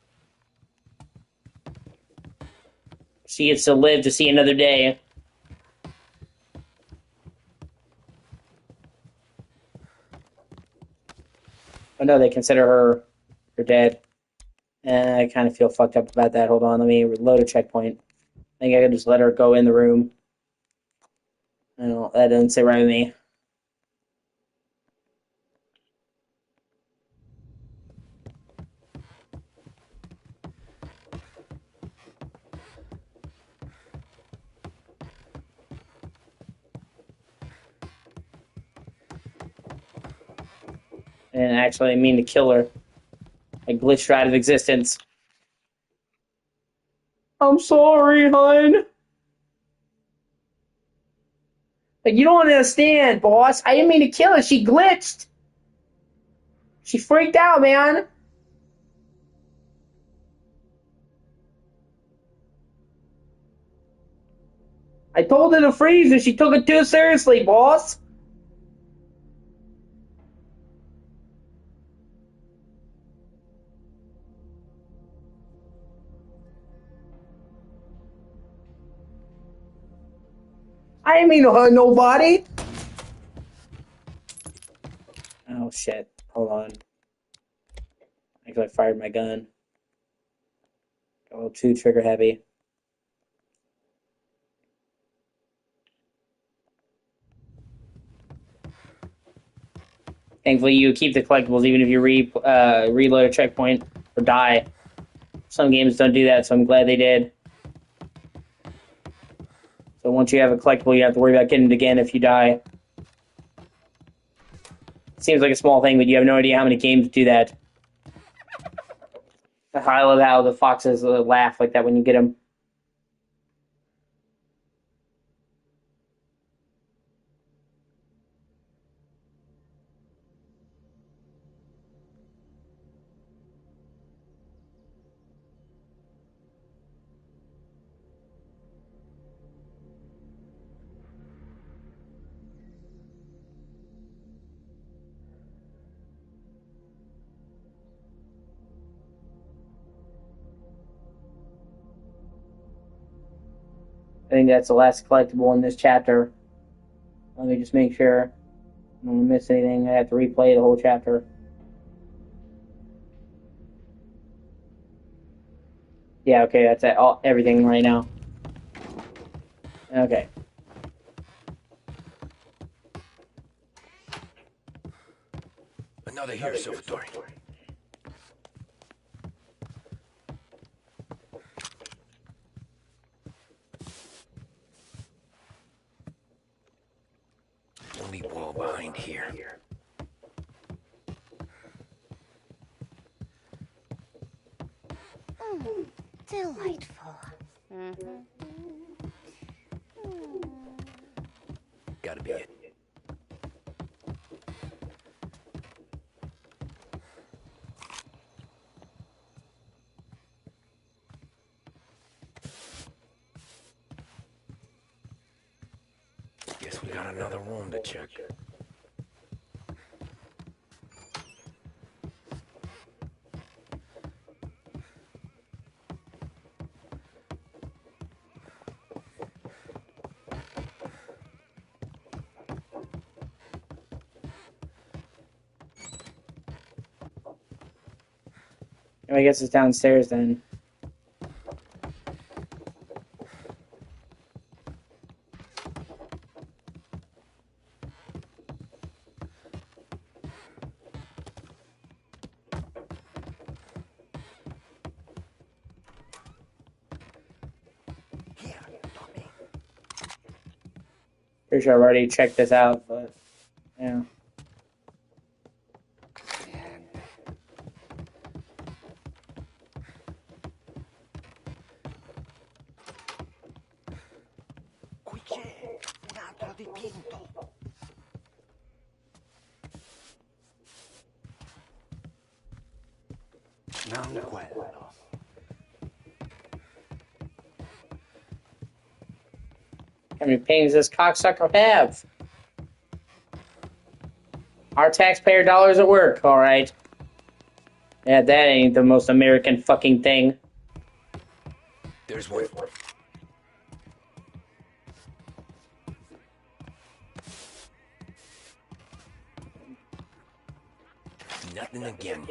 She gets to live to see another day. Oh no, they consider her dead. I kind of feel fucked up about that. Hold on, let me load a checkpoint. I think I can just let her go in the room. I don't. That doesn't sit right with me. And actually, I mean to kill her. I glitched her out of existence. I'm sorry, hon. Like, you don't understand, boss. I didn't mean to kill her. She glitched. She freaked out, man. I told her to freeze and she took it too seriously, boss. I didn't mean to hurt nobody. Oh, shit. Hold on. I think I fired my gun. Got a little too trigger heavy. Thankfully, you keep the collectibles even if you reload a checkpoint or die. Some games don't do that, so I'm glad they did. So once you have a collectible, you have to worry about getting it again if you die. Seems like a small thing, but you have no idea how many games do that. I love how the foxes laugh like that when you get them. think that's the last collectible in this chapter. Let me just make sure I don't miss anything. I have to replay the whole chapter. Yeah, okay, that's it. Everything right now. Okay. Another here, Salvatore. Only wall behind here. Delightful. Gotta be it. Guess we got another room to check. I guess it's downstairs then. Pretty sure I've already checked this out, but yeah. Qui c'è un altro dipinto. Non quello. How many paintings does this cocksucker have? Our taxpayer dollars at work, alright. Yeah, that ain't the most American fucking thing. There's one. Nothing again.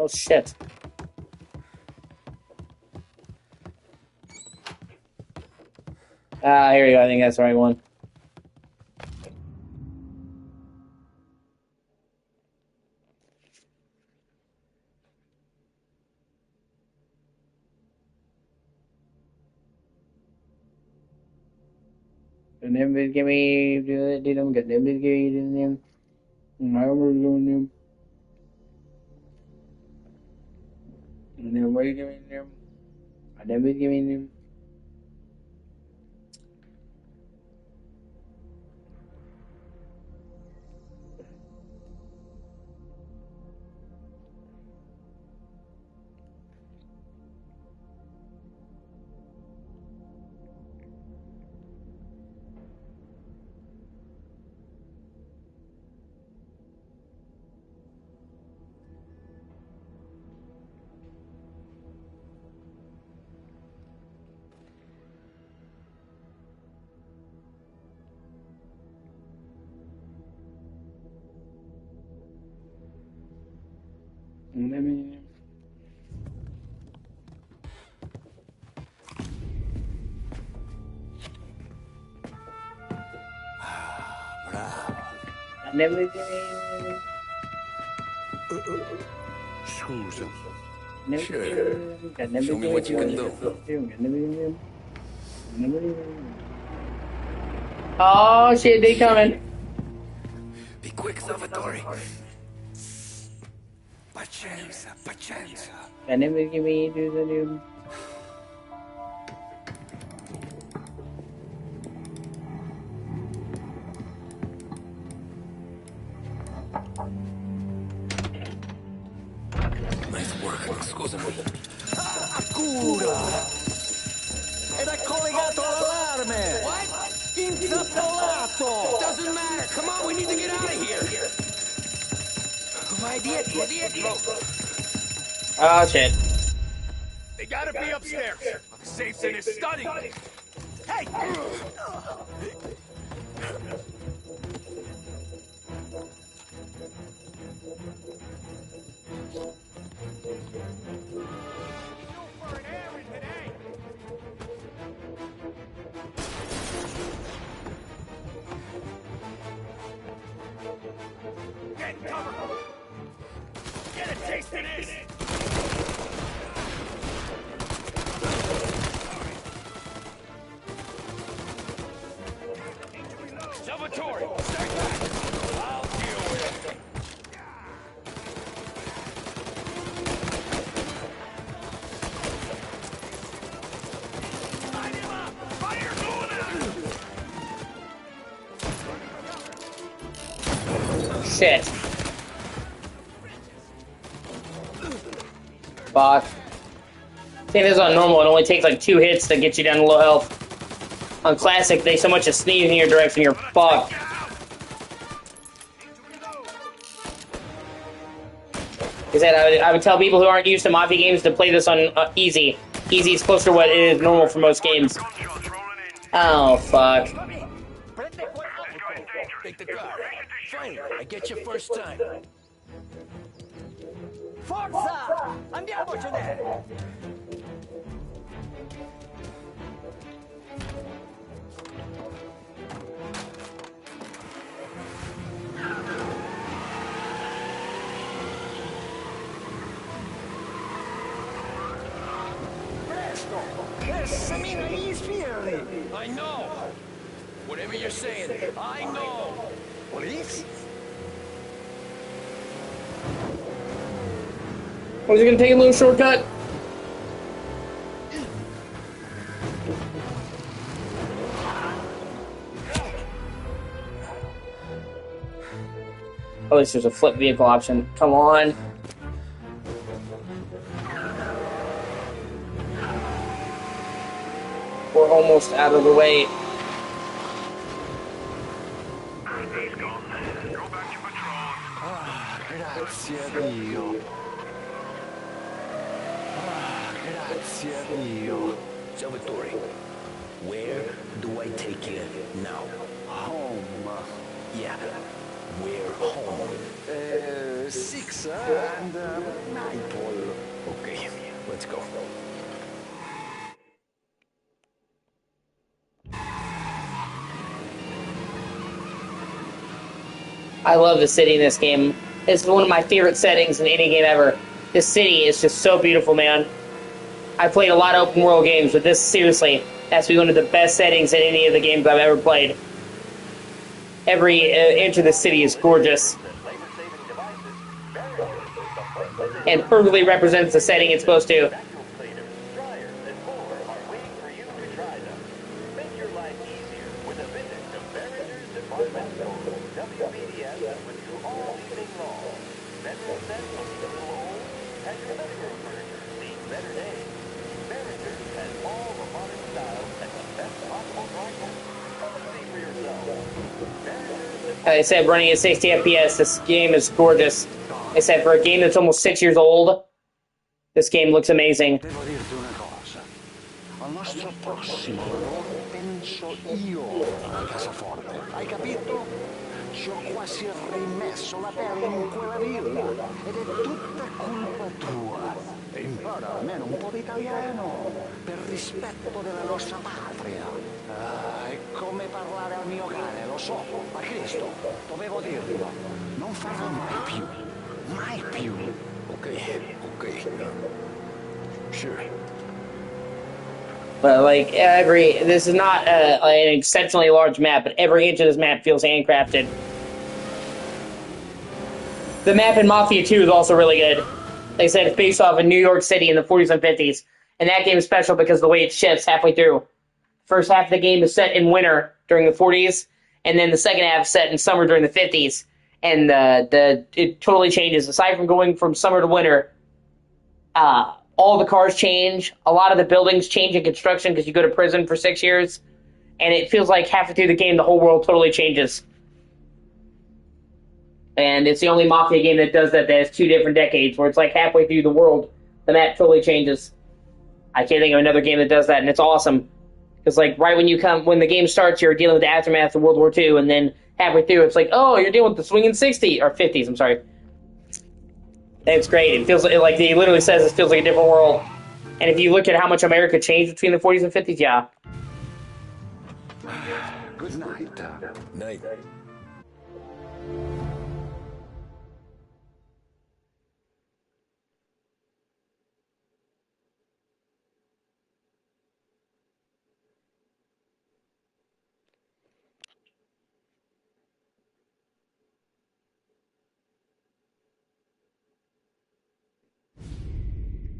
Oh shit. Here we go. I think that's the right one. And everybody give me them. Good. Everybody give me them. I remember doing them. And everybody give me them. And everybody give me them. And everybody. And everybody give me them. Scusa. Sure. Show me what you can do. Oh shit, they coming. Be quick, Salvatore. Pazienza, pazienza. And then we give me do the new. Nice work, scusami. Cura! Ed è collegato alla allarme! What? Intrappolato! Doesn't matter. Come on, we need to get out of here. Vai dietro, dietro! Oh, shit. They gotta be upstairs. Safe's in his study. Hey! Get in cover! Get a taste of this! Salvatore, stay back! I'll deal with it. Light him up! Fire going out! Shit. Fuck. See, this is on normal. It only takes like 2 hits to get you down to low health. On classic, they so much as sneeze in your direction, you're fucked. Is that I would tell people who aren't used to Mafia games to play this on easy. Easy is closer to what is normal for most games. Oh, fuck. Take the car. Fine, I get you first time. Forza! Andiamocene! Presto! Semina gli sbirri! I know! Whatever you're saying, I know! Police? Was he gonna take a little shortcut? At least there's a flip vehicle option. Come on. We're almost out of the way. Grazie a Dio. Grazie a Dio. Salvatore, where do I take you now? Home. Yeah, where home? 6 and Nightfall. Okay, let's go. I love the city in this game. It's one of my favorite settings in any game ever. This city is just so beautiful, man. I played a lot of open world games, but this seriously has to be one of the best settings in any of the games I've ever played. Every inch of the city is gorgeous. And perfectly represents the setting it's supposed to. They said running at 60 FPS, this game is gorgeous. They said for a game that's almost 6 years old, this game looks amazing. Devo dirti una cosa. Al nostro prossimo errore penso io alla cassaforte. Hai capito? Ci ho quasi rimesso la pelle in quella villa ed è tutta colpa tua. E impara almeno un po' di italiano per rispetto della nostra patria. È come parlare al mio cane, lo so, ma Cristo, dovevo dirlo. Non farlo mai più. Mai più. Okay. Sure. But like this is not an exceptionally large map, but every inch of this map feels handcrafted. The map in Mafia 2 is also really good. Like I said, it's based off of New York City in the 40s and 50s. And that game is special because of the way it shifts halfway through. First half of the game is set in winter during the 40s, and then the second half is set in summer during the 50s. And it totally changes. Aside from going from summer to winter, all the cars change. A lot of the buildings change in construction because you go to prison for 6 years. and it feels like halfway through the game, the whole world totally changes. And it's the only Mafia game that does that has 2 different decades, where it's like halfway through the world, the map totally changes. I can't think of another game that does that, and it's awesome. Because, like, right when the game starts, you're dealing with the aftermath of World War II, and then halfway through, it's like, oh, you're dealing with the swinging 60s, or 50s, I'm sorry. It's great. It feels like he literally says it feels like a different world. And if you look at how much America changed between the 40s and 50s, yeah. Good night. Night.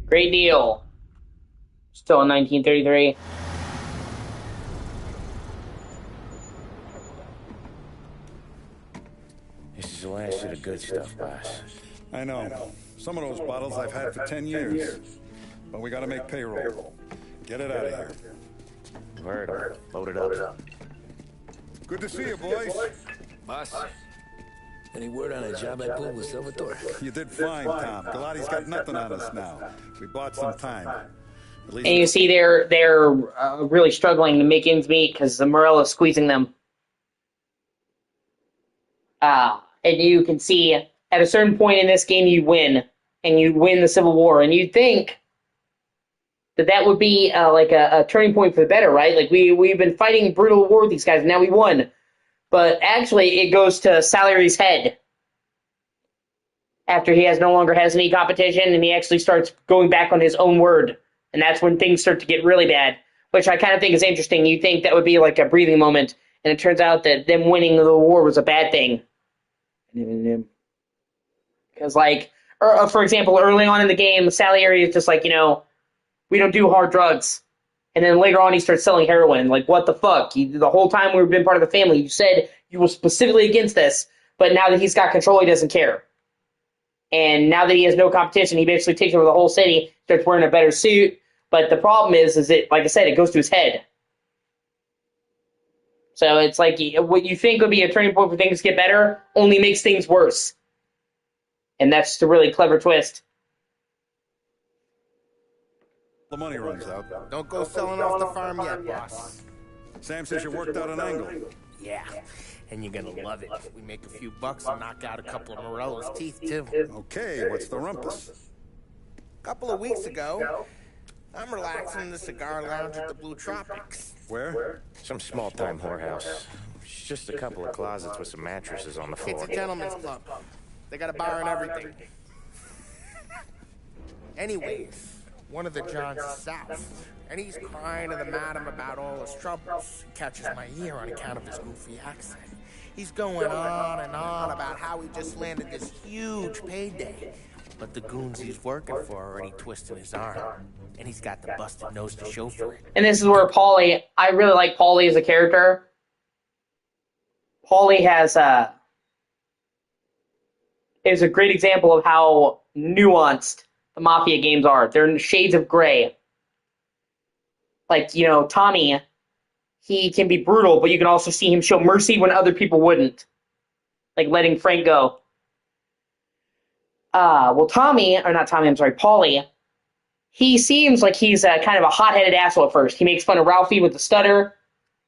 Great deal. Still in 1933. This is the last of the good stuff, boss. I know. Some of those bottles I've had for 10 years. But we gotta make payroll. Get it out of here. Word. Load it up. Good to see you, boys. Boss, any word on a job I pulled with Salvatore? You did fine, Tom. Galati's got nothing on us now. We bought some time. And you see they're really struggling to make ends meet because Morello's squeezing them. And you can see at a certain point in this game you win, and you win the Civil War, and you'd think that would be like a turning point for the better, right? Like we've been fighting brutal war with these guys, and now we won. But actually, it goes to Salieri's head after he no longer has any competition, and he actually starts going back on his own word. And that's when things start to get really bad, which I kind of think is interesting. You think that would be like a breathing moment, and it turns out that them winning the war was a bad thing. Because, like, for example, early on in the game, Salieri is just like, we don't do hard drugs. And then later on, he starts selling heroin. Like, what the fuck? The whole time we've been part of the family, you said you were specifically against this, but now that he's got control, he doesn't care. And now that he has no competition, he basically takes over the whole city, starts wearing a better suit. But the problem is it, like I said, it goes to his head. So it's like what you think would be a turning point for things to get better only makes things worse. And that's just a really clever twist. The money runs out. Don't go selling off the farm yet, boss. Sam says you worked out an angle. Yeah, and you're gonna love it. We make a few bucks and knock out a couple of Morello's teeth, too. Okay, what's the rumpus? A couple of weeks ago, I'm relaxing in the cigar lounge at the Blue Tropics. Where? Some small-time whorehouse. It's just a couple of closets with some mattresses on the floor. It's a gentleman's club. They got a bar and everything. Anyways, one of the Johns is south, and he's crying to the madam about all his troubles. He catches my ear on account of his goofy accent. He's going on and on about how he just landed this huge payday. But the goons he's working for are already twisting his arm. And he's got the busted nose to show for it. And this is where Paulie, I really like Paulie as a character. Paulie is a great example of how nuanced the Mafia games are. They're in shades of gray. Like, Tommy, he can be brutal, but you can also see him show mercy when other people wouldn't. Like letting Frank go. Paulie, he seems like he's kind of a hot-headed asshole at first. He makes fun of Ralphie with the stutter.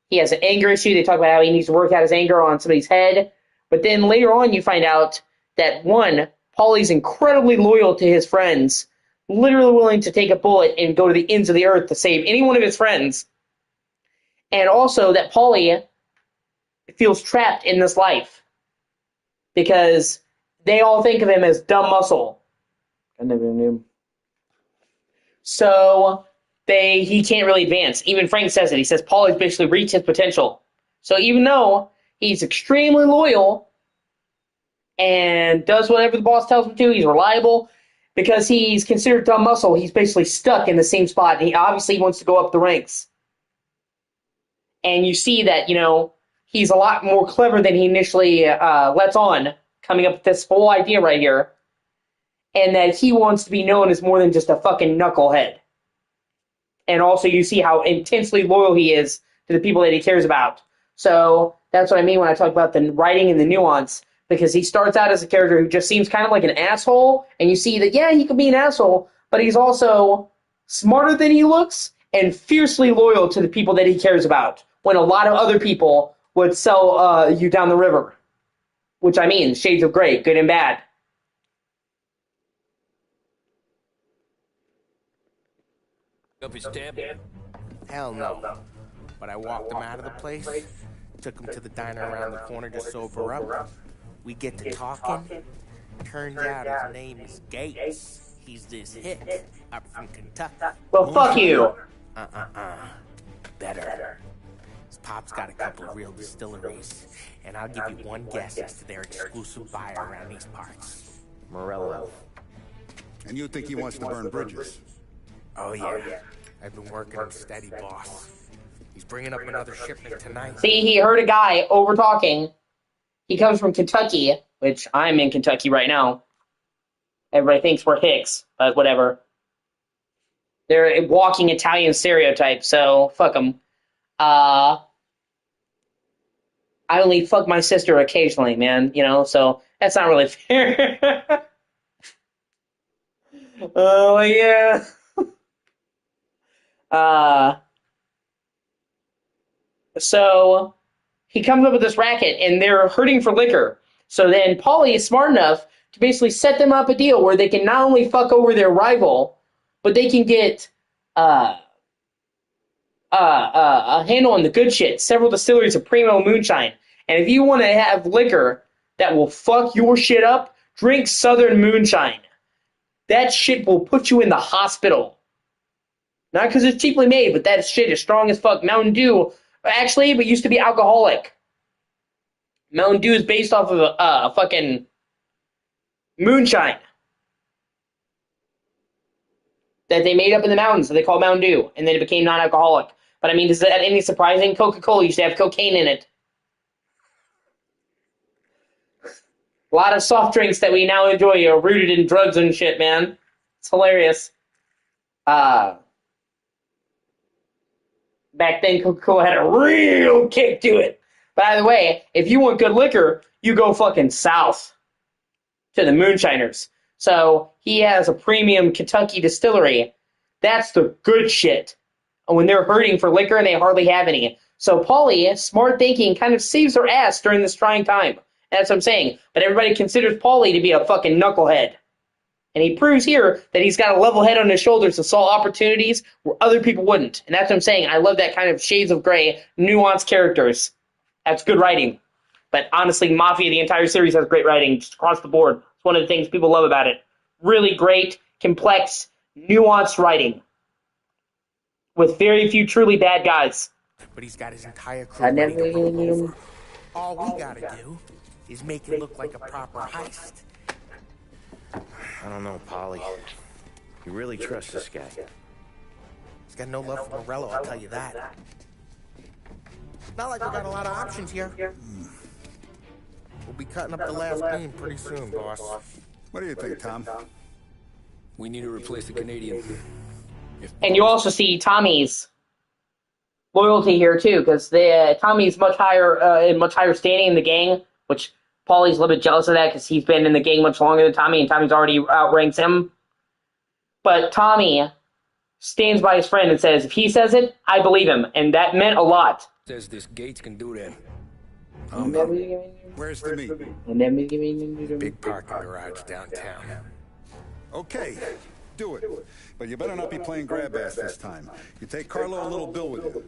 He has an anger issue. They talk about how he needs to work out his anger on somebody's head. But then later on you find out that, one, Paulie's incredibly loyal to his friends, literally willing to take a bullet and go to the ends of the earth to save any one of his friends. And also that Paulie feels trapped in this life because they all think of him as dumb muscle. I never knew. So he can't really advance. Even Frank says it. He says Paulie's basically reached his potential. So even though he's extremely loyal and does whatever the boss tells him to, he's reliable, because he's considered dumb muscle, he's basically stuck in the same spot. He obviously wants to go up the ranks. And you see that, he's a lot more clever than he initially lets on, coming up with this whole idea right here, and that he wants to be known as more than just a fucking knucklehead. And also you see how intensely loyal he is to the people that he cares about. So that's what I mean when I talk about the writing and the nuance, because he starts out as a character who just seems kind of like an asshole, and you see that, yeah, he could be an asshole, but he's also smarter than he looks and fiercely loyal to the people that he cares about, when a lot of other people would sell you down the river. Which, I mean, shades of gray, good and bad. Up his tab? Hell no. But I walked him out of the place, took him to the diner around the corner to sober up. We get to talking. Turns out his name is Gates. He's this hick up from Kentucky. Well, fuck you. Better. His pop's got a couple of real distilleries, and I'll give you one guess as to their exclusive buyer around these parts. Morello. And you think he wants to burn bridges? Oh, yeah. I've been working him steady, boss. He's bringing up another shipment tonight. See, he heard a guy over talking. He comes from Kentucky, which I'm in Kentucky right now. Everybody thinks we're Hicks, but whatever. They're a walking Italian stereotype, so fuck them. I only fuck my sister occasionally, man, you know, so that's not really fair. Oh, yeah. So he comes up with this racket, and they're hurting for liquor. So then Paulie is smart enough to basically set them up a deal where they can not only fuck over their rival, but they can get a handle on the good shit. Several distilleries of primo moonshine. And if you want to have liquor that will fuck your shit up, drink Southern Moonshine. That shit will put you in the hospital. Not because it's cheaply made, but that shit is strong as fuck. Mountain Dew, actually, but used to be alcoholic. Mountain Dew is based off of fucking moonshine that they made up in the mountains that they call Mountain Dew, and then it became non-alcoholic. But I mean, is that any surprising? Coca-Cola used to have cocaine in it. A lot of soft drinks that we now enjoy are rooted in drugs and shit, man. It's hilarious. Back then, Coca-Cola had a real kick to it. By the way, if you want good liquor, you go fucking south to the Moonshiners. So he has a premium Kentucky distillery. That's the good shit. And when they're hurting for liquor and they hardly have any. So Paulie, smart thinking, kind of saves her ass during this trying time. That's what I'm saying. But everybody considers Paulie to be a fucking knucklehead. And he proves here that he's got a level head on his shoulders to solve opportunities where other people wouldn't. And that's what I'm saying. I love that kind of shades of gray, nuanced characters. That's good writing. But honestly, Mafia, the entire series, has great writing just across the board. It's one of the things people love about it. Really great, complex, nuanced writing. With very few truly bad guys. But he's got his entire crew ready to roll over. All we gotta do is make it look like a proper heist. I don't know, Polly. You really trust this guy? He's got no love for Morello, I'll tell you that. It's not like we got a lot of options here. We'll be cutting up the last beam pretty soon, boss. What do you think, Tom? We need to replace the Canadian. And you also see Tommy's loyalty here too, because Tommy's much higher in much higher standing in the gang, which Paulie's a little bit jealous of that because he's been in the gang much longer than Tommy, and Tommy's already outranks him. But Tommy stands by his friend and says, if he says it, I believe him, and that meant a lot. Says this Gates can do that. Where's the meet? Big parking garage downtown. Okay, do it. But you better not be playing grab ass this time. You take Carlo a little bill with you.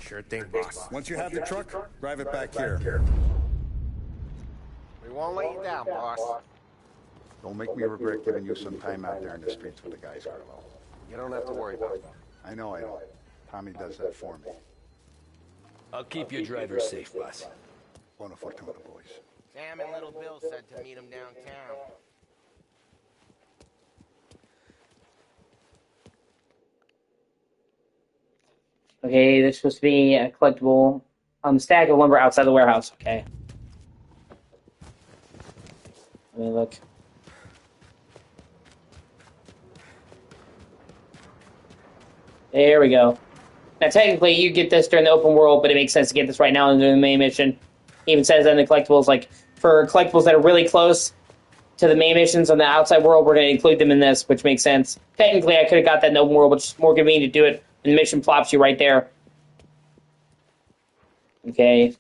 Sure thing, boss. Once you have the truck, drive it back here. We won't let you down, boss. Don't make me regret giving you some time out there in the streets with the guys, Carlo. You don't have to worry about it. I know. Tommy does that for me. I'll keep your driver safe, boss. Buona fortuna, boys. Sam and Little Bill said to meet him downtown. Okay, there's supposed to be a collectible on the stack of lumber outside the warehouse. Okay. Let me look. There we go. Now, technically, you get this during the open world, but it makes sense to get this right now under the main mission. It even says in the collectibles, like, for collectibles that are really close to the main missions on the outside world, we're going to include them in this, which makes sense. Technically, I could have got that in the open world, but it's more convenient to do it, and the mission flops you right there. Okay.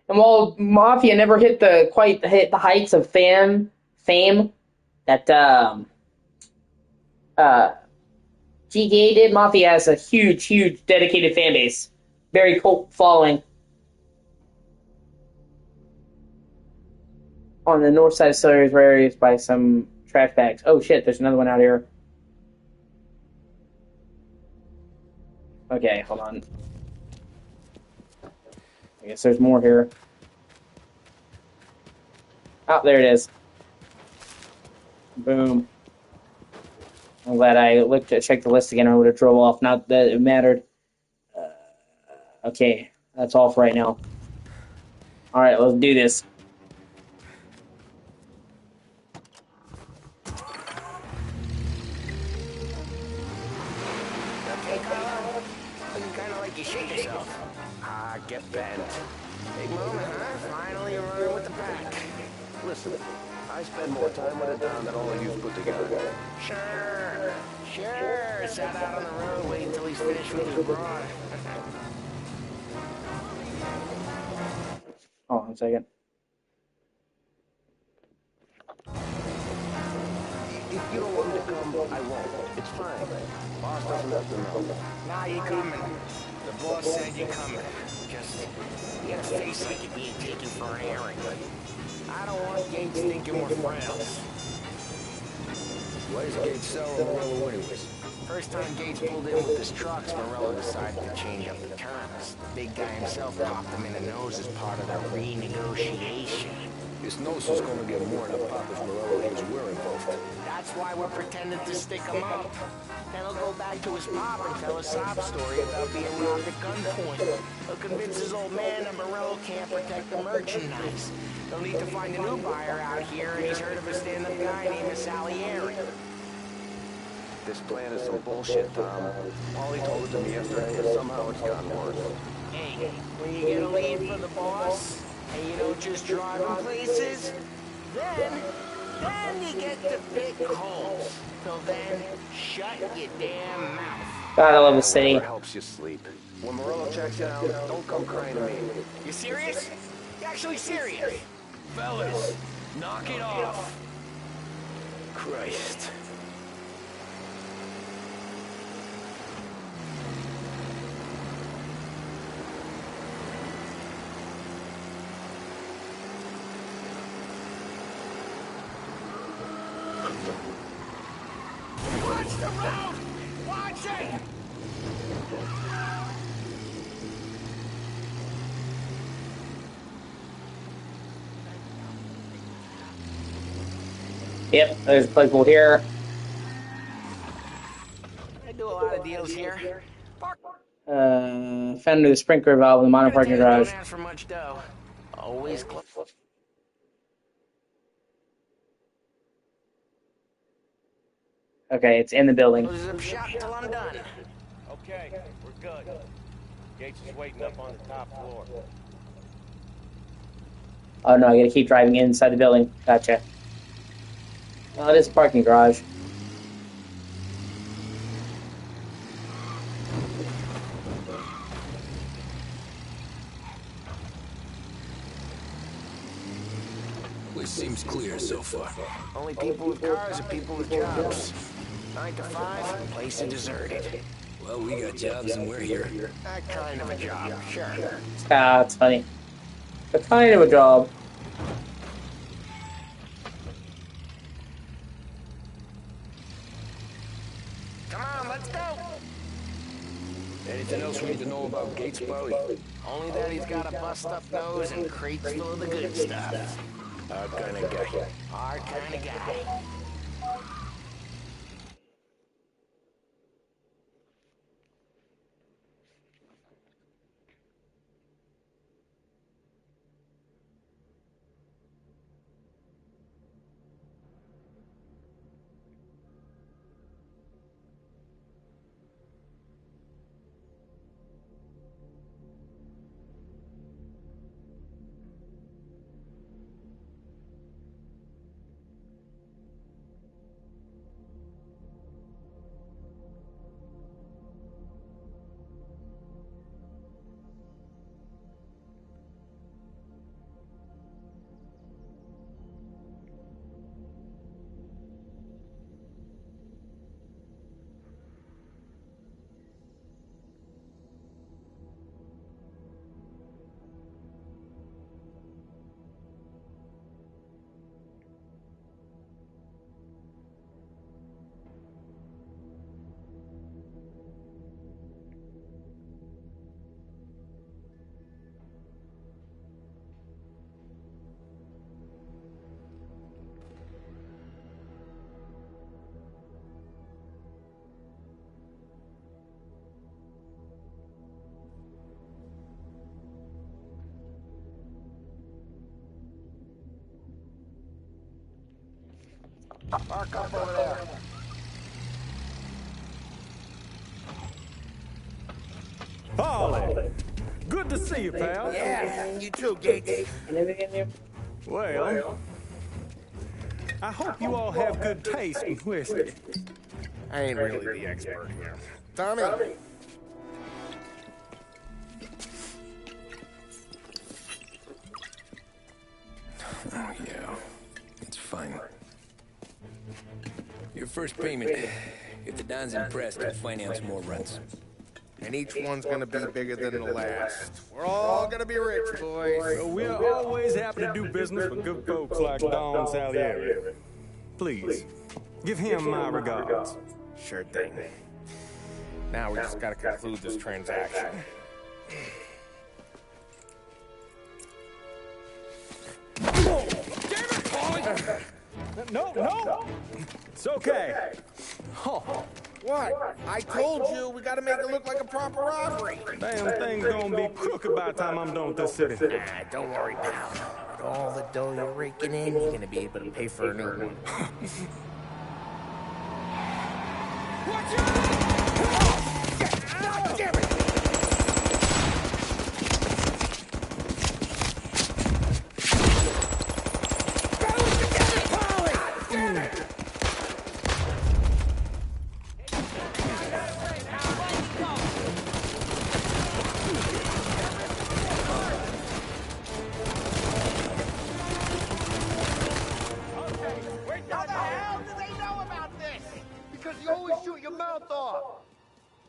And while Mafia never quite hit the heights of fame that GTA did, Mafia has a huge dedicated fan base. Very cult following. On the north side of Sillars were areas by some trash bags. Oh shit, there's another one out here. Okay, hold on. I guess there's more here. Oh, there it is. Boom. I'm glad I checked the list again. I would have drove off. Not that it mattered. Okay, that's all for right now. All right, let's do this. Okay, Carlo? Looking kind of like you shit yourself. Ah, get bent. Big moment, huh? Finally you're running with the pack. Listen, I spend more time with it down than all of you put together. Sure. Sat out on the road waiting until he's finished with his broad. Hold on a second. If you don't want me to come, I won't. It's fine. Boss doesn't have to know. Nah, you coming. The boss said you're coming. Just, you got a face like you're being taken for an airing. I don't want Gates thinking we're friends. Why is Gates selling Morello anyways? First time Gates pulled in with his trucks, Morello decided to change up the terms. The big guy himself popped him in the nose as part of the renegotiation. His nose is gonna get more than a pop if Morello hears we're involved. That's why we're pretending to stick him up. Then he'll go back to his pop and tell a sob story about being robbed at gunpoint. He'll convince his old man that Morello can't protect the merchandise. They'll need to find a new buyer out here, and he's heard of a stand-up guy named Salieri. This plan is some bullshit, Tom. Paulie told it to me yesterday, and somehow it's gotten worse. Hey, when you get a lead from the boss, and you don't just drive him places, then you get to pick holes. Till then, shut your damn mouth. God, I love the city. Whatever helps you sleep. When Morello checks you out, don't come crying to me. You serious? You actually serious? Fellas, knock it off. Christ. Watch the road! Watch it! Yep, there's a collectible here. I do a lot of deals here. Found under the sprinkler valve in the modern parking garage. Don't ask for much dough. Always close. Okay, it's in the building. Closes up shop till I'm done. Okay, we're good. Gates is waiting up on the top floor. Oh no, I gotta keep driving inside the building. Gotcha. Oh, it is a parking garage. Place seems clear so far. Only people with cars are people with jobs. 9 to 5, place is deserted. Well, we got jobs and we're here. That kind of a job, sure. Ah, it's funny. But kind of a job. Come on, let's go. Anything else we need to know about Gates, Paulie? Only that he's got a bust-up nose and crates full of the good stuff. Our kind of guy. Our kind of guy. Park up over there. Polly, good to see you, pal. Yeah, you too, Gates. Well, I hope you all have good taste in whiskey. I ain't really the expert here. Tommy. Oh, yeah. It's fine. Your first payment. If the Don's impressed, we'll finance more runs. And each one's gonna be bigger than the last. We're all gonna be rich, boys. Well, we're always happy to do business with good folks like Don Salieri. Please, give him my regards. Sure thing. Now we just gotta conclude this transaction. No! It's okay. Oh. What? I told you we gotta make it look like a proper robbery. Damn thing's gonna be crooked by the time I'm done with this city. Nah, don't worry, pal. With all the dough you're raking in, you're gonna be able to pay for a new one. Watch out! God damn it!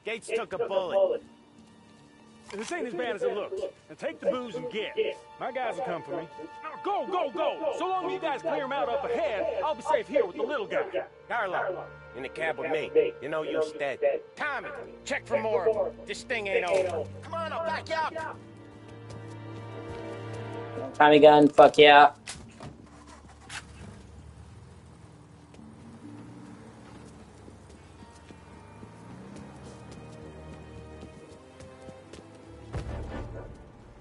Gates took a bullet. This ain't as bad as it looks. Now take the booze and get. My guys will come for me. Now go! So long as you guys clear him out up ahead, I'll be safe here with the little guy. Carlo, in the cab with me. You know you're dead. Tommy, check for more. This thing ain't over. Come on, I'll back you up. Tommy gun, fuck yeah.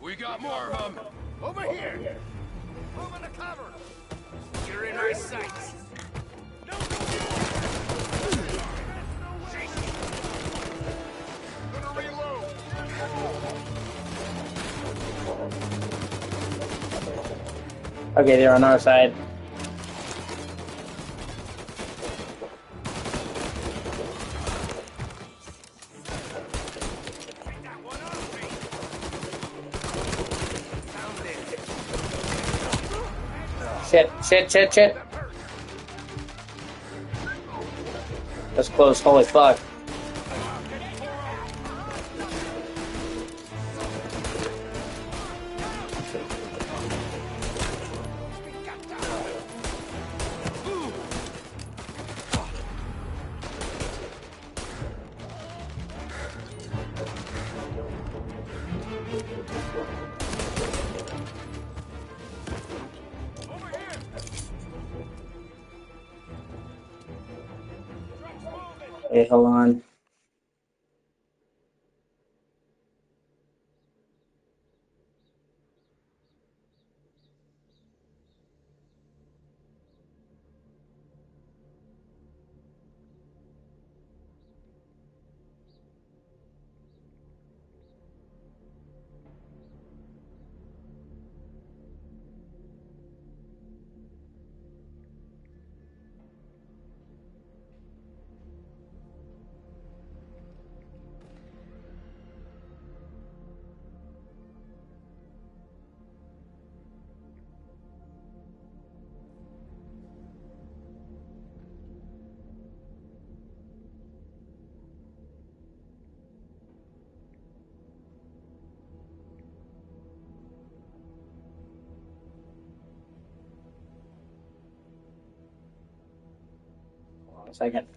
We got more of them. Over here. Move in the cover. You're in our sights. Gonna reload. Okay, they're on our side. Shit. That's close, holy fuck. Hey, hold on. Hold on a second.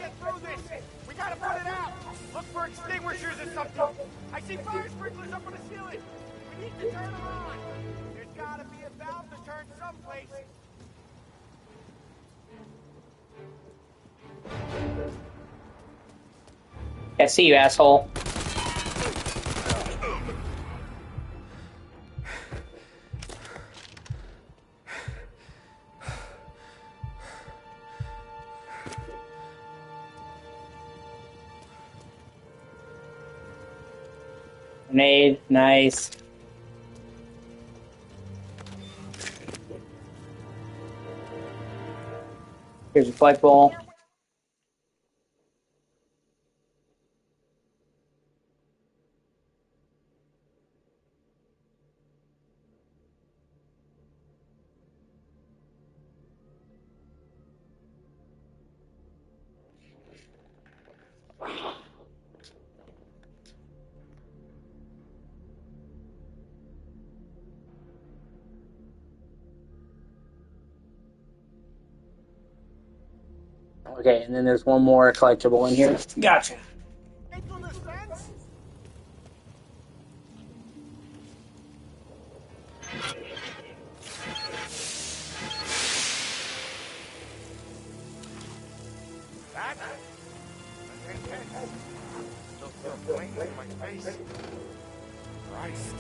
get through this. We gotta put it out. Look for extinguishers or something. I see fire sprinklers up on the ceiling. We need to turn them on. There's gotta be a valve to turn someplace. I see you, asshole. Grenade, nice. Here's a flight ball. Okay, and then there's one more collectible in here. Gotcha. Still feel flames in my face. Christ.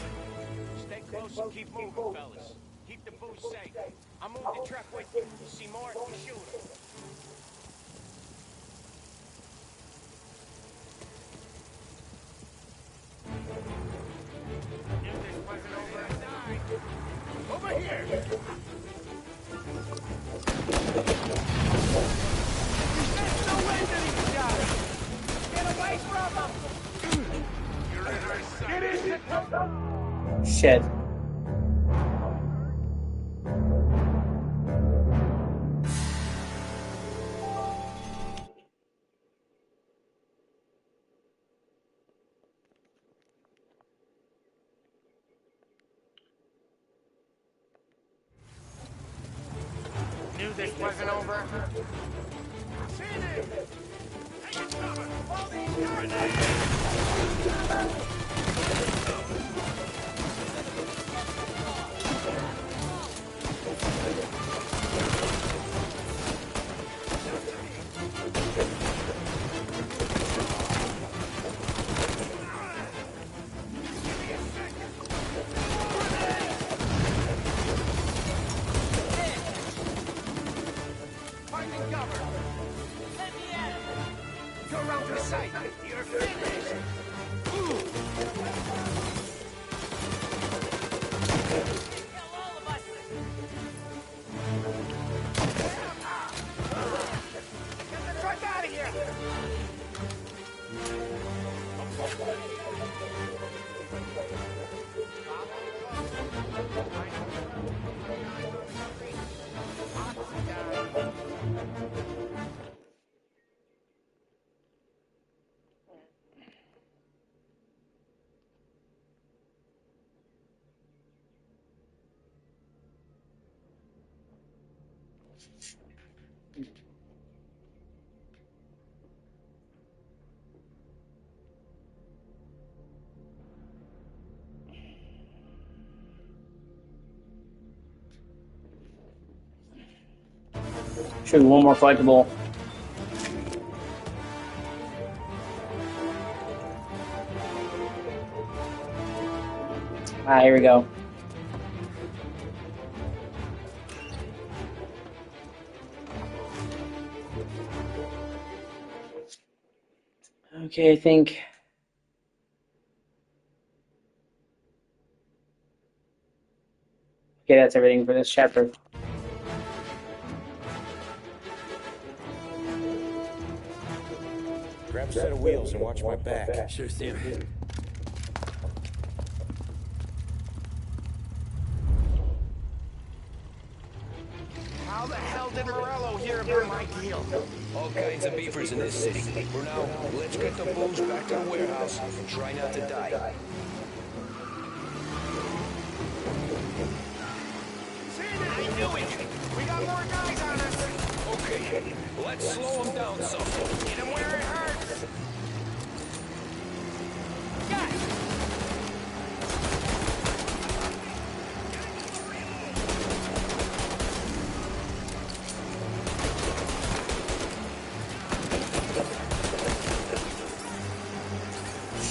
Stay close and keep moving, fellas. Keep the booze safe. I'll move the truck with you. See more, we shoot him. Knew this wasn't over and died. Over here! There's no way that he died! Get away from him! You're in our sight. Get in! Shit. Knew this wasn't over. Seen him! Take it cover! All these grenades! Should be one more collectible. Ah, here we go. Okay, I think. Okay, that's everything for this chapter. Grab a set of wheels and watch my back. Sure thing. How the hell did Morello hear about my deal? All kinds of beefers in this city. For now, let's get the booze back to the warehouse and try not to die. I knew it! We got more guys on us! Okay, Okay, let's slow him down some. Hit him where it hurts.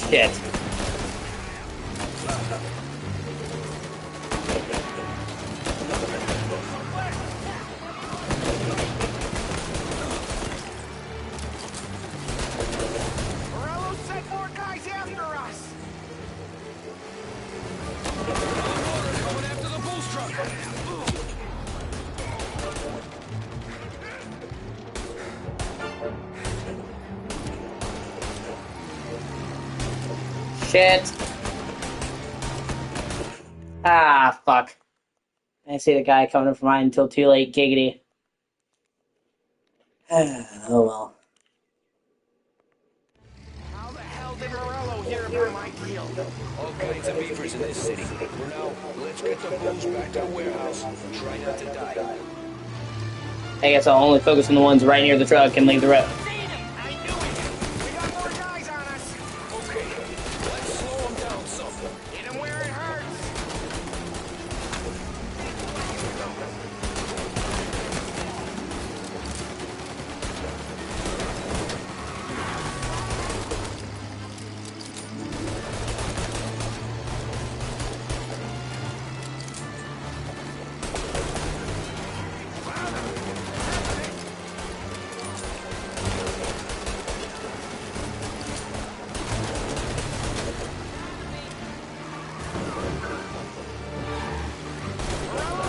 Shit. Morello sent more guys after us. Coming after the boost truck. Shit. Ah, fuck. I didn't see the guy coming up from mine until too late, giggity. Oh well. How the hell did Morello hear about my deal? All kinds of beefers in this city. For now, let's get the booze back to the warehouse and try not to die. I guess I'll only focus on the ones right near the truck and leave the rest. I knew it. We got more guys on us. Okay, let's slow him down some. Hit him where it hurts.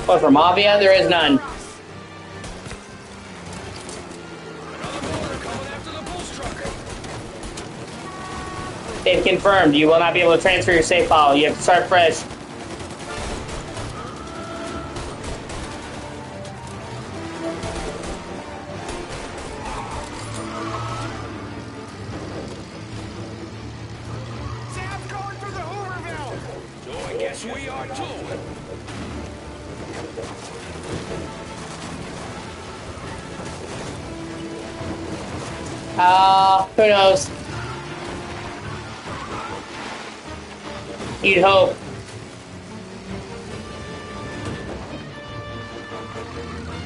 What, for Mafia? There is none. They've confirmed you will not be able to transfer your save file. You have to start fresh. Sam's going through the Hooverville. So I guess we are too. Who knows? You'd hope.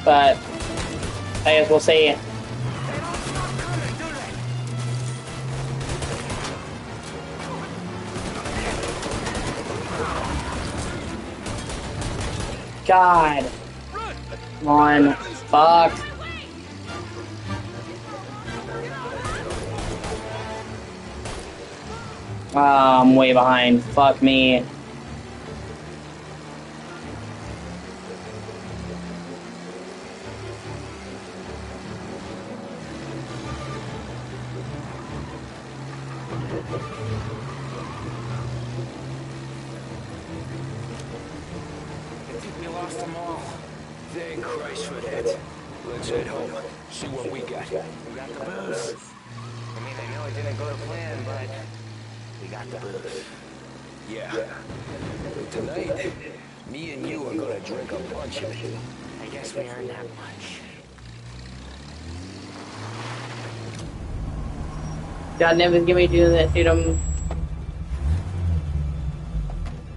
But I guess we'll see. God. Come on. Fuck. Oh, I'm way behind. Fuck me. I think we lost them all. Thank Christ for that. Let's head home. See what we got. We got the booze. I mean, I know it didn't go to plan, but we got the booze. Yeah. But tonight, me and you are gonna drink a bunch of it. I guess we earned that much. God never give me do that, dude.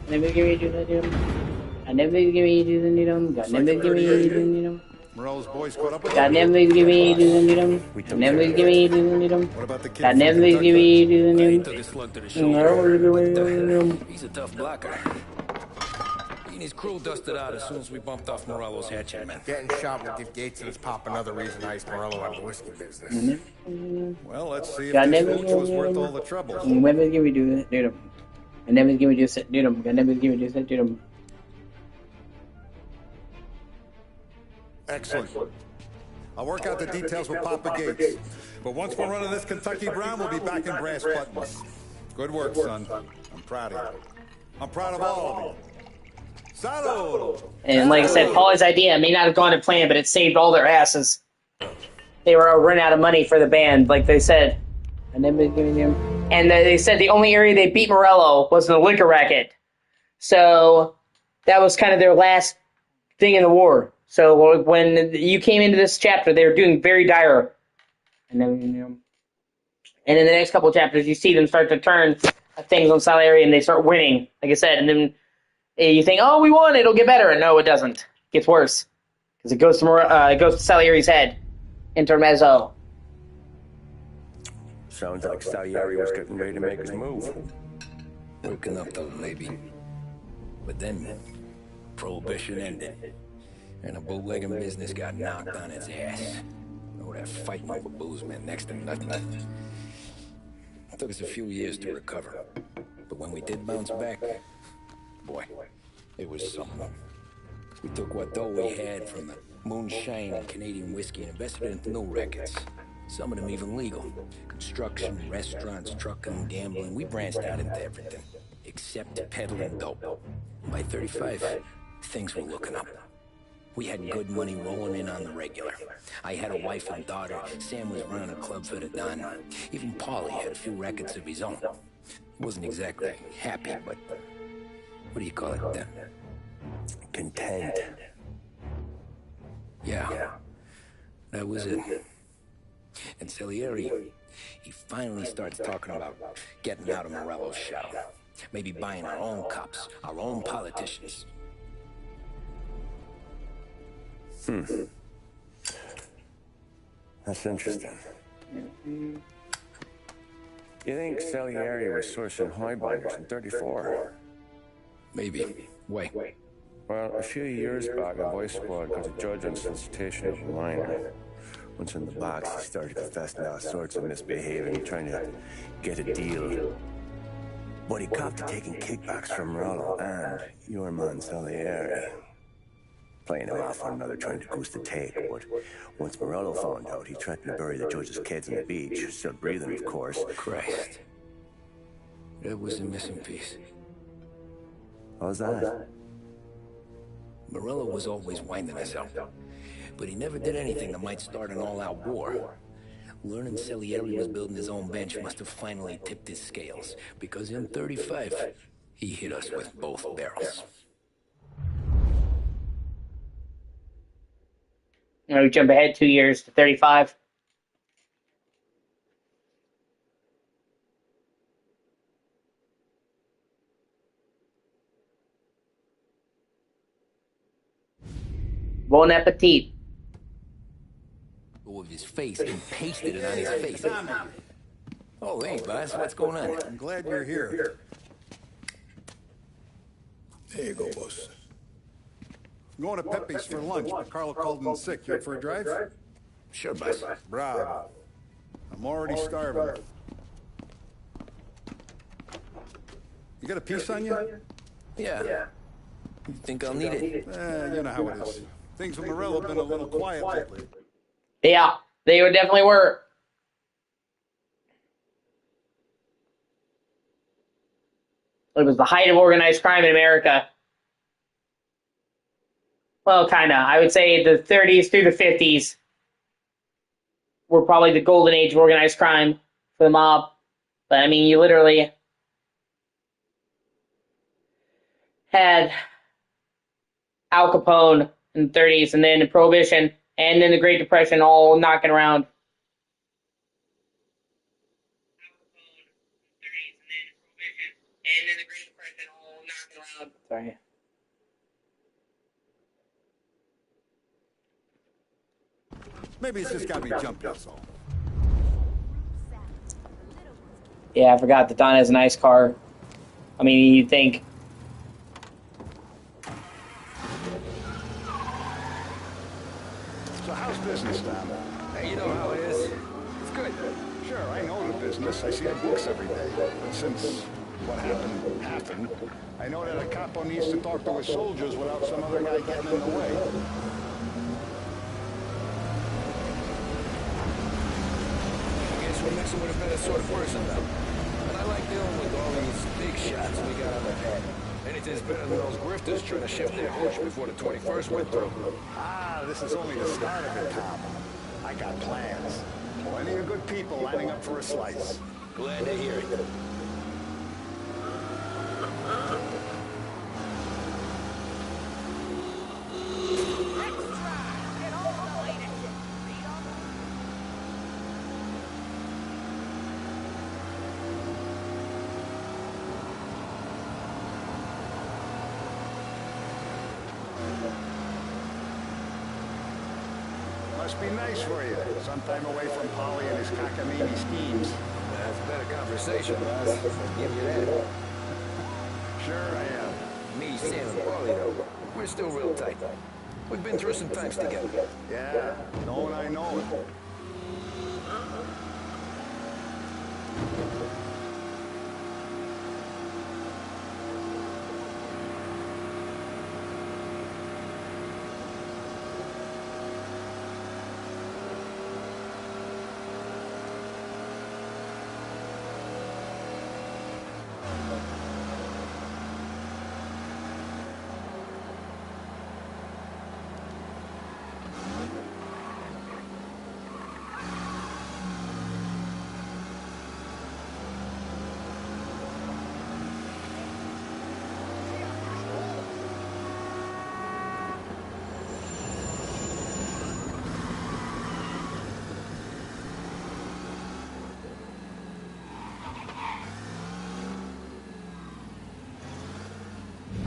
Never give me do that, dude. I never give me do the needle. God never give me do the needle. Morello's boys caught up with God never give me do the needle. Never give me do the needle. What about the kid? God never give me do the He needle. took a slug to the shoulder. He's a tough blocker. He and his crew dusted out as soon as we bumped off Morello's hatchet, man. Getting shot will give Gates and his pop another reason to ice Morello out of the whiskey business. Well, let's see if God this never mooch was worth all the trouble. Never give me do that, dude. I never give me do that, dude. God never give me do that, dude. Excellent. I'll work out the details with Papa Gates. But once we're running this Kentucky Brown, we'll be back in brass buttons. Good work, son. I'm proud of you. I'm proud of all of you. Salud! And like I said, Paul's idea may not have gone to plan, but it saved all their asses. They were running out of money for the band, like they said. And they said the only area they beat Morello was in the liquor racket. So that was kind of their last thing in the war. So when you came into this chapter, they were doing very dire. And then, and in the next couple of chapters, you see them start to turn things on Salieri, and they start winning, like I said. And then you think, oh, we won, it'll get better. And no, it doesn't. It gets worse. Because it goes to Salieri's head. Intermezzo. Sounds like Salieri was getting ready to make his move. Working up though, maybe. But then, Prohibition ended. And the bootlegging business got knocked on its ass. Oh, that fighting over booze meant next to nothing. It took us a few years to recover. But when we did bounce back, boy, it was something. We took what dough we had from the moonshine and Canadian whiskey and invested it into new records. Some of them even legal. Construction, restaurants, trucking, gambling. We branched out into everything. Except peddling dope. By 35, things were looking up. We had good money rolling in on the regular. I had a wife and daughter. Sam was running a club for the Don. Even Paulie had a few records of his own. He wasn't exactly happy, but what do you call it? Content. Yeah, that was it. And Salieri, he finally starts talking about getting out of Morello's shadow. Maybe buying our own cops, our own politicians. That's interesting. You think Salieri was sourcing highbinders in 34? Maybe. Wait. Well, a few years back, a voice squad got a judge on solicitation of a minor. Once in the box, he started confessing all sorts of misbehaving, trying to get a deal. But he copped to taking kickbacks from Morello and your man Salieri. Playing him off on another, trying to goose the take, but once Morello found out, he threatened to bury the judge's kids on the beach. Still breathing, of course. Christ. That was the missing piece. How's that? Morello was always winding us up, but he never did anything that might start an all-out war. Learning Salieri was building his own bench must have finally tipped his scales, because in 35, he hit us with both barrels. We jump ahead 2 years to 35. Bon appetit. With his face, he pasted it on his face. Oh, hey, boss, what's going on? I'm glad you're here. There you go, boss. I'm going to Pepe's for lunch, but Carlo called in sick. You up for a drive? Sure, boss. Bravo. I'm already starving. You got a piece on you? Yeah. You think I'll need it? You know how it is. Things with Morello have been a little quiet lately. Yeah, they definitely were. It was the height of organized crime in America. Well, kind of. I would say the 30s through the 50s were probably the golden age of organized crime for the mob. But, I mean, you literally had Al Capone in the 30s, and then Prohibition, and then the Great Depression all knocking around. Sorry. Maybe it's just got me jumped, that's all. Yeah, I forgot that Don has a nice car. I mean, you'd think. So how's business, Don? Hey, you know how it is. It's good. Sure, I know the business. I see the books every day. But since what happened, I know that a capo needs to talk to his soldiers without some other guy getting in the way. I guess we're mixing with a better sort of person now. And I like dealing with all these big shots we got on the head. Anything's better than those grifters trying to shift their hooch before the 21st went through. This is only the start of it, Tom. I got plans. Plenty of good people lining up for a slice. Glad to hear it. Extra! Must be nice for you. Some time away from Polly and his cockamamie schemes. That's better conversation, boss. Give you that. Sure I am. Me, Sam, and Polly, though, we're still real tight. We've been through some times together. Yeah, know and I know it.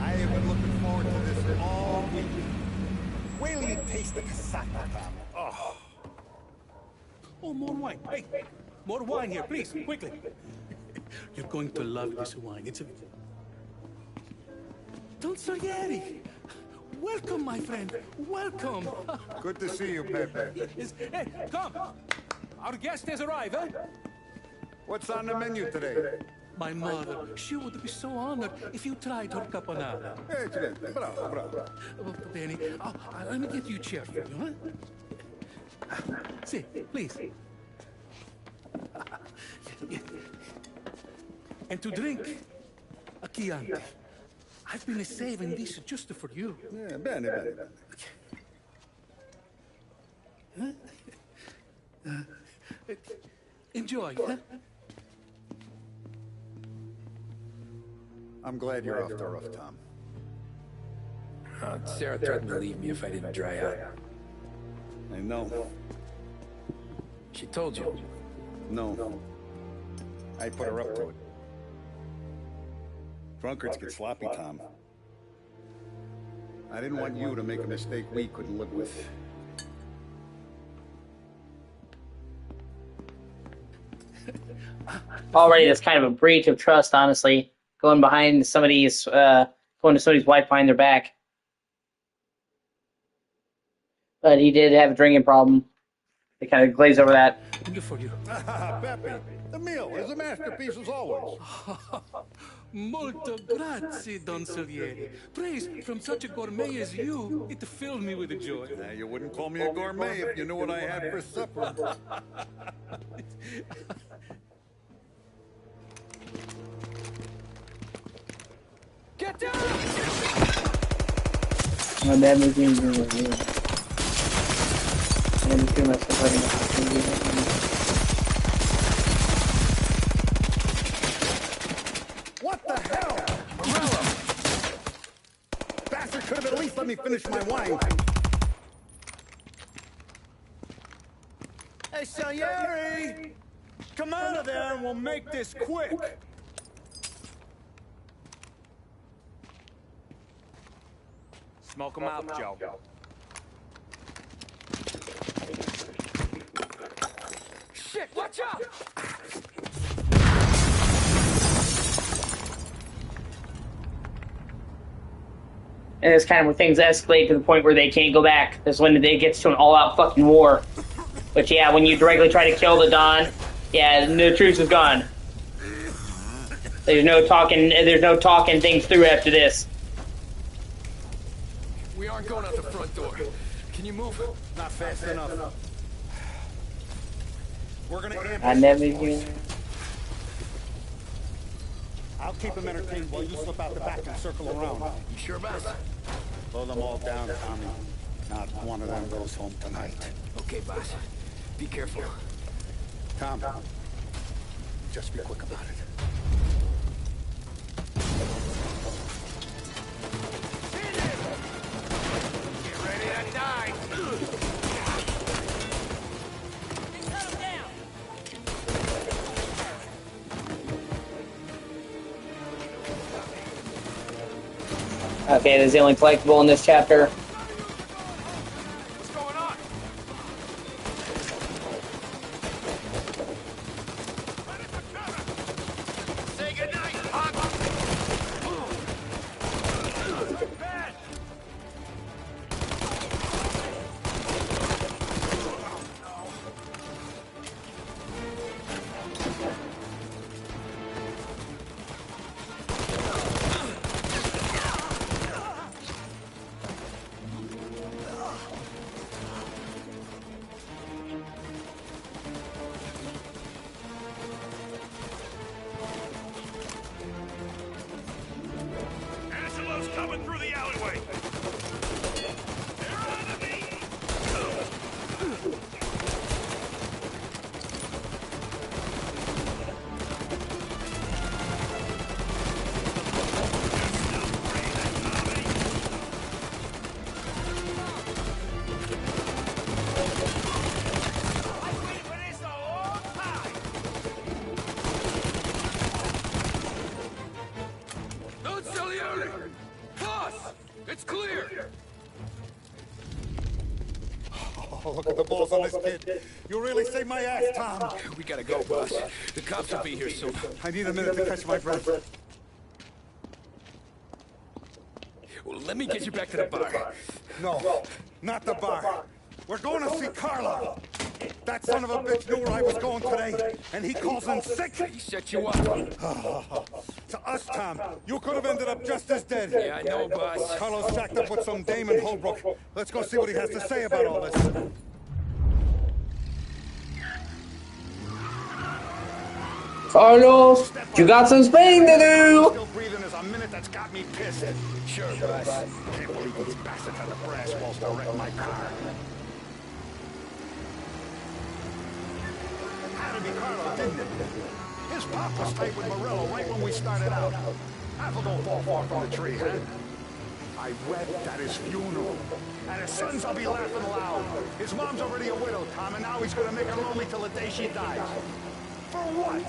I have been looking forward to this all week. Wait till you taste the casaca, Tom. Oh. Oh, more wine. Hey, more wine here, please, quickly. You're going to love this wine. It's a... Don Salieri! Welcome, my friend. Welcome. Good to see you, Pepe. Hey, come. Our guest has arrived, eh? What's on the menu today? My mother, she would be so honored if you tried her caponata. Bravo, bravo. Oh, Benny, let me get you a chair for you, huh? Sit, please. And to drink, a Chianti. I've been saving this just for you. Yeah, bene, bene. Huh? Enjoy, huh? I'm glad you're off the roof, Tom. Sarah threatened to leave me if I didn't dry out. I know. She told you? No. I put her up to it. Drunkards get sloppy, Tom. I didn't want you to make a mistake we couldn't live with. Already, that's kind of a breach of trust, honestly. Going behind somebody's, going to somebody's wife behind their back. But he did have a drinking problem. They kind of glaze over that. Good for you. Pepe, the meal is a masterpiece as always. Molto grazie, Don Salieri. Praise from such a gourmet as you, it filled me with joy. Now, you wouldn't call me a gourmet if you knew what I had for supper. Get down! My dad was doing review. And I'm sure myself What the hell? Morello! Bastard could have at least let me finish my wine. Hey, Salieri! Come out of there and we'll make this quick. Smoke him out, Joe. Shit, watch out! And it's kind of where things escalate to the point where they can't go back. That's when it gets to an all-out fucking war. But yeah, when you directly try to kill the Don, yeah, the truce is gone. There's no talking things through after this. We aren't going out the front door. Can you move? Not fast enough. We're gonna ambush. I never knew. I'll keep him entertained while you slip out the back and circle around. You sure about that? Blow them all down, Tommy. Not one of them goes home tonight. Okay, boss. Be careful. Tom, just be quick about it. Get ready to die. Okay, that's the only collectible in this chapter. What's going on? Oh, look at the balls on this kid. You really saved my ass, Tom. We gotta go, boss. The cops will be here soon. I need a minute to catch my breath. Well, let me get you back to the bar. No, not the bar. We're going to see Carlo. That son of a bitch knew where I was going today, and he calls in sick. He set you up. To us, Tom, you could have ended up just as dead. Yeah, I know, boss. Carlo's shacked up with some dame in Holbrook. Let's go see what he has to say about all this. Carlos, you got some Spain to do. Still breathing is a minute that's got me pissed. Sure, boss. Can't believe these bastards had the brass balls to wreck my car. Had to be Carlo, didn't it? His pop was tight with Morello right when we started out. Apple don't fall far from the tree, huh? I wept at his funeral. At his sons, I'll be laughing loud. His mom's already a widow, Tom, and now he's gonna make her lonely till the day she dies. For what?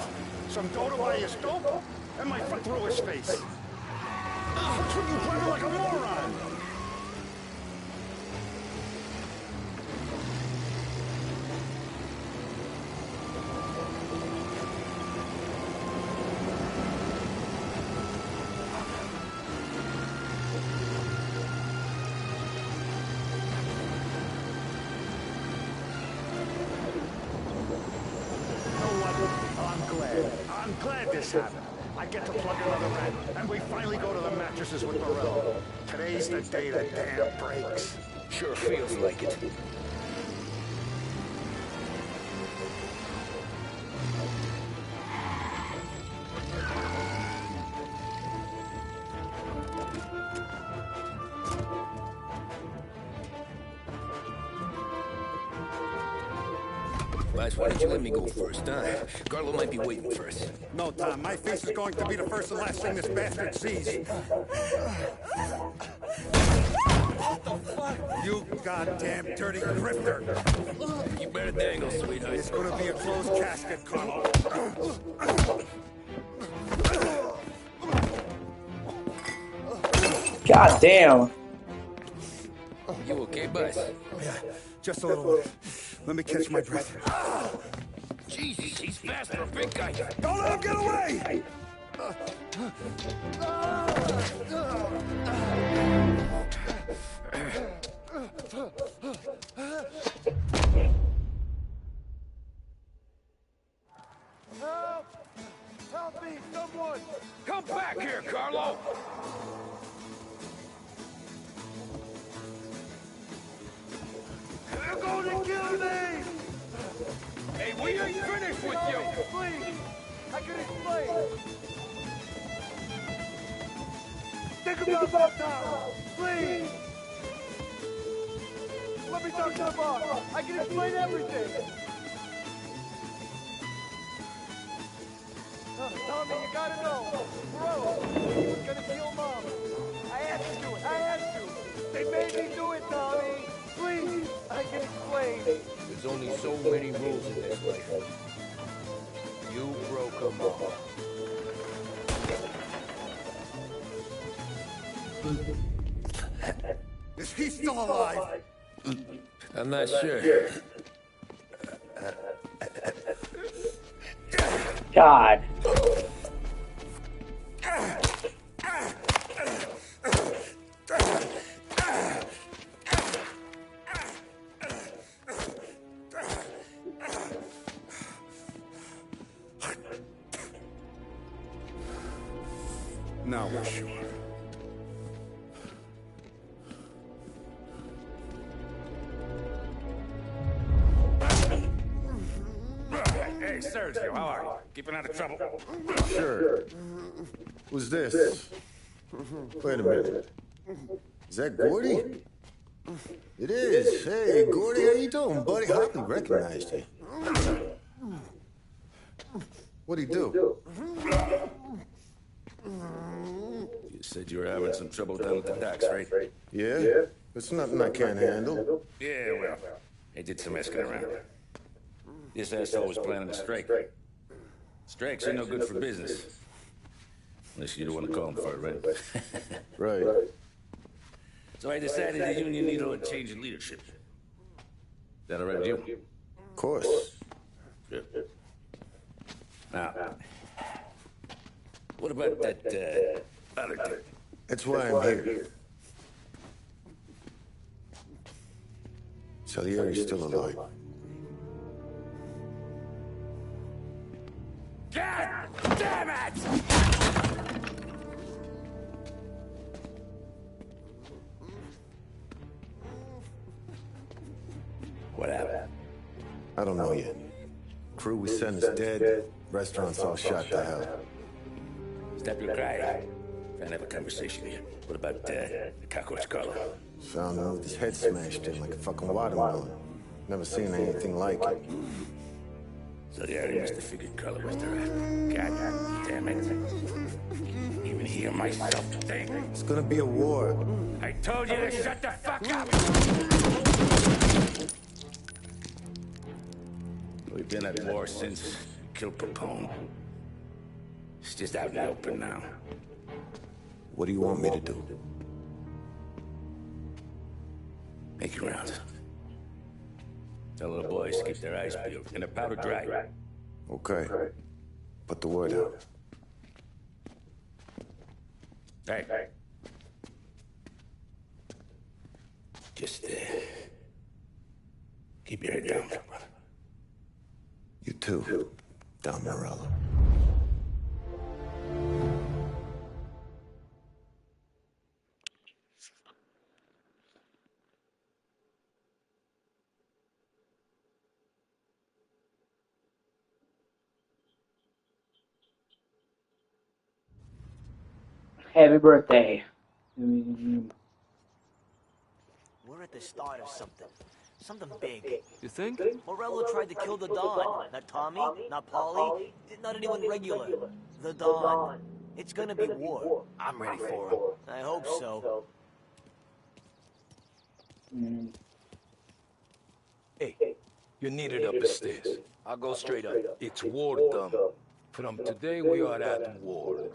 Some dough to buy his dope? And my foot through his face. What's with you driving like a moron? I'm glad this happened. I get to plug another rat, and we finally go to the mattresses with Morello. Today's the day the dam breaks. Sure feels like it. Why don't you let me go first, huh? Carlo might be waiting for us. No, Tom, my face is going to be the first and last thing this bastard sees. What the fuck? You goddamn dirty grifter. You better dangle, sweetheart. It's gonna be a closed casket, Carlo. God damn. You okay, boss? Yeah, just a little bit. Let me catch my breath. Jesus, he's fast for a big guy. Don't let him get away! Help! Help me, someone! Come back here, Carlo! They're going to kill me! Hey, we ain't finished with you! Please! I can explain! Think about that now! Please! Let me talk to the boss! I can explain everything! Tommy, you gotta know! Bro, he was gonna kill Mom! I had to do it! I had to! They made me do it, Tommy! Please! I can explain! There's only so many rules in this life. You broke them all. Is he still alive? I'm not sure. God. Now we're sure. Hey, Sergio, how are you? Keeping out of trouble? Sure. Who's this? Wait a minute. Is that Gordy? It is. Hey, Gordy, how you doing, buddy? I hardly recognized you. What'd he do? You said you were having some trouble down at the docks, right? Yeah? It's nothing I can't handle. Yeah, well, they did some asking around. This asshole was planning a strike. Strikes are no good for business. Unless you don't want to call them for it, right? Right. So I decided the union needed a change in leadership. That all right with you? Of course. Good. Now, what about that, other thing? That's why I'm here. Salieri's still alive. God damn it! What happened? I don't know yet. Crew we sent is dead. Restaurant's all shot to hell. Stop your cry. Trying to have a conversation here. What about the cockroach collar? Found him with his head smashed in like a fucking watermelon. Never seen anything like it. So the already must have figured color was the right. God damn it. Even hear myself think. It's gonna be a war. I told you to shut the fuck up! We've been at war since we killed Capone. It's just out in the open now. What do you want me to do? Make your rounds. Tell the boys to keep their eyes peeled and their powder dry. Okay. Put the word out. Hey. Just, keep your head down, brother. You too, Don Morello. Happy birthday. We're at the start of something. Something big. You think? Morello tried to kill the Don. Not Tommy, not Paulie, not anyone regular. The Don. It's gonna be war. I'm ready for him. I hope so. Hey, you're needed up the stairs. I'll go straight up. It's war, dumb. From today, we are at war.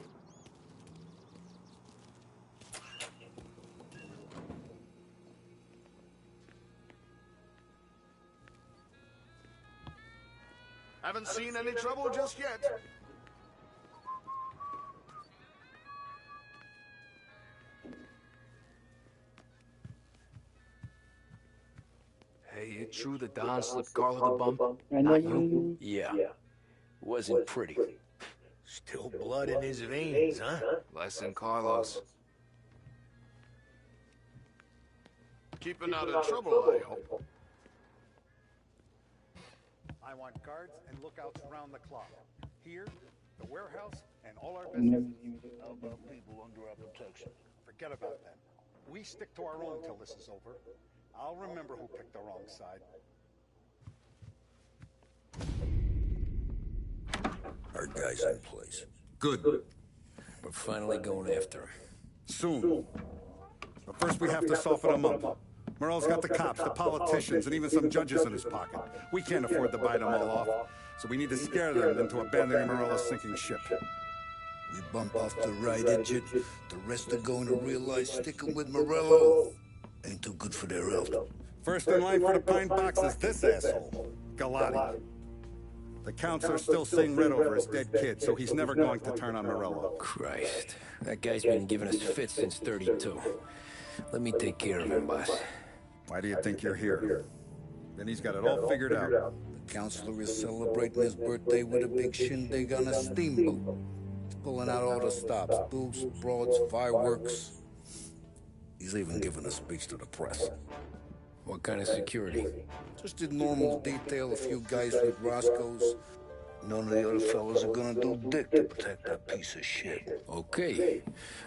Haven't seen any trouble just yet. Hey, it true the Don slipped Carlo the bump? Not you? Yeah. Wasn't pretty. Still blood in his veins, huh? Less than Carlos. Keeping out of trouble, I hope. I want guards and lookouts around the clock. Here, the warehouse, and all our business. How about people under our protection? Forget about that. We stick to our own till this is over. I'll remember who picked the wrong side. Our guy's in place. Good. We're finally going after him. Soon. But first we have to soften him up. Merle's got the cops, the politicians, and even some judges in his pocket. We can't afford to bite them all off, so we need to scare them into abandoning Morello's sinking ship. We bump off the right idiot, the rest are going to realize sticking with Morello ain't too good for their health. First in line for the pine box is this asshole, Galati. The counselor's still seeing red over his dead kid, so he's never going to turn on Morello. Christ. That guy's been giving us fits since 32. Let me take care of him, boss. Why do you think you're here? Then he's got it all figured out. The counselor is celebrating his birthday with a big shindig on a steamboat. He's pulling out all the stops, booze, broads, fireworks. He's even giving a speech to the press. What kind of security? Just did normal detail, a few guys with Roscoe's. None of the other fellas are gonna do dick to protect that piece of shit. Okay.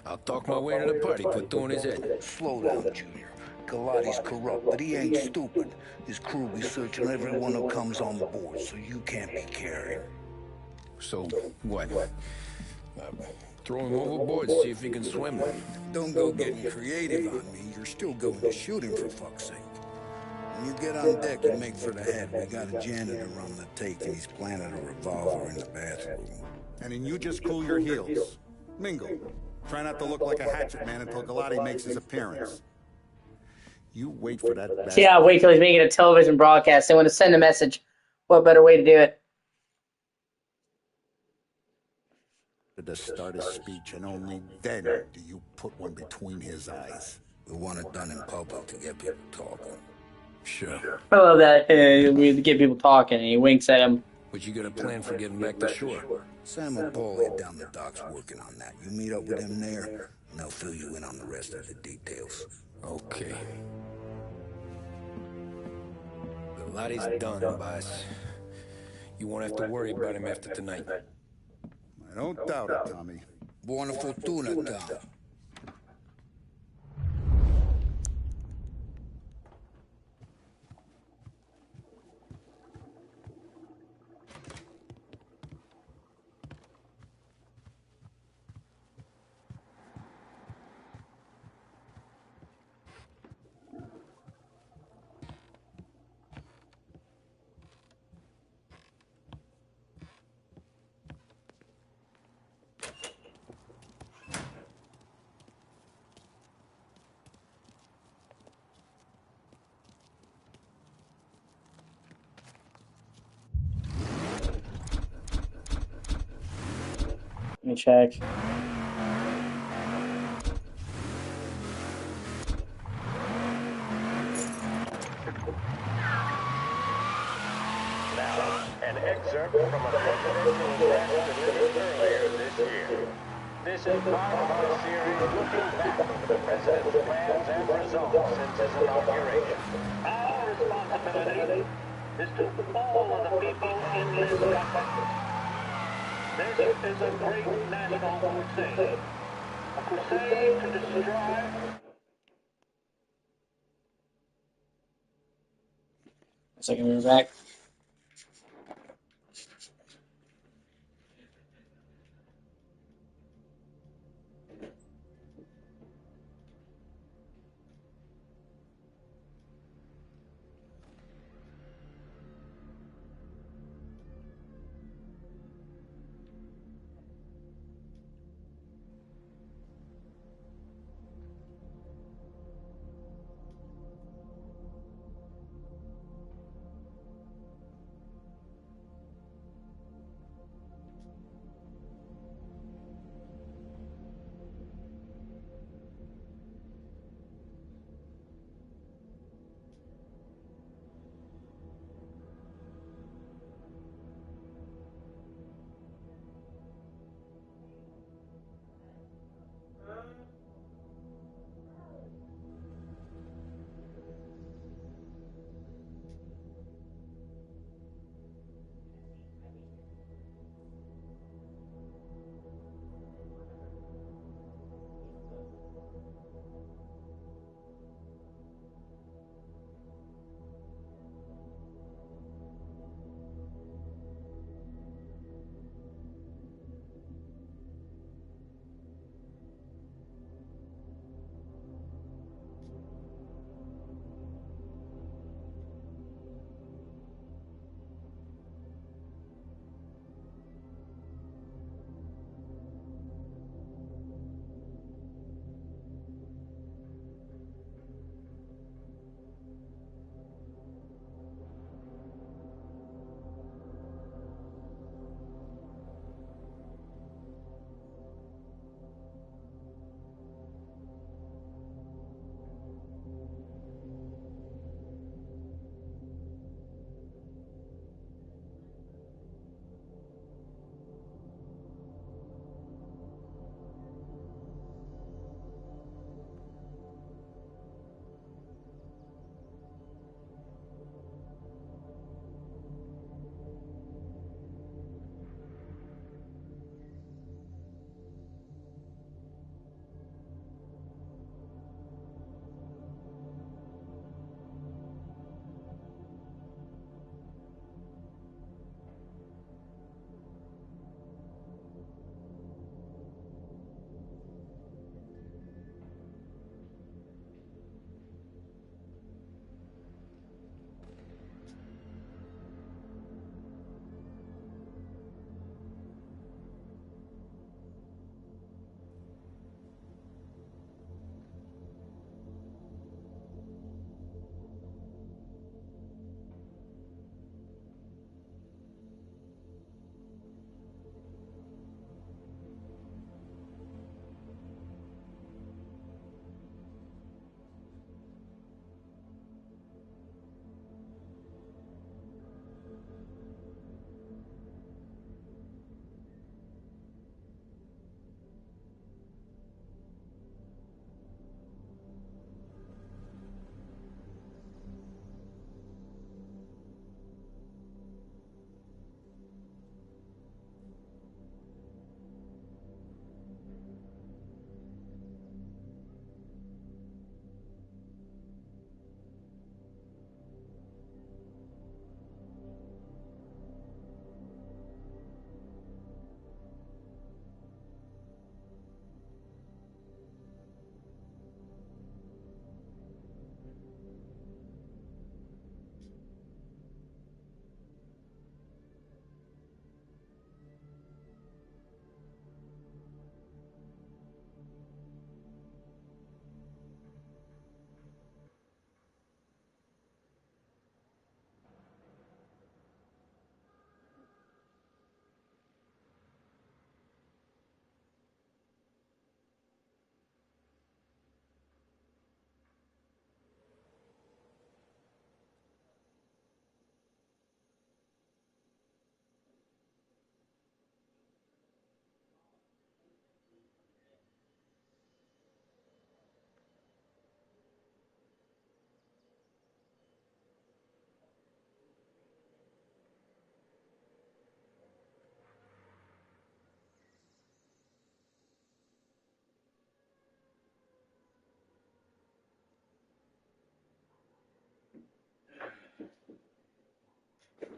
I'll talk my way into the party, put two in his head. Slow down, Junior. Galati's corrupt, but he ain't stupid. His crew be searching everyone who comes on board, so you can't be carrying. So, what? Throw him overboard, see if he can swim. Don't go getting creative on me. You're still going to shoot him, for fuck's sake. When you get on deck, you make for the head. We got a janitor on the take, and he's planted a revolver in the bathroom. And then you just cool your heels. Mingle. Try not to look like a hatchet man until Galati makes his appearance. You wait for that bastard. Yeah, wait till he's making a television broadcast. They want to send a message. What better way to do it? To start his speech, and only then do you put one between his eyes. We want it done in public to get people talking. Sure. I love that. We get people talking, and he winks at him. But you got a plan for getting back to shore? Sam and Paul are down the docks working on that. You meet up with them there, and they'll fill you in on the rest of the details. Okay. The Lottie's done, boss. You won't have to worry about him after tonight. I don't doubt it, Tommy. Buona fortuna, Tom. Let me check. Now, an excerpt from a presidential address delivered earlier this year. This is part of our series looking back over the president's plans and results since his inauguration. Our responsibility is to all of the people in this country. This is a great national crusade. A crusade to destroy. A second, we're back.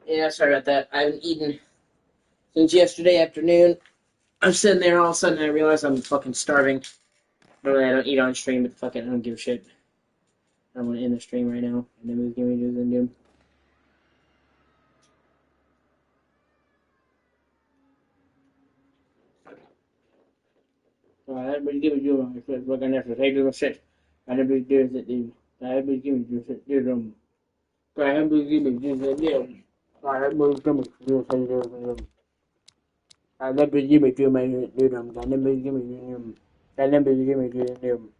Yeah, sorry about that. I haven't eaten since yesterday afternoon. I'm sitting there, all of a sudden I realize I'm fucking starving. Normally I don't eat on stream, but fucking I don't give a shit. I want to end the stream right now, and then we can do the new. Everybody give me do it. We're gonna have to take little shit. Everybody do it, dude. Everybody give me do it, dude. Everybody give me do it, dude. Everybody give me do it, dude. Everybody give me do it, dude. Everybody give me do it. Everybody give me do it, dude.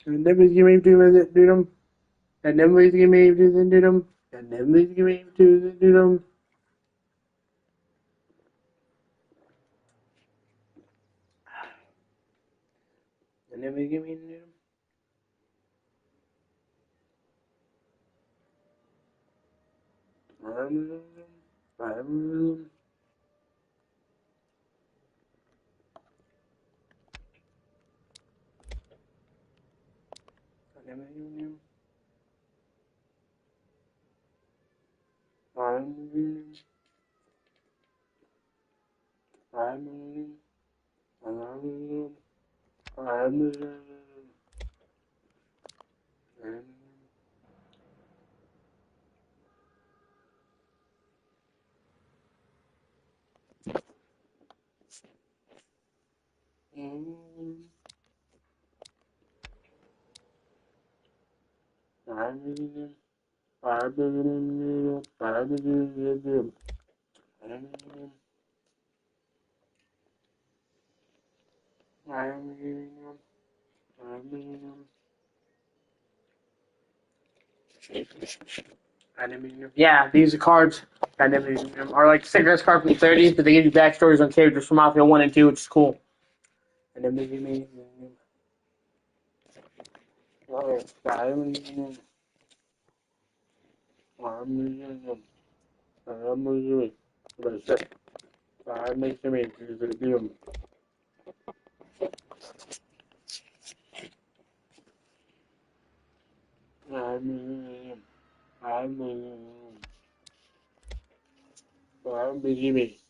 And then we give me do it, dude. And then we give me do it, dude. And then we give me do it, dude. And then we give me do it. Yeah, these are cards. Are like cigarettes cards from the 30s, but they give you backstories on characters from Mafia 1 and 2, which is cool. And then they give me.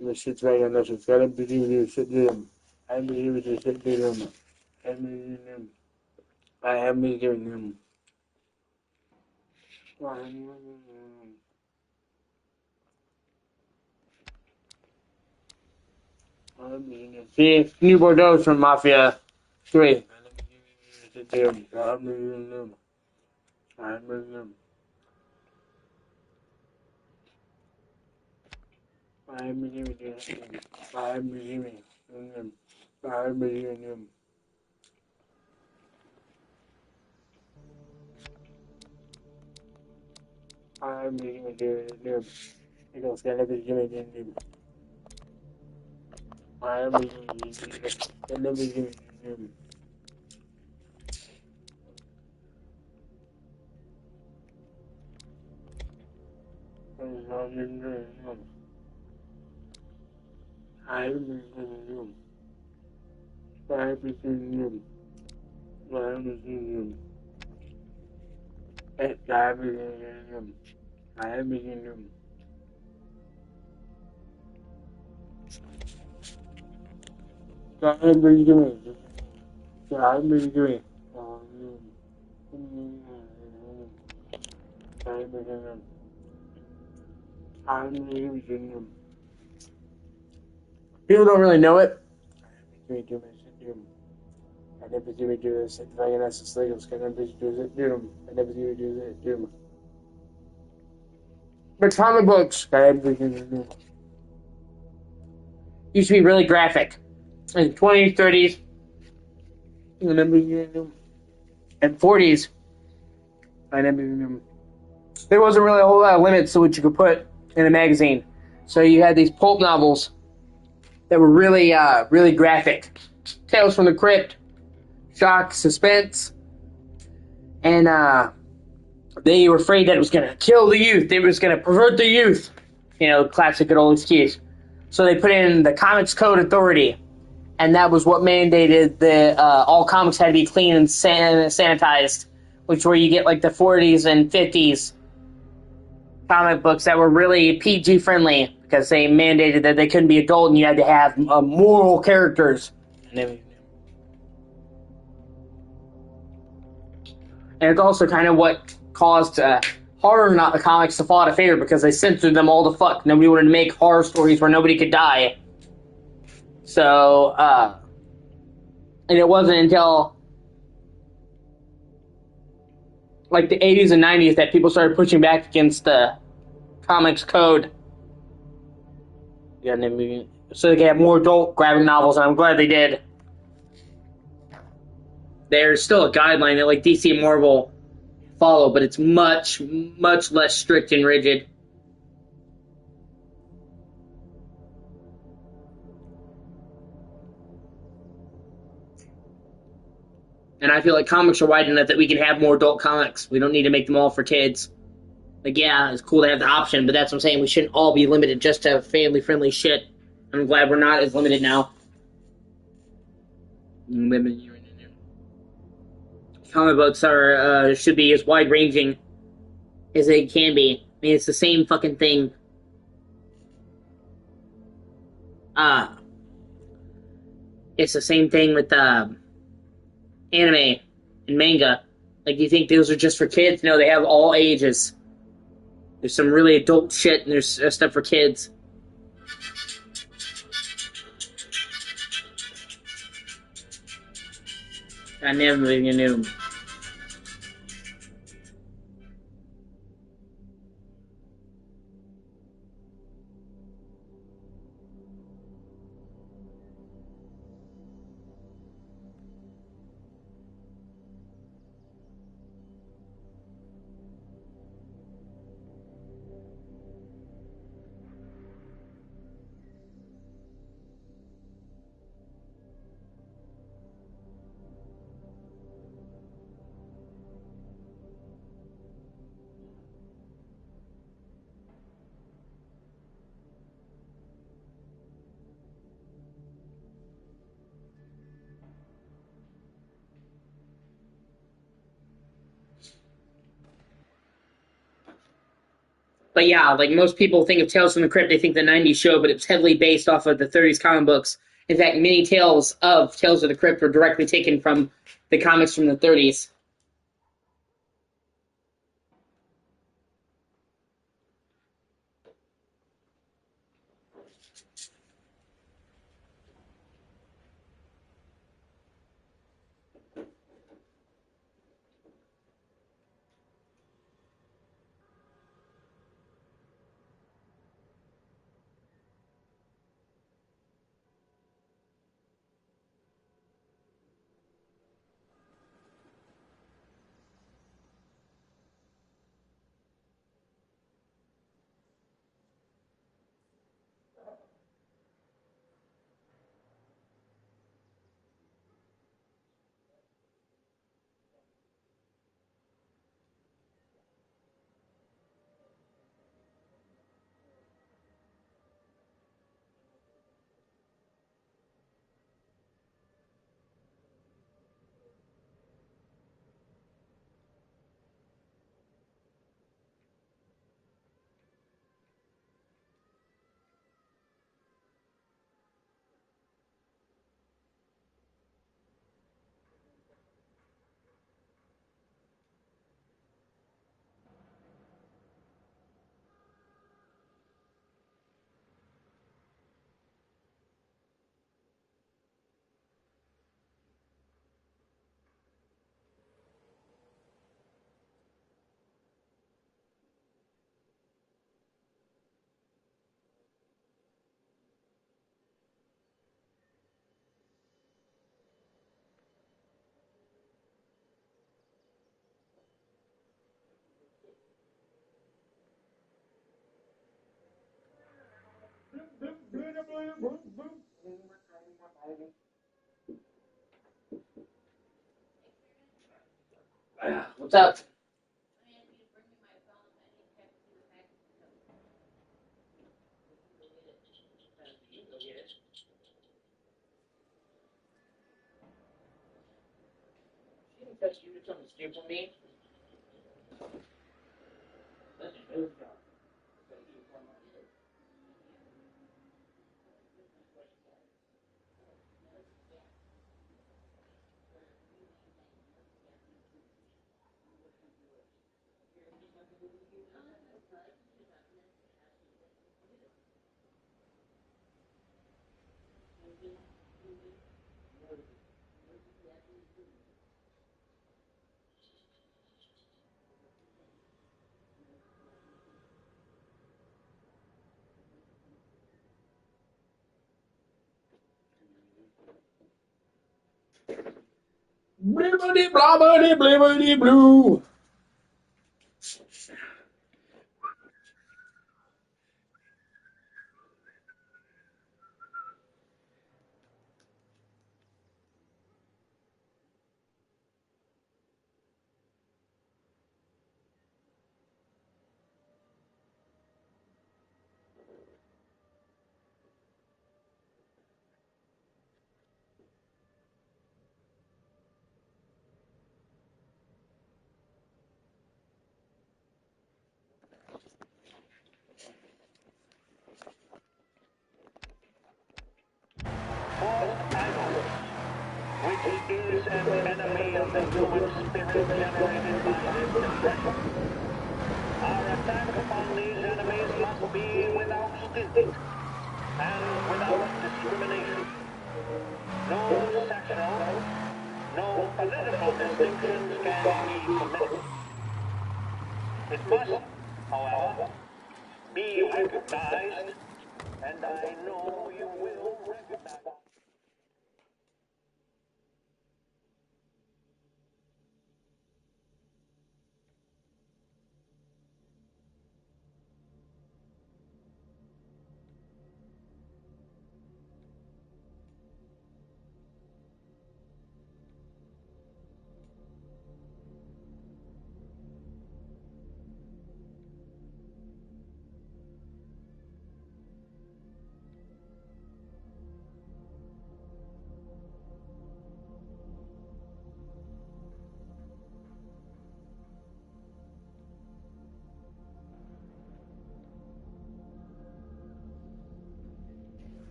This shit's right on this. It's got to be you sit down. I believe it is sit down. I am giving him. See, New Bordeaux from Mafia 3. People don't really know it. But comic books used to be really graphic. In the 20s, 30s, and 40s, there wasn't really a whole lot of limits to what you could put in a magazine. So you had these pulp novels that were really, really graphic. Tales from the Crypt, shock, suspense, and They were afraid that it was going to kill the youth. It was going to pervert the youth. You know, classic good old excuse. So they put in the Comics Code Authority, and that was what mandated the all comics had to be clean and sanitized, which where you get like the 40s and 50s comic books that were really PG friendly because they mandated that they couldn't be adult and you had to have moral characters. And it's also kind of what caused horror comics to fall out of favor because they censored them all the fuck. Nobody wanted to make horror stories where nobody could die. So, and it wasn't until like the 80s and 90s that people started pushing back against the comics code. So they could have more adult graphic novels, and I'm glad they did. There's still a guideline that like DC and Marvel follow, but it's much, much less strict and rigid. And I feel like comics are wide enough that we can have more adult comics. We don't need to make them all for kids. Like, yeah, it's cool to have the option, but that's what I'm saying. We shouldn't all be limited just to family-friendly shit. I'm glad we're not as limited now. Comic books are should be as wide-ranging as they can be. I mean, it's the same fucking thing. It's the same thing with anime and manga. Like, do you think those are just for kids? No, they have all ages. There's some really adult shit, and there's stuff for kids. I never even knew. But yeah, like most people think of Tales from the Crypt, they think the 90s show, but it's heavily based off of the 30s comic books. In fact, many tales of Tales of the Crypt were directly taken from the comics from the 30s. What's up? Blibbity blobbity blibbity blue. Which is an enemy of the human spirit generated by this depression. Our attack upon these enemies must be without stint and without discrimination. No sexual, no political distinctions can be permitted. It must, however, be recognized, and I know you will recognize.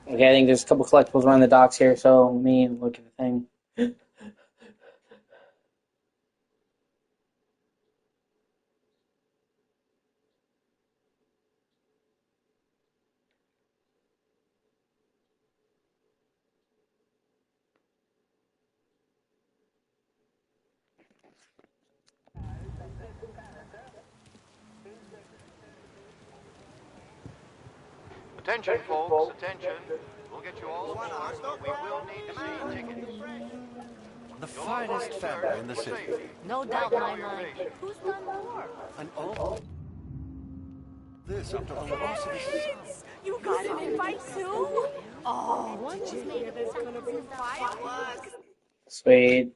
Okay, I think there's a couple collectibles around the docks here, so let me look at the thing. Attention, folks, attention. We'll get you all aboard, but we will need to see tickets. The finest family in the city. No doubt in my mind. Who's done more? An all this after the loss of his son. You got an invite too? Oh, did you hear there's gonna be fireworks? Sweet.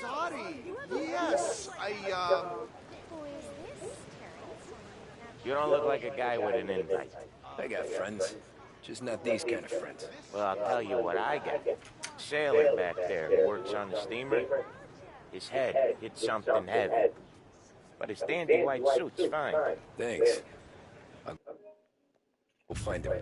Dottie, yes, You don't look like a guy with an invite. I got friends, just not these kind of friends. Well, I'll tell you what I got. Sailor back there who works on the steamer. His head hit something heavy. But his dandy white suit's fine. Thanks. We'll find him.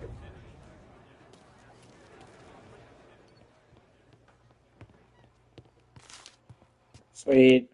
Sweet.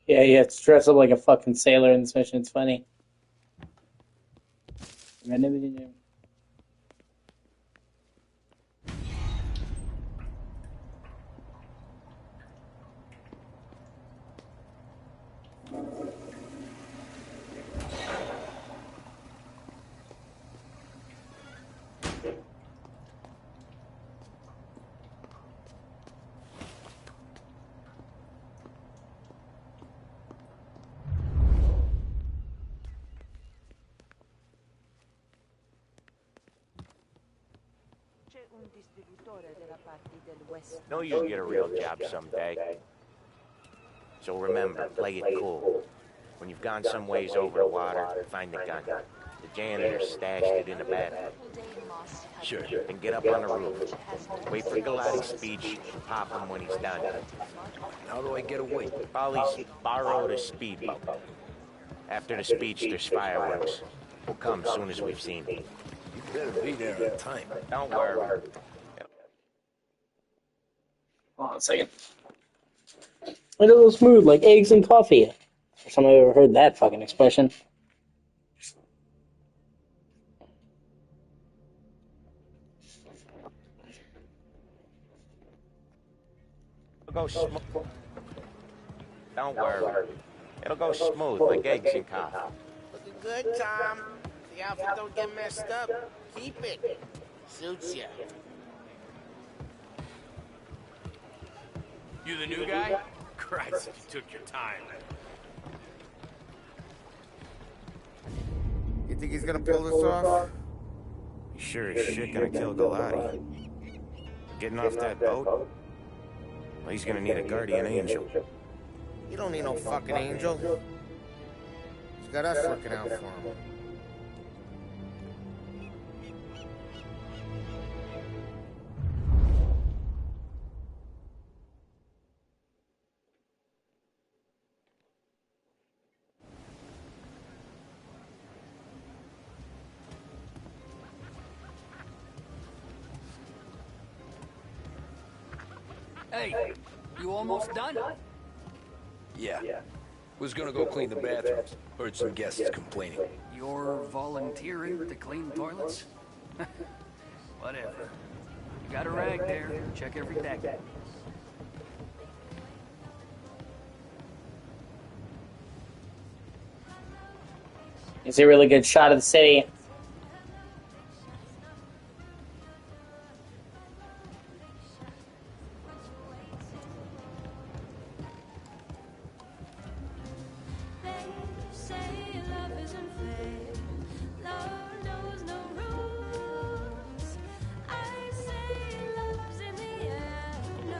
Yeah, you have to dress up like a fucking sailor in this mission. It's funny. Know you'll get a real job someday. So remember, play it cool. When you've gone some ways over the water, find the gun. The janitor stashed it in the bathroom. Sure. Then get up on the roof. Wait for Galati's speech and pop him when he's done. How do I get away? Polly's borrowed a speedboat. After the speech, there's fireworks. We'll come as soon as we've seen it. You better be there on time. Don't worry. Hold on a second. A little smooth, like eggs and coffee. Somebody ever heard that fucking expression? It'll go smooth. Don't worry. It'll go smooth like eggs and coffee. Looking good, Tom. The outfit don't get messed up. Keep it. Suits you. You the new guy? Christ, you took your time. You think he's gonna pull this off? He sure as shit gonna kill Galati. Getting off that boat? Well, he's gonna need a guardian angel. You don't need no fucking angel. He's got us looking out for him. Hey, you almost done? Yeah. Was gonna go clean the bathrooms. Heard some guests complaining. You're volunteering to clean toilets? Whatever. You got a rag there. Check every deck. It's a really good shot of the city.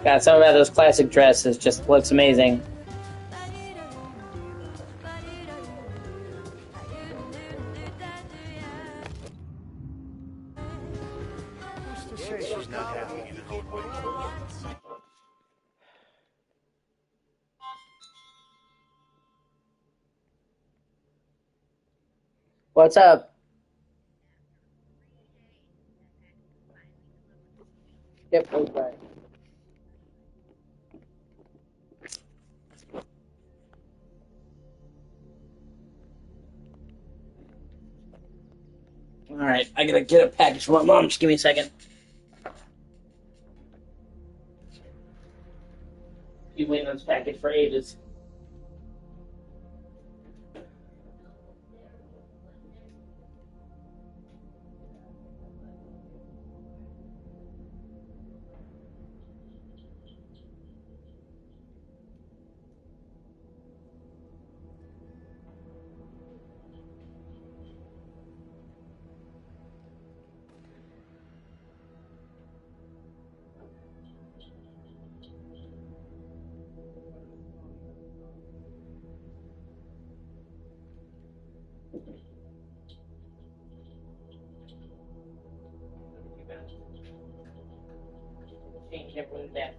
God, some about those classic dresses just looks amazing. Who's to say she's not happy in her own way? What's up? Yep, okay. Alright, I gotta get a package from my mom. Just give me a second. You've waiting on this package for ages. Change it with that.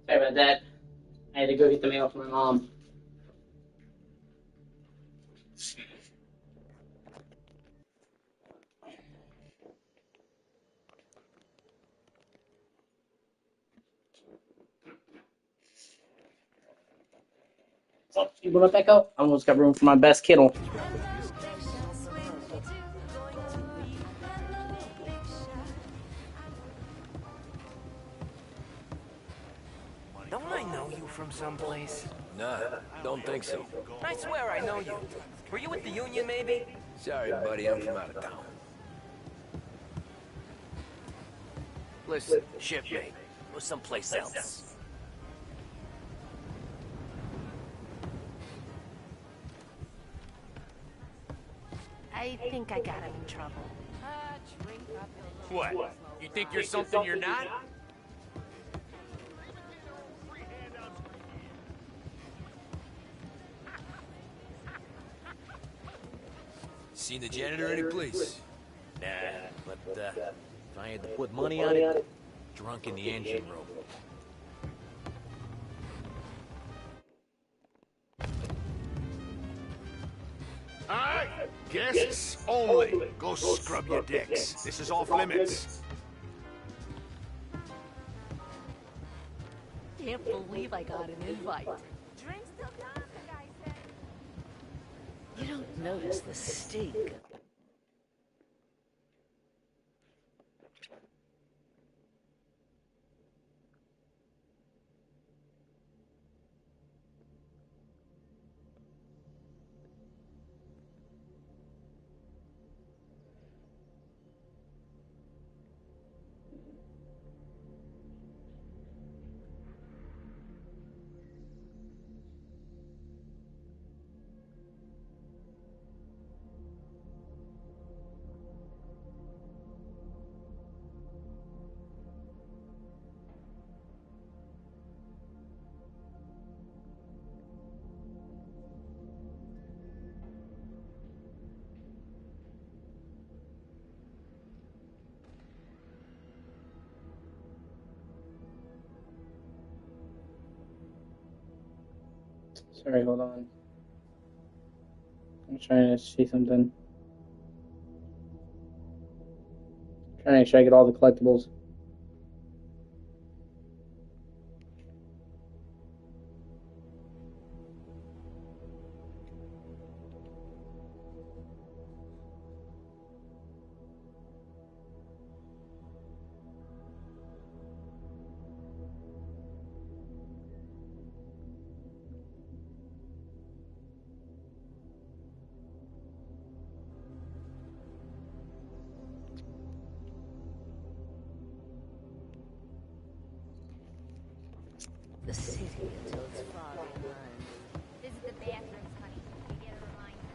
Sorry about that. I had to go get the mail from my mom. Oh, you want to back up? I almost got room for my best Kittle. Don't I know you from someplace? Nah, don't think so. I swear I know you. Were you with the Union, maybe? Sorry, buddy, I'm from out of town. Listen, shipmate. Go someplace else. I think I got him in trouble. What? You think you're something you're not? Seen the janitor any place? Nah, but if I had to put money on it, drunk in the engine room. Alright, guests only. Go scrub your dicks. This is off limits. Can't believe I got an invite. You don't notice the stink. Sorry, hold on. I'm trying to see something. Trying to make sure I get all the collectibles. The city until it's far behind. Visit the bathrooms, honey. You get a reminder.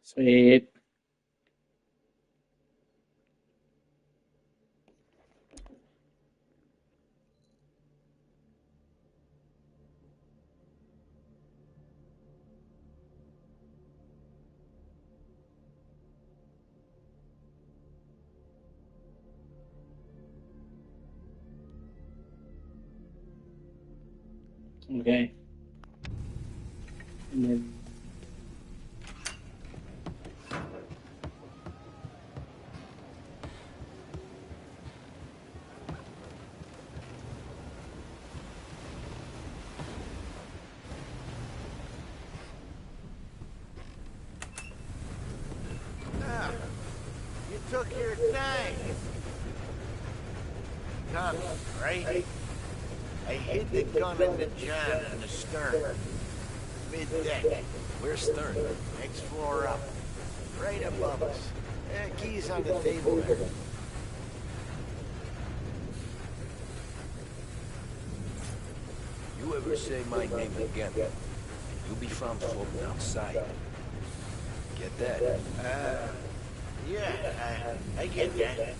Sweet. Okay. And then You took your time. Tommy, right? I hid the gun into John in the stern. Mid-deck. Where's Stern? Next floor up. Right above us. Keys on the table there. You ever say my name again, you'll be found floating outside. Get that? Yeah, I get that.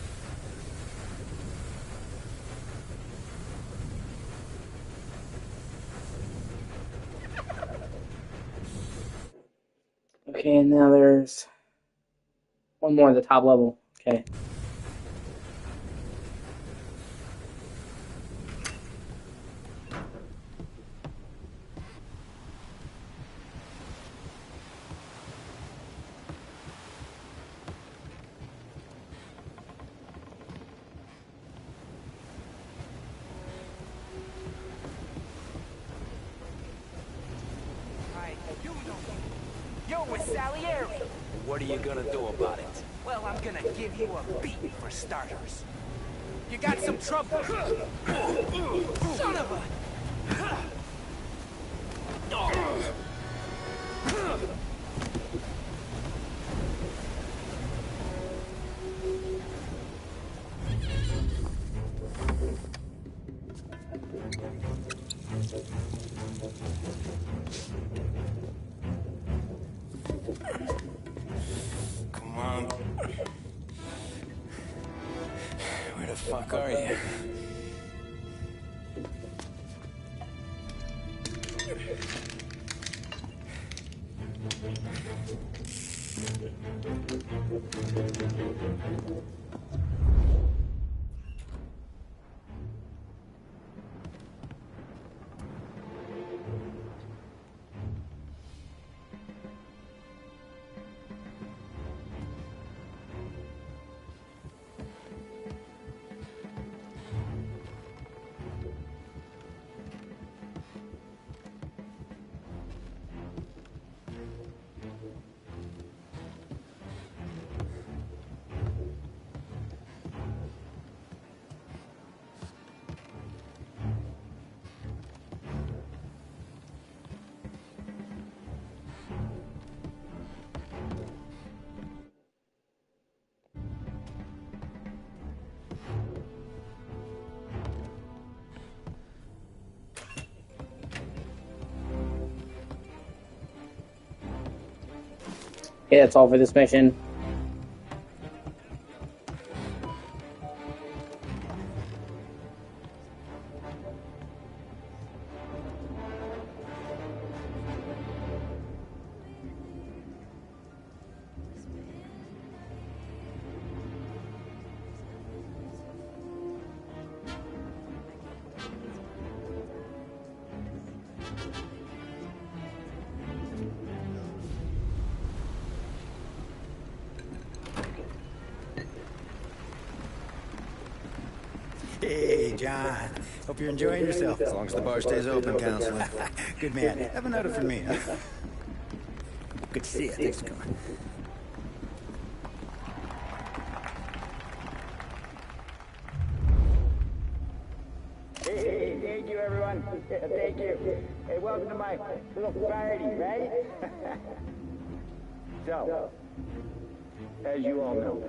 Okay, and now there's one more at the top level. Okay. Yo, it's Salieri. What are you gonna do about it? Well, I'm gonna give you a beat for starters. You got some trouble. Son of a... Come on. Where the fuck are you? Okay, that's all for this mission. Hey, John. Hope you're enjoying yourself. As long as the bar stays open, Counselor. Good man. Have a note from me, huh? Good to see you. Thanks for coming. Hey, thank you, everyone. Thank you. Hey, welcome to my little party, right? So, as you all know,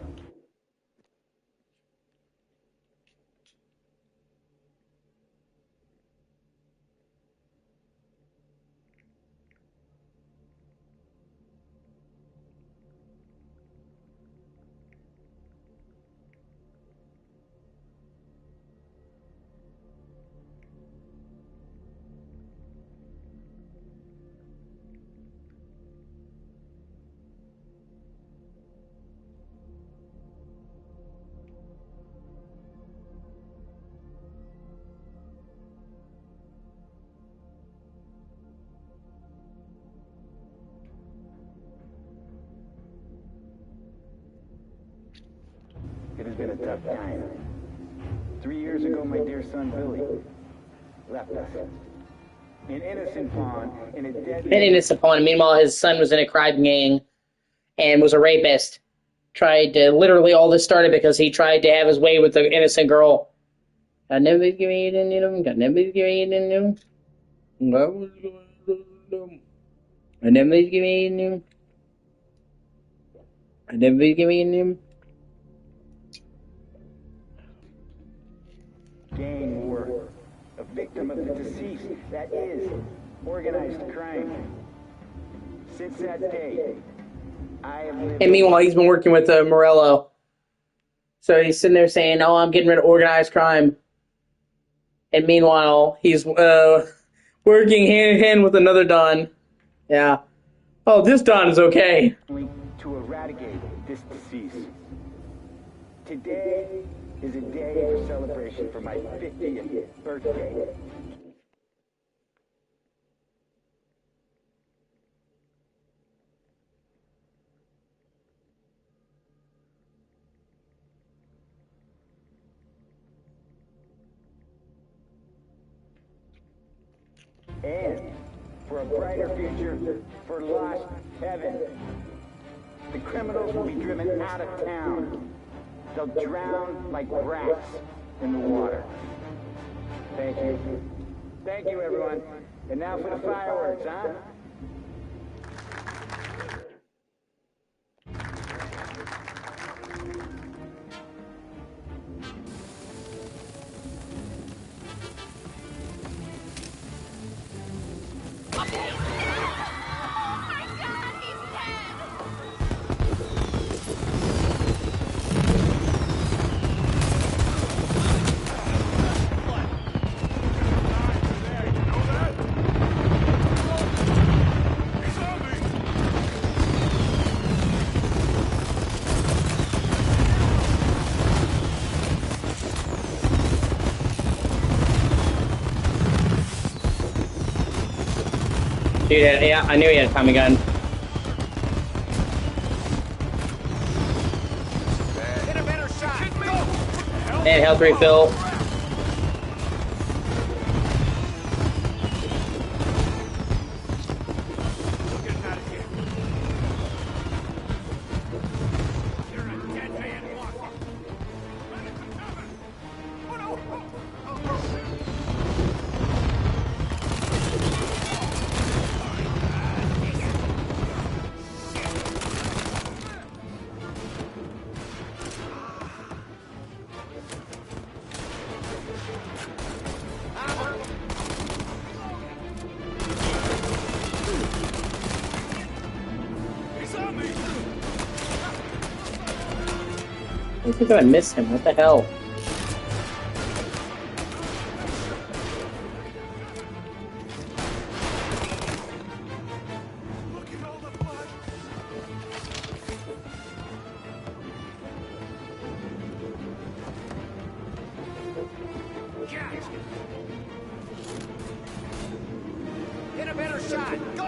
it has been a tough time. 3 years ago, my dear son Billy left us. An innocent pawn in a deadly... An innocent pawn. Meanwhile, his son was in a crime gang and was a rapist. Tried to... Literally, all this started because he tried to have his way with the innocent girl. Got nobody's giving it in them. Got nobody's giving it in them. And nobody's giving it in them. And nobody's giving it in them. Gang war. A victim of the deceased. That is organized crime. Since that day, I have lived... And meanwhile, he's been working with Morello. So he's sitting there saying, oh, I'm getting rid of organized crime. And meanwhile, he's working hand in hand with another Don. Yeah. Oh, this Don is okay. To eradicate this disease. Today is a day of celebration for my 50th birthday. And for a brighter future for lost heaven. The criminals will be driven out of town. They'll drown like rats in the water. Thank you. Thank you, everyone. And now for the fireworks, huh? Dude, yeah, I knew he had a Tommy gun. Hit a better shot. And health refill. I think I missed him. What the hell? Hit a better shot. Go!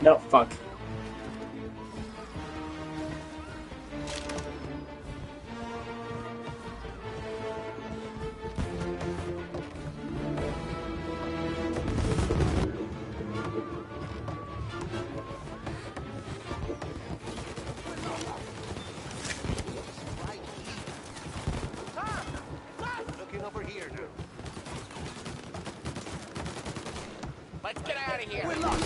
No, fuck. Looking over here now. Let's get out of here. We're lost.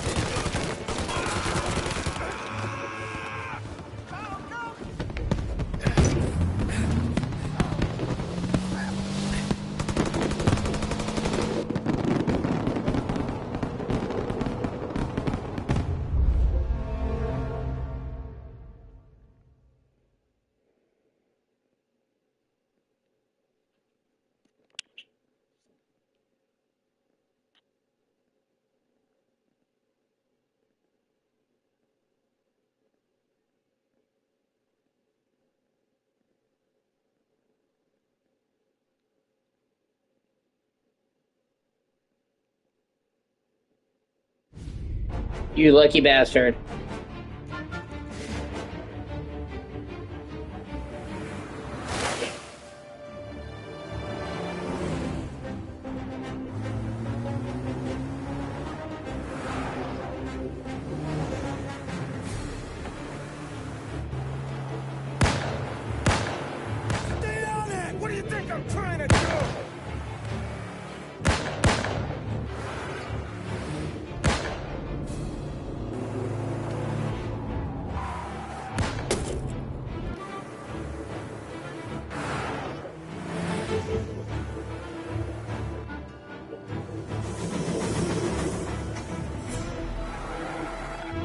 You lucky bastard. Stay on it! What do you think I'm trying to do?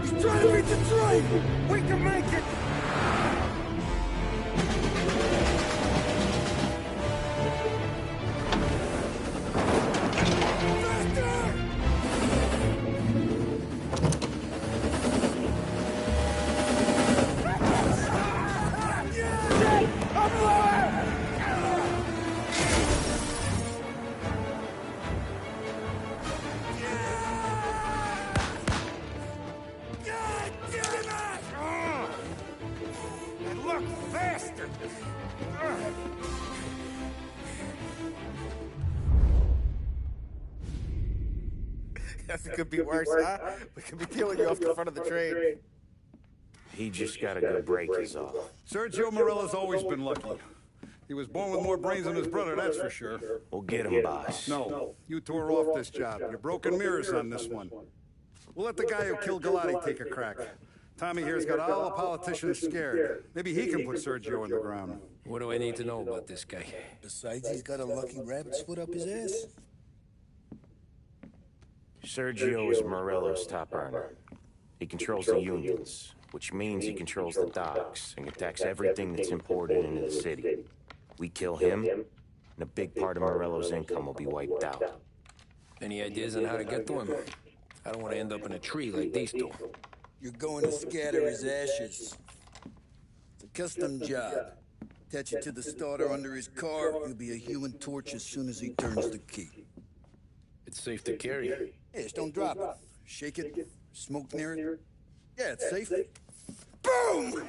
He's trying to beat the train! We can make it! Look faster! Guess it could be worse, huh? We could be peeling you off the front of the train. He just got a good break is all. Sergio Morella's always been lucky. He was born with more brains than his brother, that's for sure. We'll get him, boss. No, you two are off this job. You're broken mirrors on this one. We'll let the guy who killed Galati take a crack. Tommy here's got all the politicians scared. Maybe he can put Sergio in the ground. What do I need to know about this guy? Besides, he's got a lucky rabbit's foot up his ass. Sergio is Morello's top earner. He controls the unions, which means he controls the docks and attacks everything that's imported into the city. We kill him, and a big part of Morello's income will be wiped out. Any ideas on how to get to him? I don't want to end up in a tree like these two. You're going to scatter his ashes. It's a custom job. Attach it to the starter under his car. He'll be a human torch as soon as he turns the key. It's safe to carry. Hey, just don't drop it. Shake it. Smoke near it. Yeah, it's safe. Boom!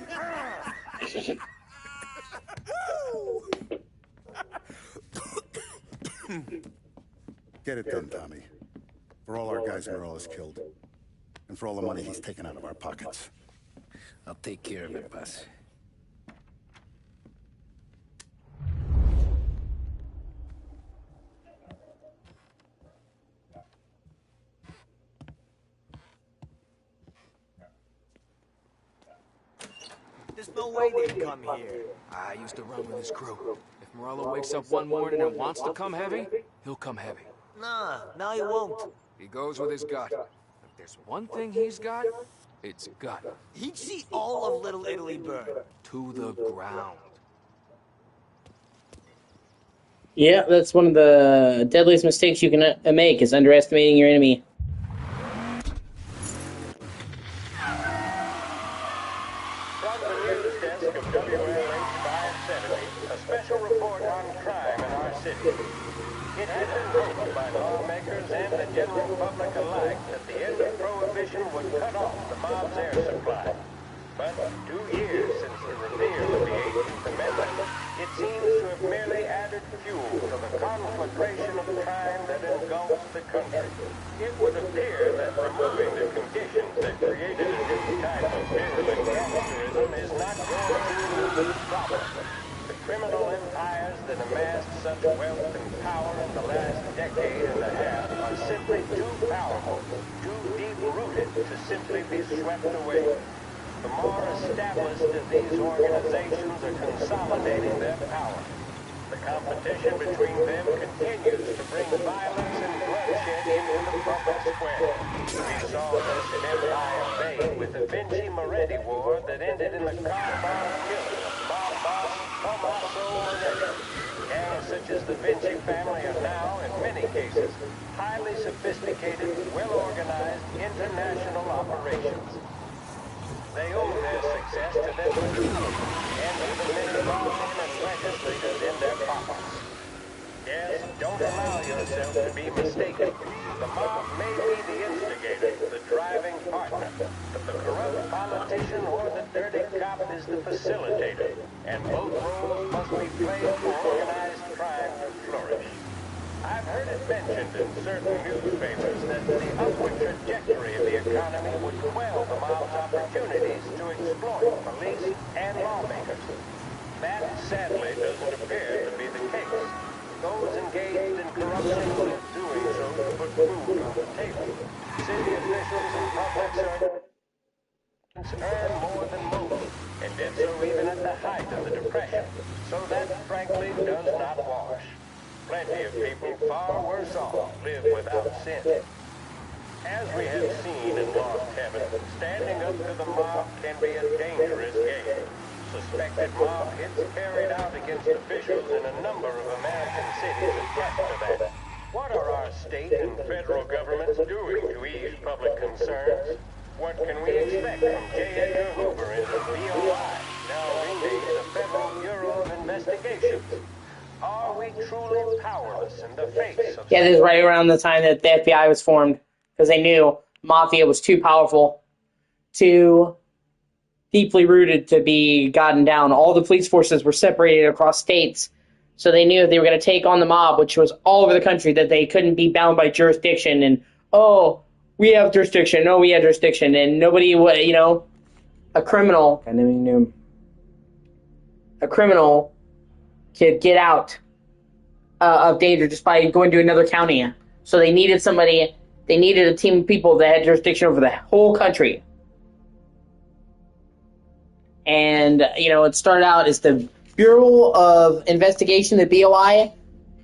Get it done, Tommy. For all our guys Morella's killed. And for all the money he's taken out of our pockets. I'll take care of it, boss. There's no way they'd come here. I used to run with his crew. If Morello wakes up one morning and wants to come heavy, he'll come heavy. Nah, no he won't. He goes with his gut. If there's one thing he's got, it's gut. He'd see all of Little Italy burn. To the ground. Yeah, that's one of the deadliest mistakes you can make, is underestimating your enemy. From the news desk of WLH 570, a special report on crime in our city. It had been hoped by lawmakers and the general public alike that the end of Prohibition would cut off the mob's air supply. But 2 years since the repeal of the 18th Amendment, it seems to have merely added fuel to the conflagration of crime that engulfs the country. It would appear that removing the conditions that created a new type of virulent gangsterism is not going to remove the problem. The criminal empires that amassed such wealth and power in the last decade and a half are simply too powerful, too deep-rooted to simply be swept away. The more established of these organizations are consolidating their power. The competition between them continues to bring violence and bloodshed into the public square. We saw this in Empire Bay with the Vinci Moretti War that ended in the car bomb killing of mob boss Tommaso Moretti. Gangs such as the Vinci family are now, in many cases, highly sophisticated, well-organized international operations. They owe their success to their leaders and to the many lawmen and legislators in their pockets. Yes, don't allow yourself to be mistaken. The mob may be the instigator, the driving partner, But the corrupt politician or the dirty cop is the facilitator, and both roles must be played for organized crime to flourish. I've heard it mentioned in certain newspapers that the upward trajectory of the economy would quell the mob's opportunities to exploit police and lawmakers. That, sadly, doesn't appear to be the case. Those engaged in corruption are doing so to put food on the table. City officials and public servants earn more than most, and did so even at the height of the Depression. So that, frankly, does not wash. Plenty of people far worse off live without sin. As we have seen in Lost Heaven, standing up to the mob can be a dangerous game. Suspected mob hits carried out against officials in a number of American cities attest to that. What are our state and federal governments doing to ease public concerns? What can we expect from J. Edgar Hoover and the BOI, now renamed the Federal Bureau of Investigation? Are we truly powerless in the face of... Yeah, this is right around the time that the FBI was formed, because they knew Mafia was too powerful, too deeply rooted to be gotten down. All the police forces were separated across states, so they knew if they were going to take on the mob, which was all over the country, that they couldn't be bound by jurisdiction, and, oh, we have jurisdiction, no, we have jurisdiction, and nobody would, you know, a criminal could get out of danger just by going to another county. So they needed a team of people that had jurisdiction over the whole country. And, you know, it started out as the Bureau of Investigation, the BOI,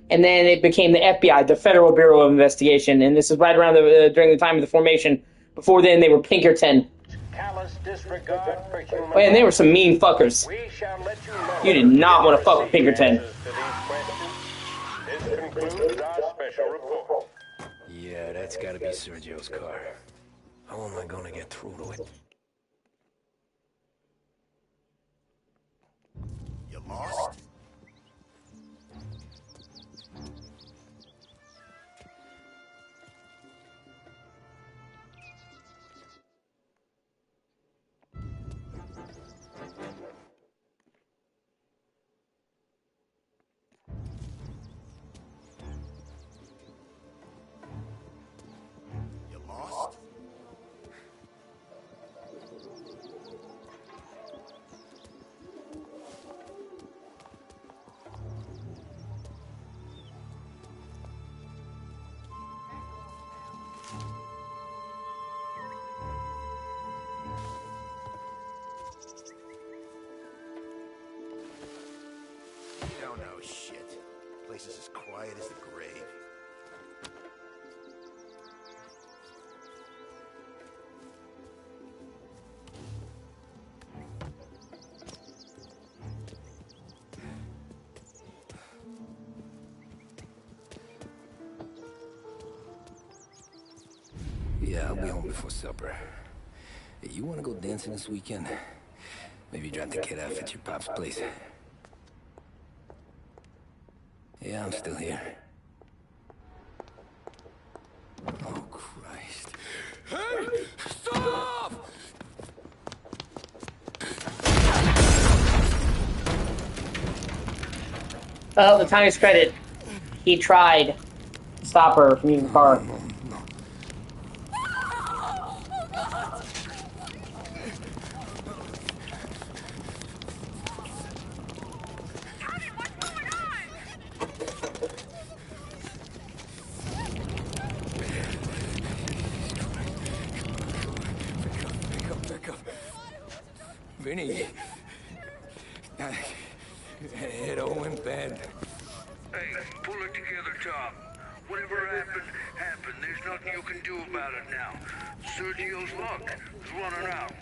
and then it became the FBI, the Federal Bureau of Investigation. And this is right around during the time of the formation. Before then, they were Pinkerton. Callous disregard for human Oh, and they were some mean fuckers. You did not want to fuck with Pinkerton. This concludes our special report. Yeah, that's gotta be Sergio's car. How am I gonna get through to it? You lost? don't know shit. The place is as quiet as the grave. Yeah, I'll be home before supper. Hey, you wanna go dancing this weekend? Maybe drop the kid off at your pop's place. Yeah, I'm still here. Oh, Christ. Hey! Stop! Well, the Times credit, he tried to stop her from using the car. Vinny, it all went bad. Hey, pull it together, Tom. Whatever happened, happened. There's nothing you can do about it now. Sergio's luck is running out.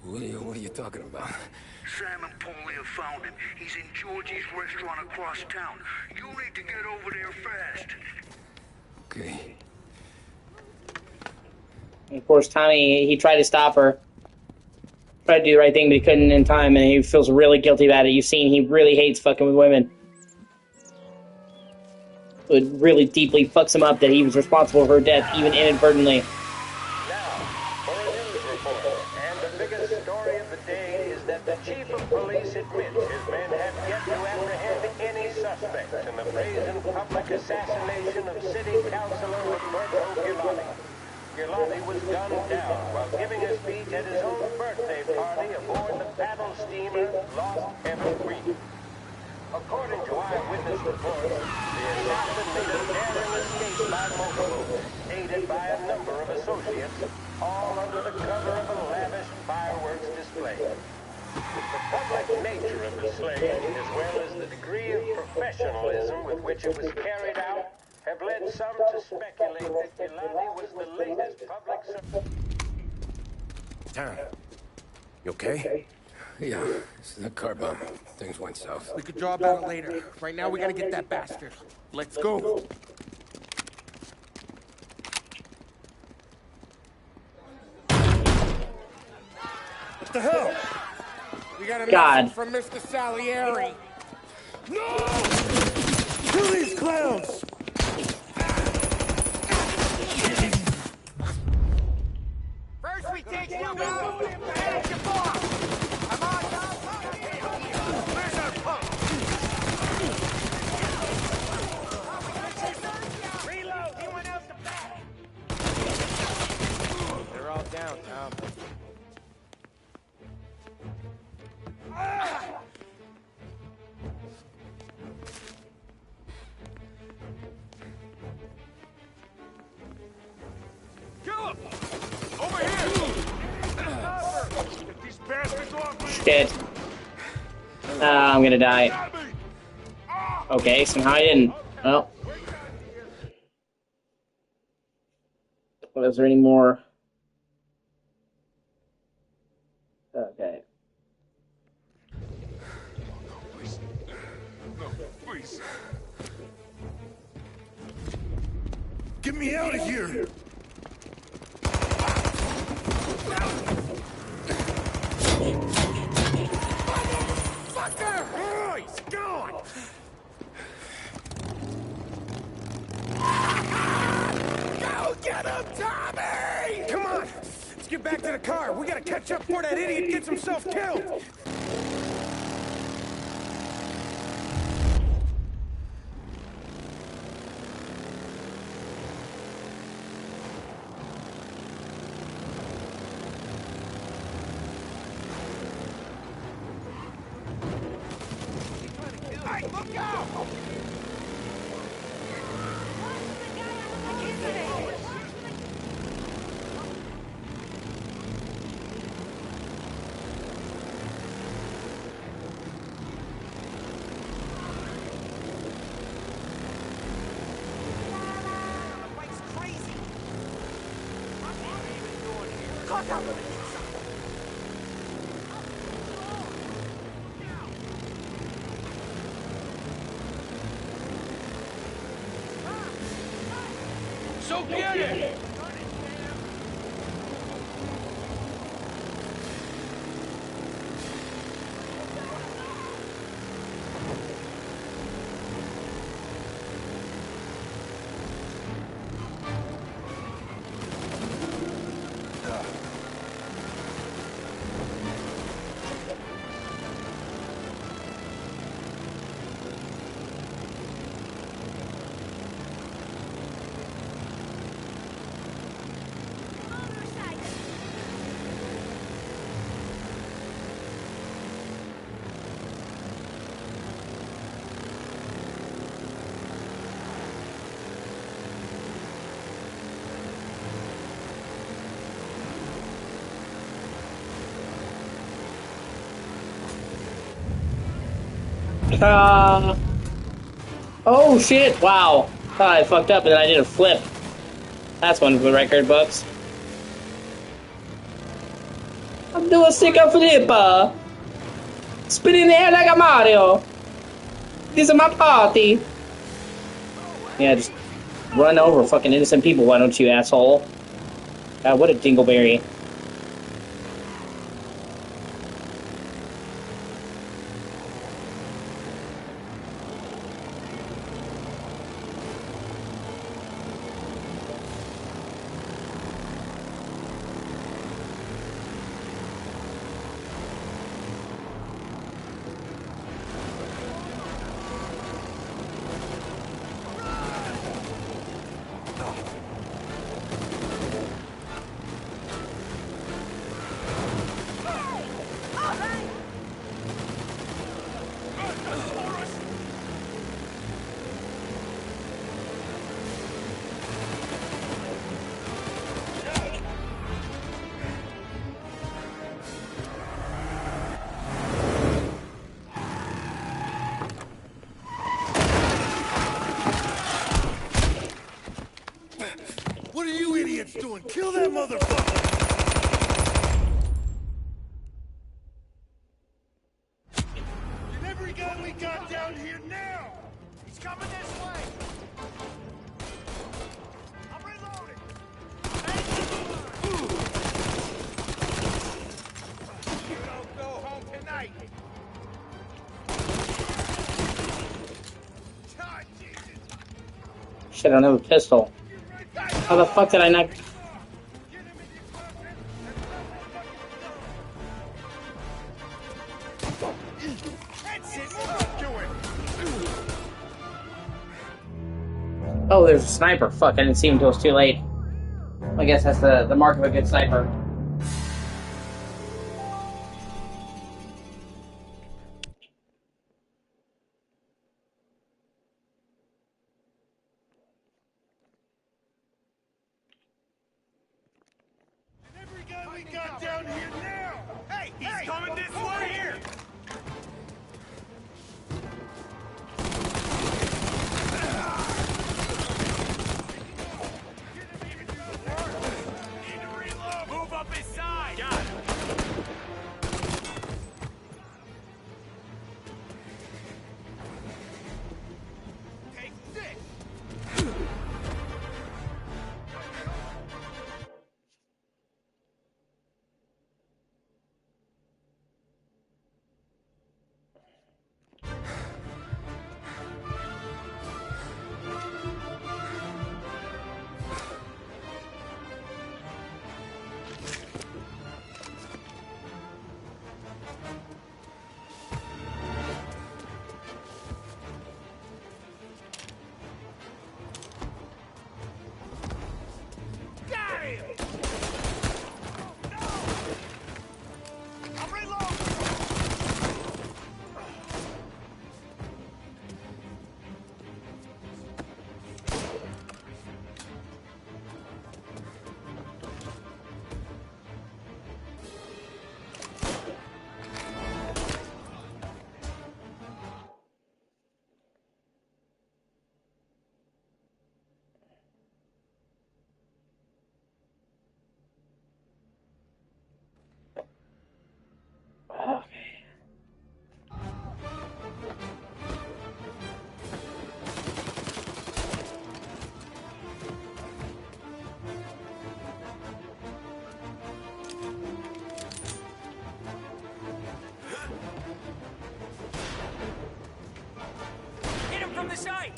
What are you talking about? Sam and Paulie have found him. He's in Georgie's restaurant across town. You need to get over there fast. Okay. And of course, Tommy, he tried to stop her. Tried to do the right thing, but he couldn't in time, and he feels really guilty about it. You've seen he really hates fucking with women. It really deeply fucks him up that he was responsible for her death, even inadvertently. Now, report. And the biggest story of the day is that the chief of police admits his men have yet to apprehend any suspects in the brazen public assassination of City Councilor Roberto Giuliani. Giuliani was gunned down while giving a speech at his own birthday party aboard the paddle steamer Lost Heaven Queen. According to eyewitness reports, the assassin made a daring escape by motorboat, aided by a number of associates, all under the cover of a lavish fireworks display. The public nature of the slaying, as well as the degree of professionalism with which it was carried out, have led some to speculate that Giuliani was the latest public... Tom, you okay? Yeah, this is a car bomb. Things went south. We could draw about it later. Right now, we gotta get that bastard. Let's go. What the hell? We got a God. message from Mr. Salieri. No! Kill these clowns! First we take you out, then it's your boss. Come on, dog. Where's our pump? Reload. He went out the back. They're all down, Tom. Kill him! Over here! Get these bastards off me! Shit. I'm gonna die. Okay, somehow I didn't. Well. Was there any more? Okay. No, please. Get me out of here! Fucker! Oh, he's gone! Go get him, Tommy! Come on! Let's get back to the car. We gotta catch up before that idiot gets himself killed! Hey, look out! So get it! Oh shit, wow. Thought I fucked up and then I did a flip. That's one for the record books. I'm doing sick of flip. Spin in the air like a Mario. This is my party. Yeah, just run over fucking innocent people, why don't you, asshole? God, what a dingleberry. got down here now? He's coming this way. I'm reloading. You don't go home tonight. Shit, I don't have a pistol. How the fuck did I not... Oh, there's a sniper. Fuck, I didn't see him until it was too late. I guess that's the mark of a good sniper. Every guy we got down here now! Hey, he's coming this way here. Move up his side. Got him. Take this. Got him! I'm reloading! Hit him from the side!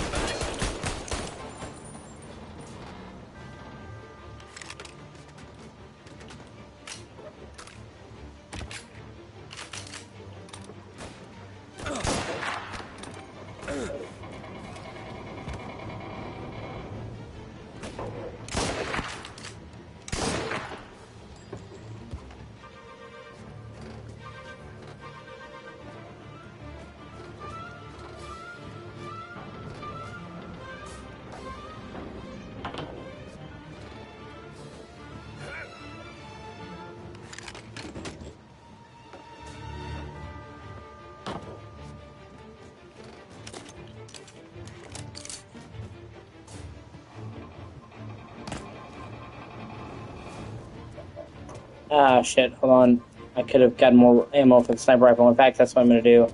Ah, shit, hold on. I could have gotten more ammo for the sniper rifle. In fact, that's what I'm gonna do.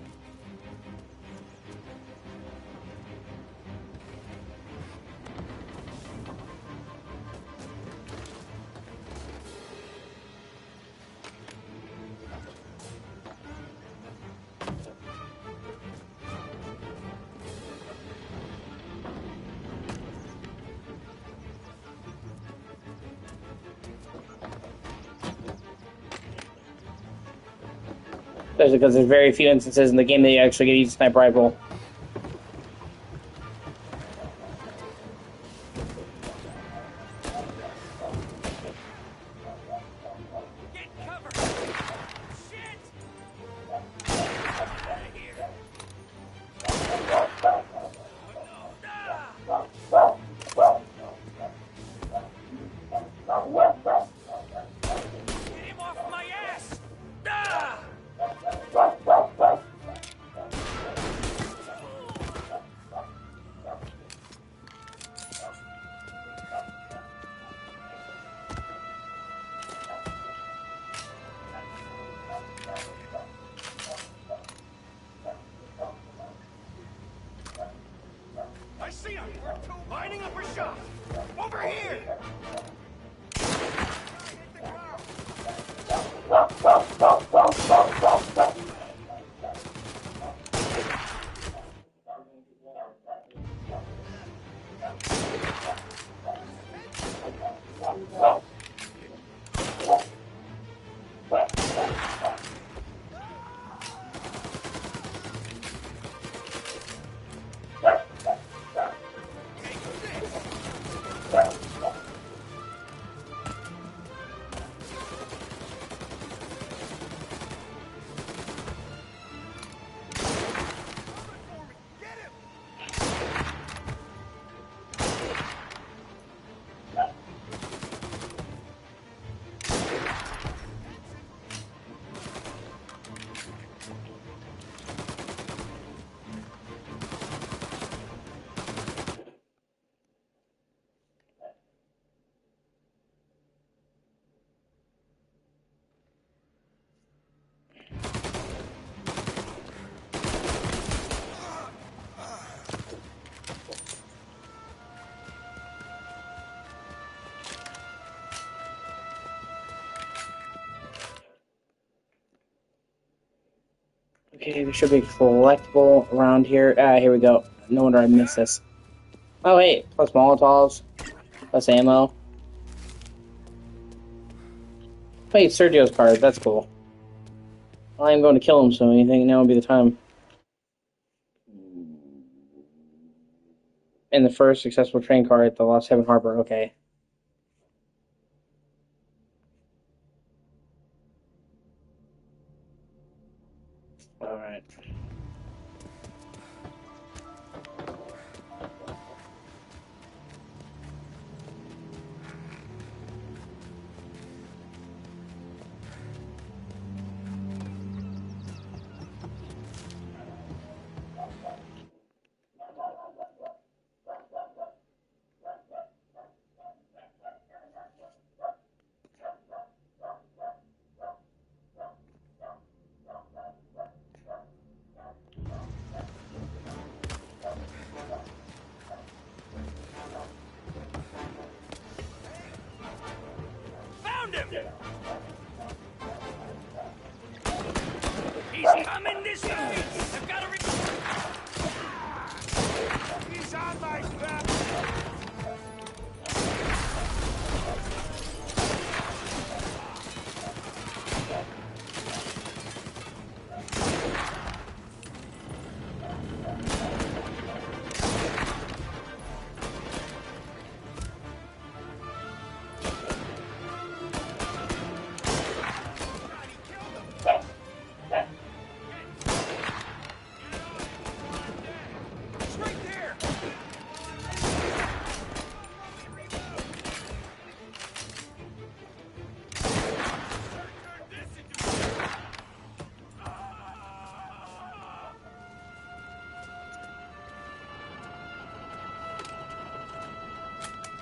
Especially because there's very few instances in the game that you actually get to use a sniper rifle. Okay, there should be a collectible around here. Ah, here we go. No wonder I missed this. Oh, wait. Plus Molotovs. Plus ammo. Wait, Sergio's card. That's cool. Well, I'm going to kill him, so anything now would be the time. And the first successful train card at the Lost Heaven Harbor. Okay. Alright. Found him! He's coming this way! I've got to He's on my back!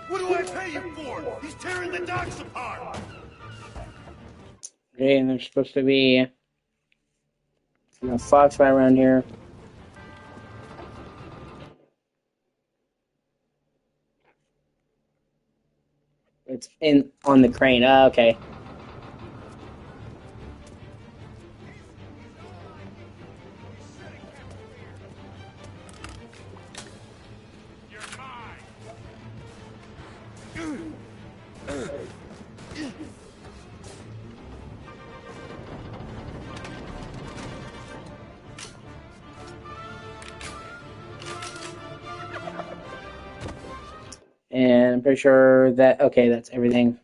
What do I pay you for? He's tearing the docks apart! Okay, and there's supposed to be a fox right around here. It's on the crane. Oh, okay. And I'm pretty sure that, okay, that's everything.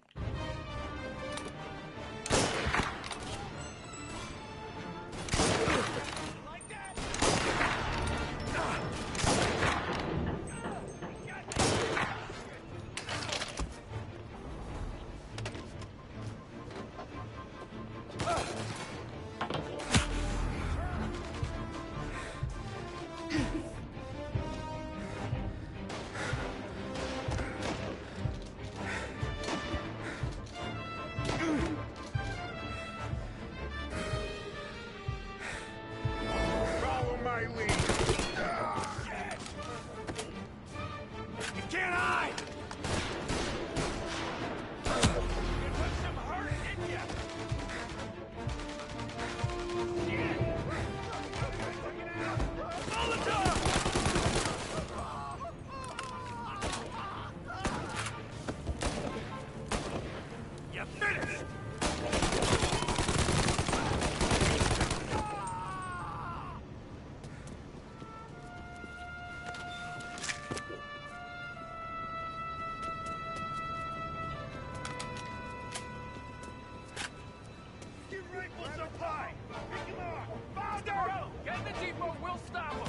pie! Pick him off! Founder! Get in the depot, we'll stop him!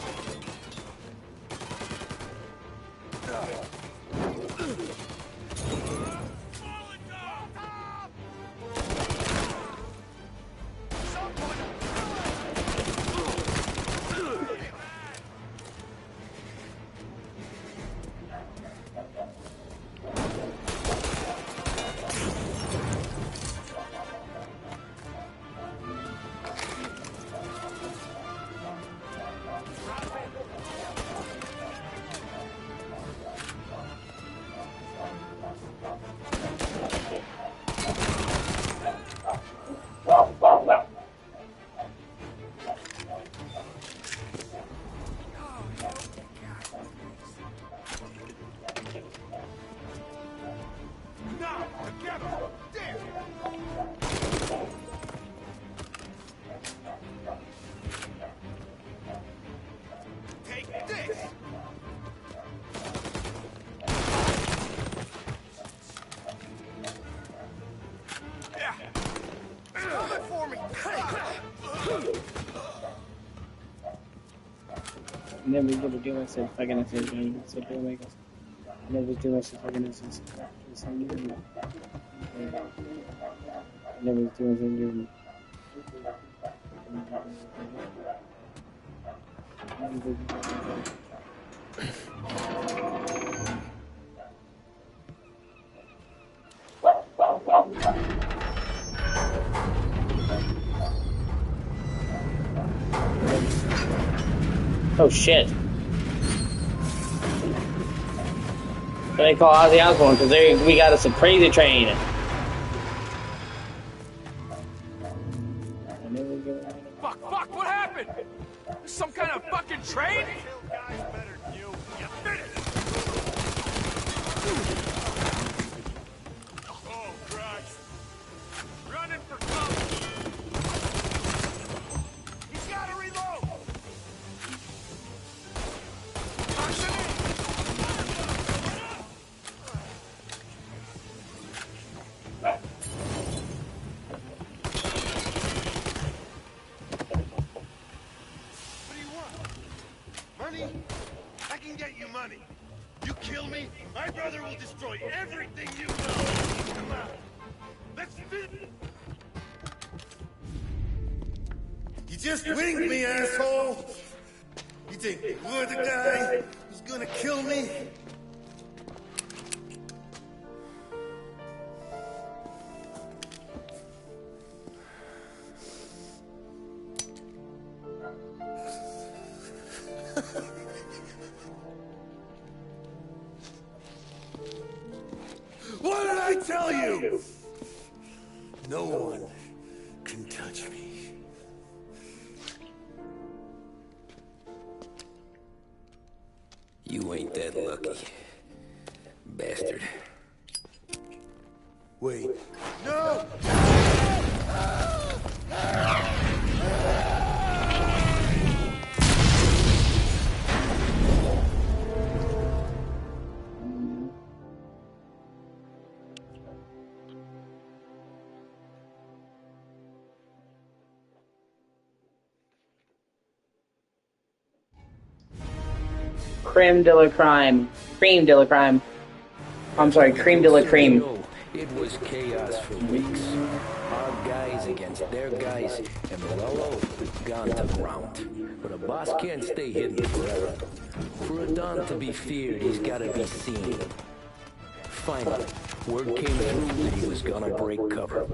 Never gonna do it since fucking assistant. So do make us. Never do it since fucking assistant. Never do it since oh shit. They call Ozzy Osbourne because we got us a crazy train. Fuck, what happened? Some kind of fucking train? Oh, Christ. Running for cover. He's gotta reload. I can get you money. You kill me, my brother will destroy everything you know. Come on. Let's fit. You just winged me, asshole. You think you're the guy who's gonna kill me? What did I tell you? No one can touch me. You ain't that lucky, bastard. Wait. No! Creme de la crime. Cream de la crime. I'm sorry, cream de la cream. It was chaos for weeks. Our guys against their guys, and Morello gone to ground. But a boss can't stay hidden forever. For a Don to be feared, he's gotta be seen. Finally, word came through that he was gonna break cover.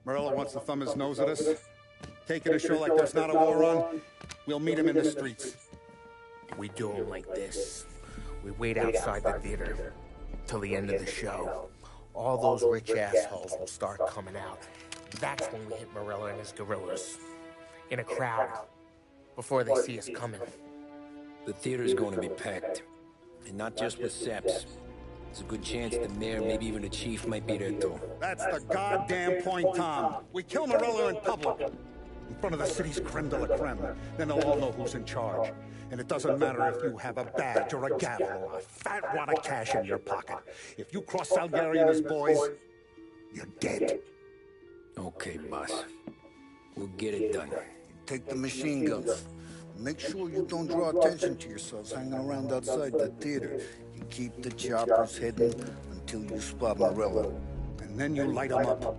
Morello wants to thumb his nose at us. Taking a show like there's not a war on. We'll meet him in the streets. We do him like this. We wait outside the theater till the end of the show. All those rich assholes will start coming out. That's when we hit Morello and his guerrillas. In a crowd. Before they see us coming. The theater's going to be packed. And not just with saps. There's a good chance the mayor, maybe even the chief, might be there too. That's the goddamn point, Tom. We kill Morello in public. In front of the city's creme de la creme. Then they'll all know who's in charge. And it doesn't matter if you have a badge or a gavel or a fat wad of cash in your pocket. If you cross Salieri and his boys, you're dead. Okay, boss. We'll get it done. Take the machine guns. Make sure you don't draw attention to yourselves hanging around outside the theater. You keep the choppers hidden until you spot Morello. And then you light them up.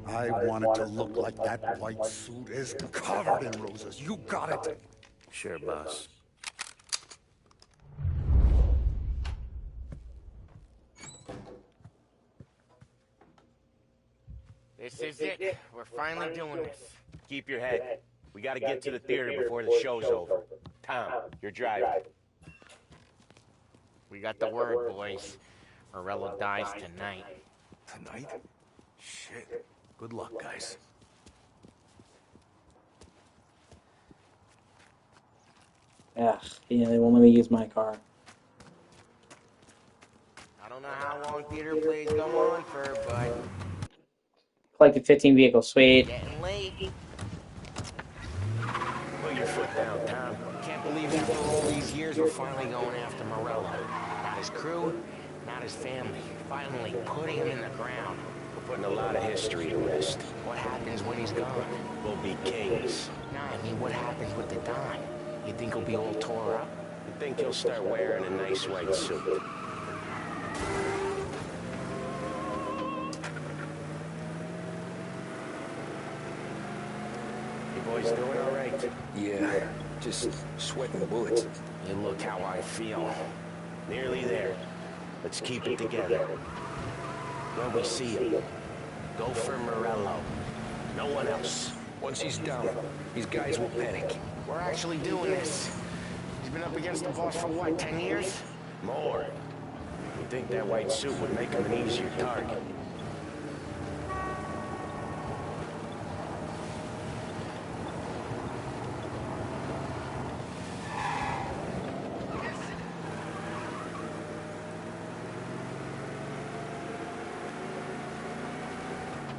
I want it to look like that white suit is covered in roses. You got it? Sure, boss. This is it. We're finally doing this. Keep your head. We gotta get to the theater before the show's over. Tom, you're driving. We got the word, boys. Morello dies tonight. Tonight? Shit. Good luck, guys. Ugh, yeah, they won't let me use my car. I don't know how long theater plays go on for, but... Collected 15 vehicles, sweet. Getting late. Put your foot down, Tom. Can't believe after all these years we're finally going after Morello. Not his crew, not his family. Finally putting him in the ground. We're putting a lot of history to rest. What happens when he's gone? We'll be kings. Nah, I mean, what happens with the Don? You think he'll be all tore up? You think he'll start wearing a nice white suit? You boys doing all right? Yeah, just sweating bullets. You look how I feel. Nearly there. Let's keep it together. When we see him, go for Morello. No one else. Once he's down, these guys will panic. We're actually doing this. He's been up against the boss for what, 10 years? More. You think that white suit would make him an easier target?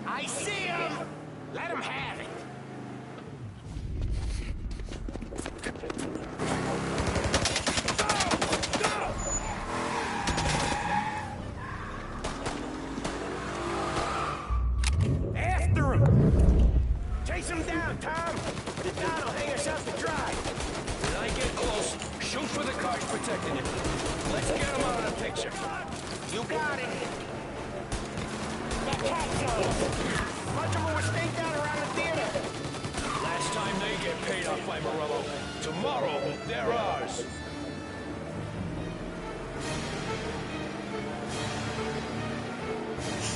I see him! Let him have it! After him! Chase him down, Tom! The Don will hang us out to dry! When I get close, shoot for the cars protecting you. Let's get him out of the picture. You got it! That cat's on us! A bunch of them were staked out around the theater! Last time they get paid off by Morello. Tomorrow, they're ours.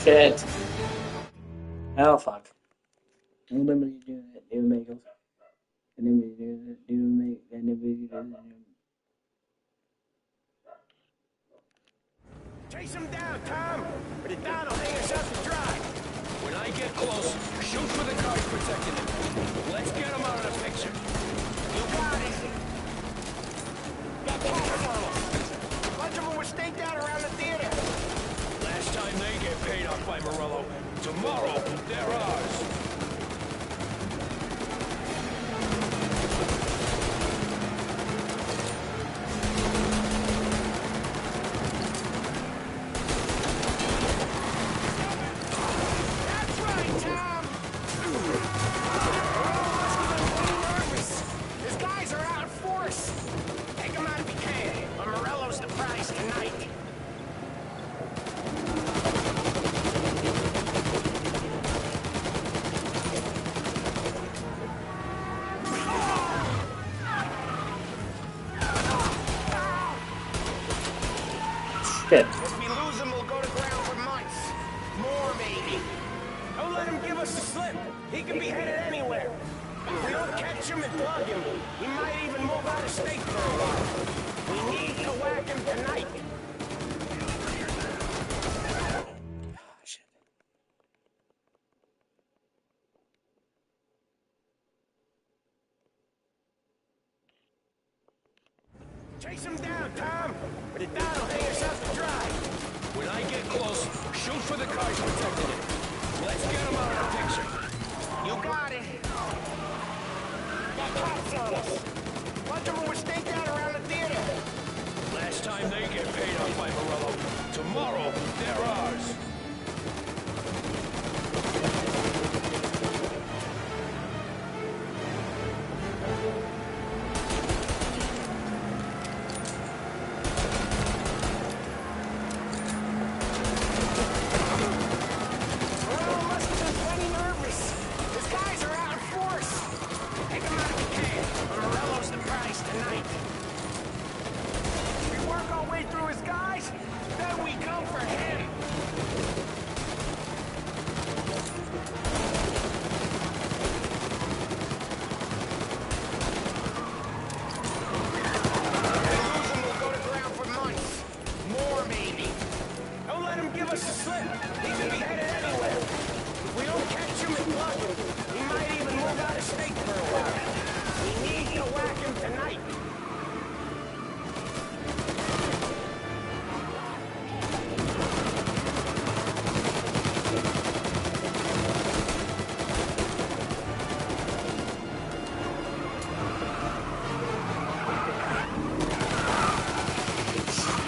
Shit. Oh, fuck. Nobody do that. Do make them. Nobody do that. Do make. Nobody do that. Chase him down, Tom! Or the Don will hang us out to dry! When I get close, shoot for the cars protecting you. Let's get him out of the picture. You got it! That cat's on us! A bunch of them were staked out around the theater! Last time they get paid off by Morello. Tomorrow, they're ours. That's right, Tom! His guys are out in force! Take them out if you can, but Morello's the prize tonight! Shit. If we lose him, we'll go to ground for months. More, maybe. Don't let him give us the slip! He can be headed anywhere! If we don't catch him and plug him, he might even move out of state for a while. We need to whack him tonight! Shit. Chase him down, Tom! Or the Don will hang us out to dry! When I get close, shoot for the cars protecting you. Let's get him out of the picture. You got it! That cat's on us! A bunch of them were staked out around the theater! Last time they get paid off by Morello. Tomorrow, they're ours.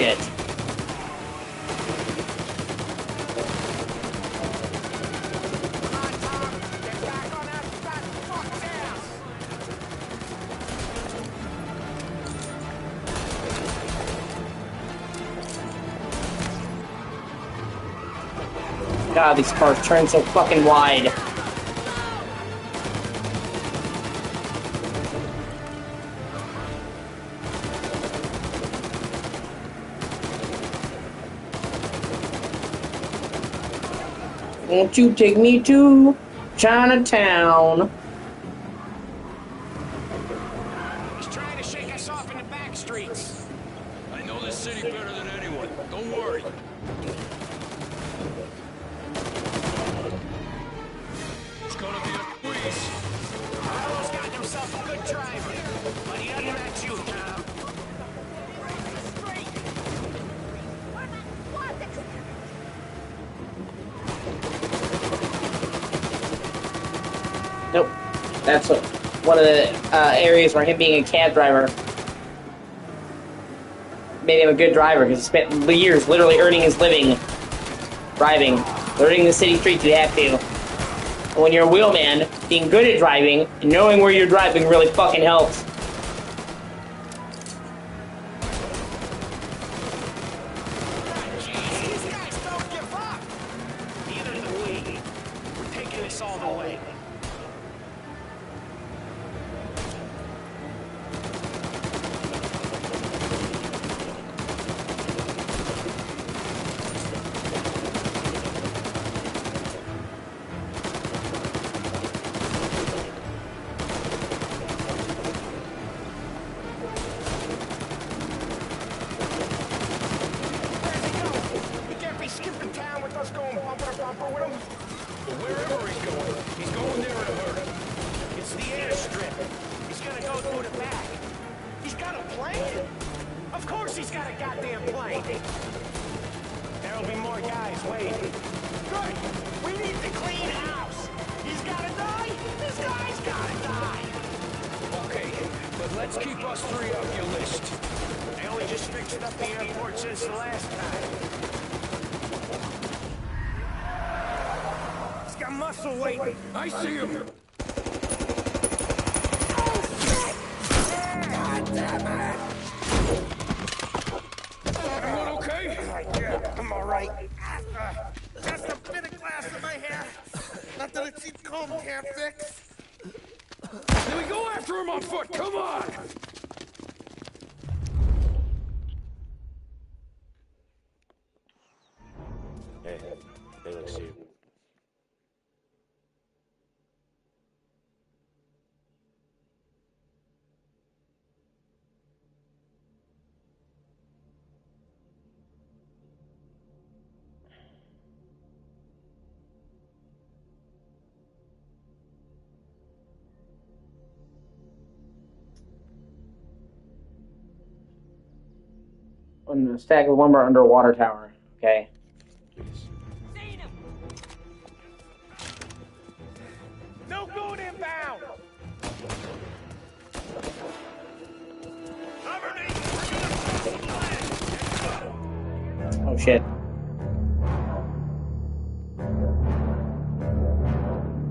shit. God, these cars turn so fucking wide. Won't you take me to Chinatown? He's trying to shake us off in the back streets. I know this city better than anyone. Don't worry. It's gonna be a squeeze. Morello's got himself a good driver, but he doesn't match you, Tom. Nope. That's one of the areas where him being a cab driver made him a good driver, because he spent years literally earning his living driving. Learning the city streets, you have to. And when you're a wheelman, being good at driving and knowing where you're driving really fucking helps. These guys don't give up. Neither do we. We're taking this all the way. He can't be skipping town with us going bumper to bumper with him. Wherever he's going there in a hurry. It's the airstrip. He's gonna go through the back. He's got a plane? Of course he's got a goddamn plane. There'll be more guys waiting. Good. We need to clean house. He's gotta die. This guy's gotta die. Okay, but let's keep us three off your list. They only just fixed up the airport since the last time. He's got muscle weight. I see him. God damn it! Everyone okay? Yeah, I'm all right. Just a bit of glass in my hair. Nothing a cheap comb can't fix. Then we go after him on foot. Come on. Hey, let's see you. On the stack of lumber under a water tower. Okay. No good inbound. Oh shit.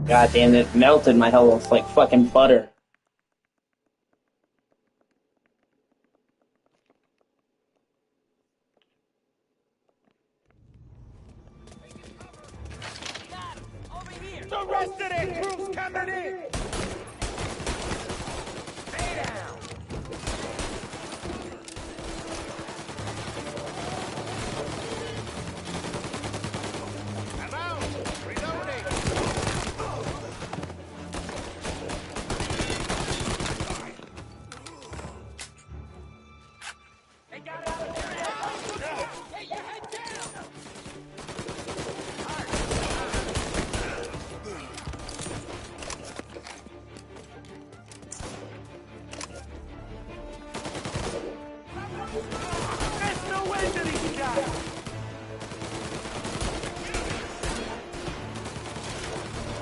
God damn it, melted my health like fucking butter. The rest of their crew's coming in. Stay down. I'm out. Reloading. They got it out of there. Hey, your head down. There's no end to these guys.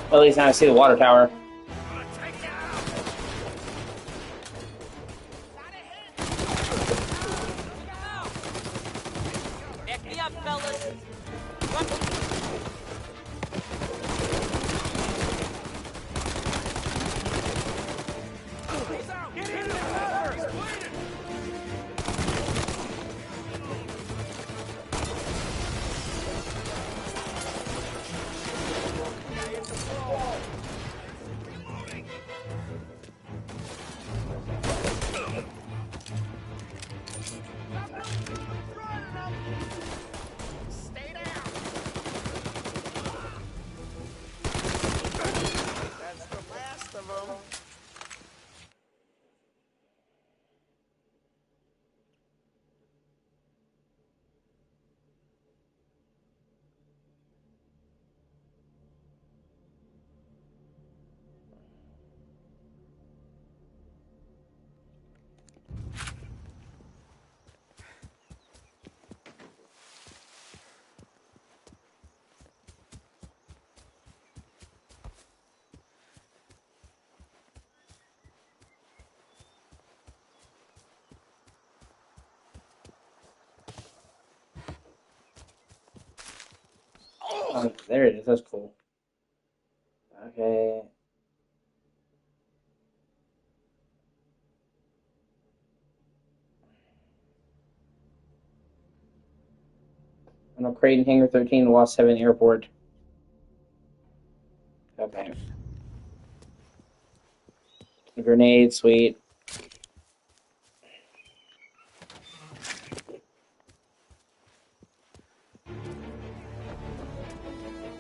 Well, at least now I see the water tower. Oh, there it is. That's cool. Okay. On Creighton Hangar 13, Lost 7 Airport. Okay. A grenade, sweet.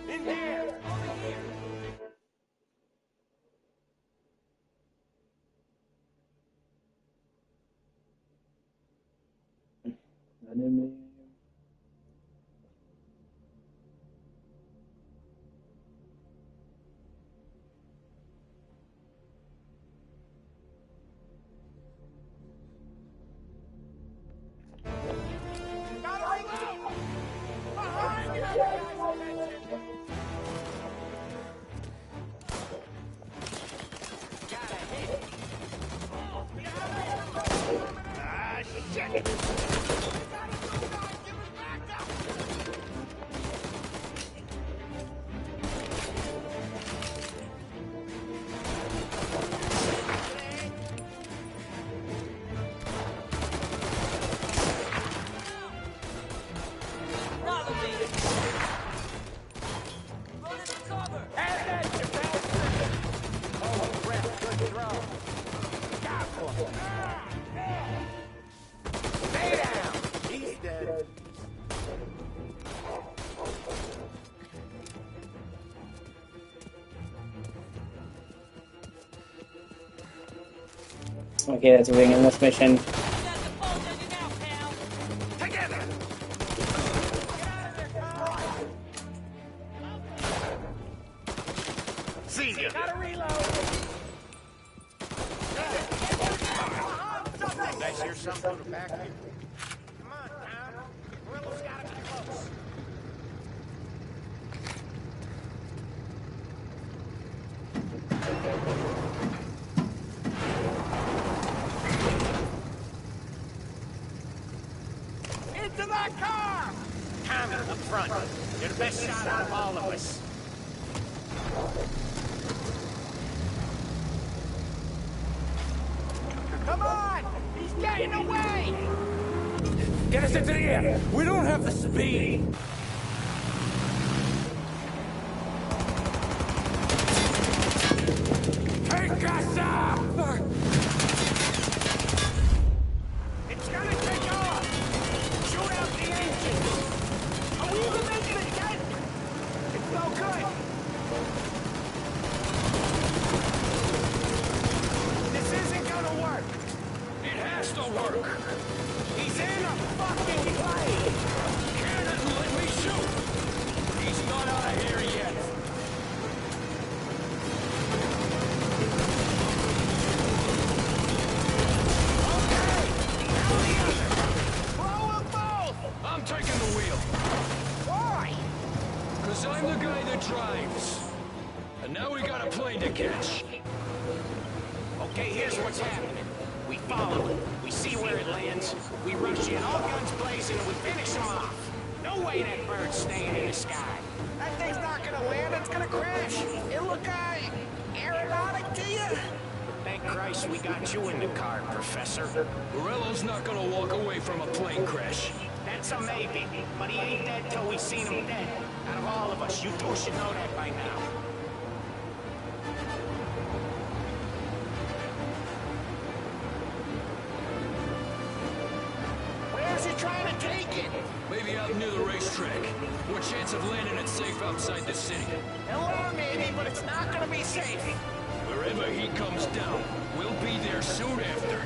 In there! Enemy. Okay, that's everything in this mission. Senior. Gotta reload. Nice hear something from the back here. Come on, Tom. Morello's gotta be close. Into that car! Tommy, up front. You're the best shot out of all of us. Come on! He's getting away! Get us into the air! We don't have the speed! Take us up! It's gonna take off! Shoot out the engine! Are we even making it yet? It's no good! This isn't gonna work! It has to work! He's in a fucking plane! Cannon, let me shoot! He's not out of here yet! I'm taking the wheel. Why? Because I'm the guy that drives. And now we got a plane to catch. Okay, here's what's happening. We follow it. We see where it lands. We rush in, all guns blazing, and we finish him off. No way that bird's staying in the sky. That thing's not gonna land. It's gonna crash. It look aeronautic to you? Thank Christ we got you in the car, Professor. Morello's not gonna walk away from a plane crash. That's a maybe, but he ain't dead till we seen him dead. Out of all of us, you two should know that by now. Where's he trying to take it? Maybe out near the racetrack. What chance of landing it safe outside the city? Hello, maybe, but it's not gonna be safe. Wherever he comes down, we'll be there soon after.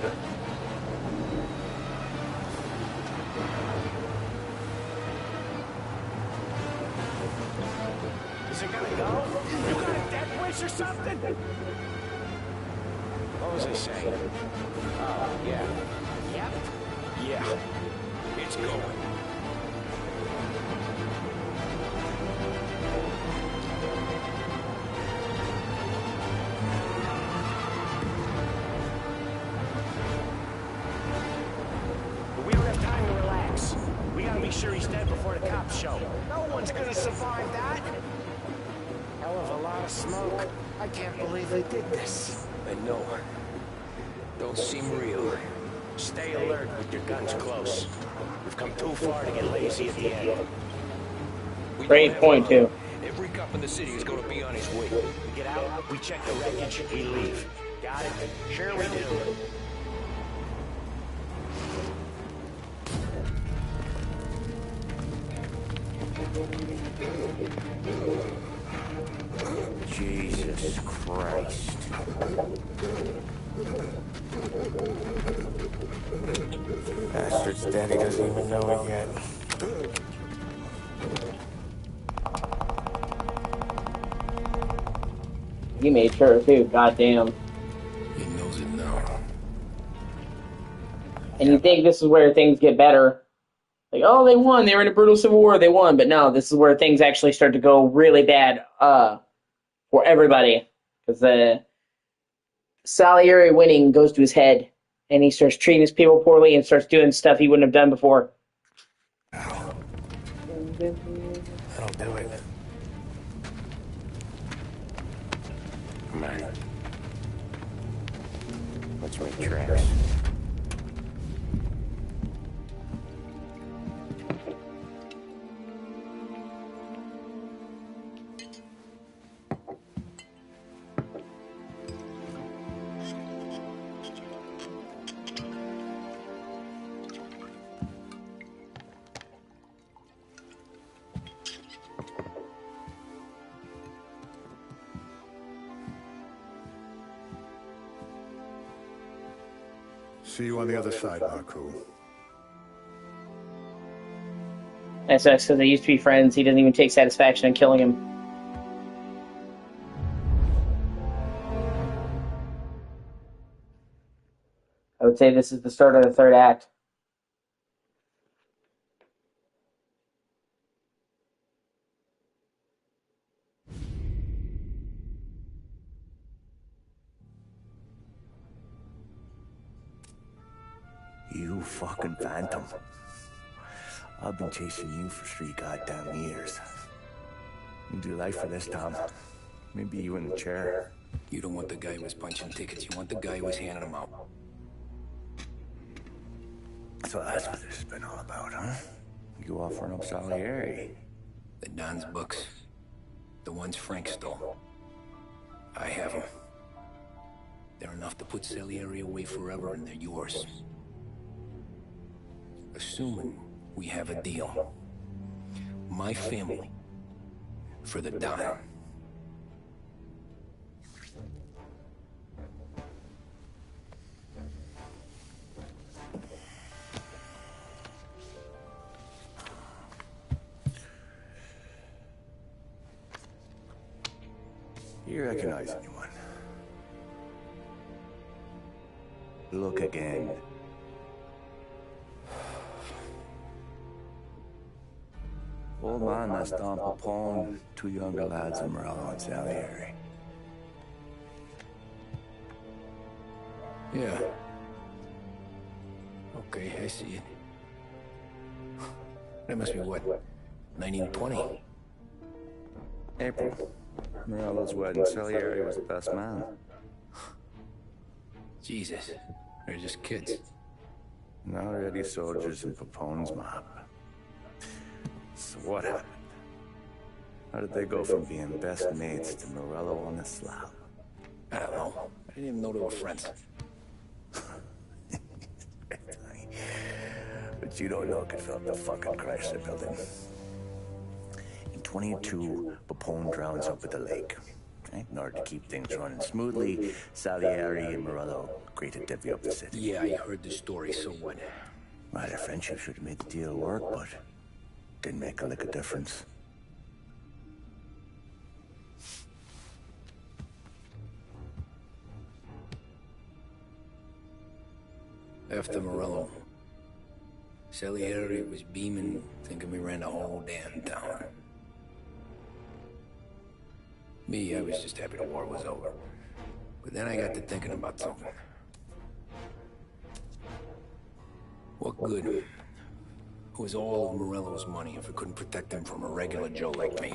Is it gonna go? You got a death wish or something? What was I saying? Oh, yeah. Yep. Yeah. It's going. But we don't have time to relax. We gotta be sure he's dead before the cops show. No one's gonna survive that. of smoke. I can't believe they did this. I know. Don't seem real. Stay alert with your guns close. We've come too far to get lazy at the end. Great point, too. Every cop in the city is going to be on his way. We get out, we check the wreckage, we leave. Got it? Sure we do. Jesus Christ. Bastard's daddy doesn't even know it yet. He made sure too, goddamn. He knows it now. And you think this is where things get better. Like, oh, they won. They were in a brutal civil war. They won. But no, this is where things actually start to go really bad for everybody. Because Salieri winning goes to his head. And he starts treating his people poorly and starts doing stuff he wouldn't have done before. That'll do it. Come on. Let's make tracks. See you on the other side, Marco. That sucks because they used to be friends. He doesn't even take satisfaction in killing him. I would say this is the start of the third act. You fucking phantom. I've been chasing you for 3 goddamn years. You do life for this, Tom. Maybe you in the chair. You don't want the guy who was punching tickets. You want the guy who was handing them out. So that's what this has been all about, huh? You offering up Salieri. The Don's books. The ones Frank stole. I have them. They're enough to put Salieri away forever, and they're yours. Assuming we have a deal. My family for the Don. You recognize anyone? Look again. Old man, that's Don Papone. 2 younger lads in Morello and Salieri. Yeah. Okay, I see it. That must be what? 1920? April. Morello's wedding. Salieri was the best man. Jesus. They're just kids. Now already soldiers in Papone's mob. So what happened? How did they go from being best mates to Morello on the slab? I don't know. I didn't even know they were friends. But you don't know could fill up the fucking Chrysler building. In 22, Papone drowns up at the lake. Okay? In order to keep things running smoothly, Salieri and Morello agreed to divvy up the city. Yeah, I heard the story, so what? Well, their friendship should have made the deal work, but didn't make a lick of difference. After Morello, Salieri was beaming, thinking we ran the whole damn town. Me, I was just happy the war was over. But then I got to thinking about something. What good was all of Morello's money if we couldn't protect him from a regular Joe like me?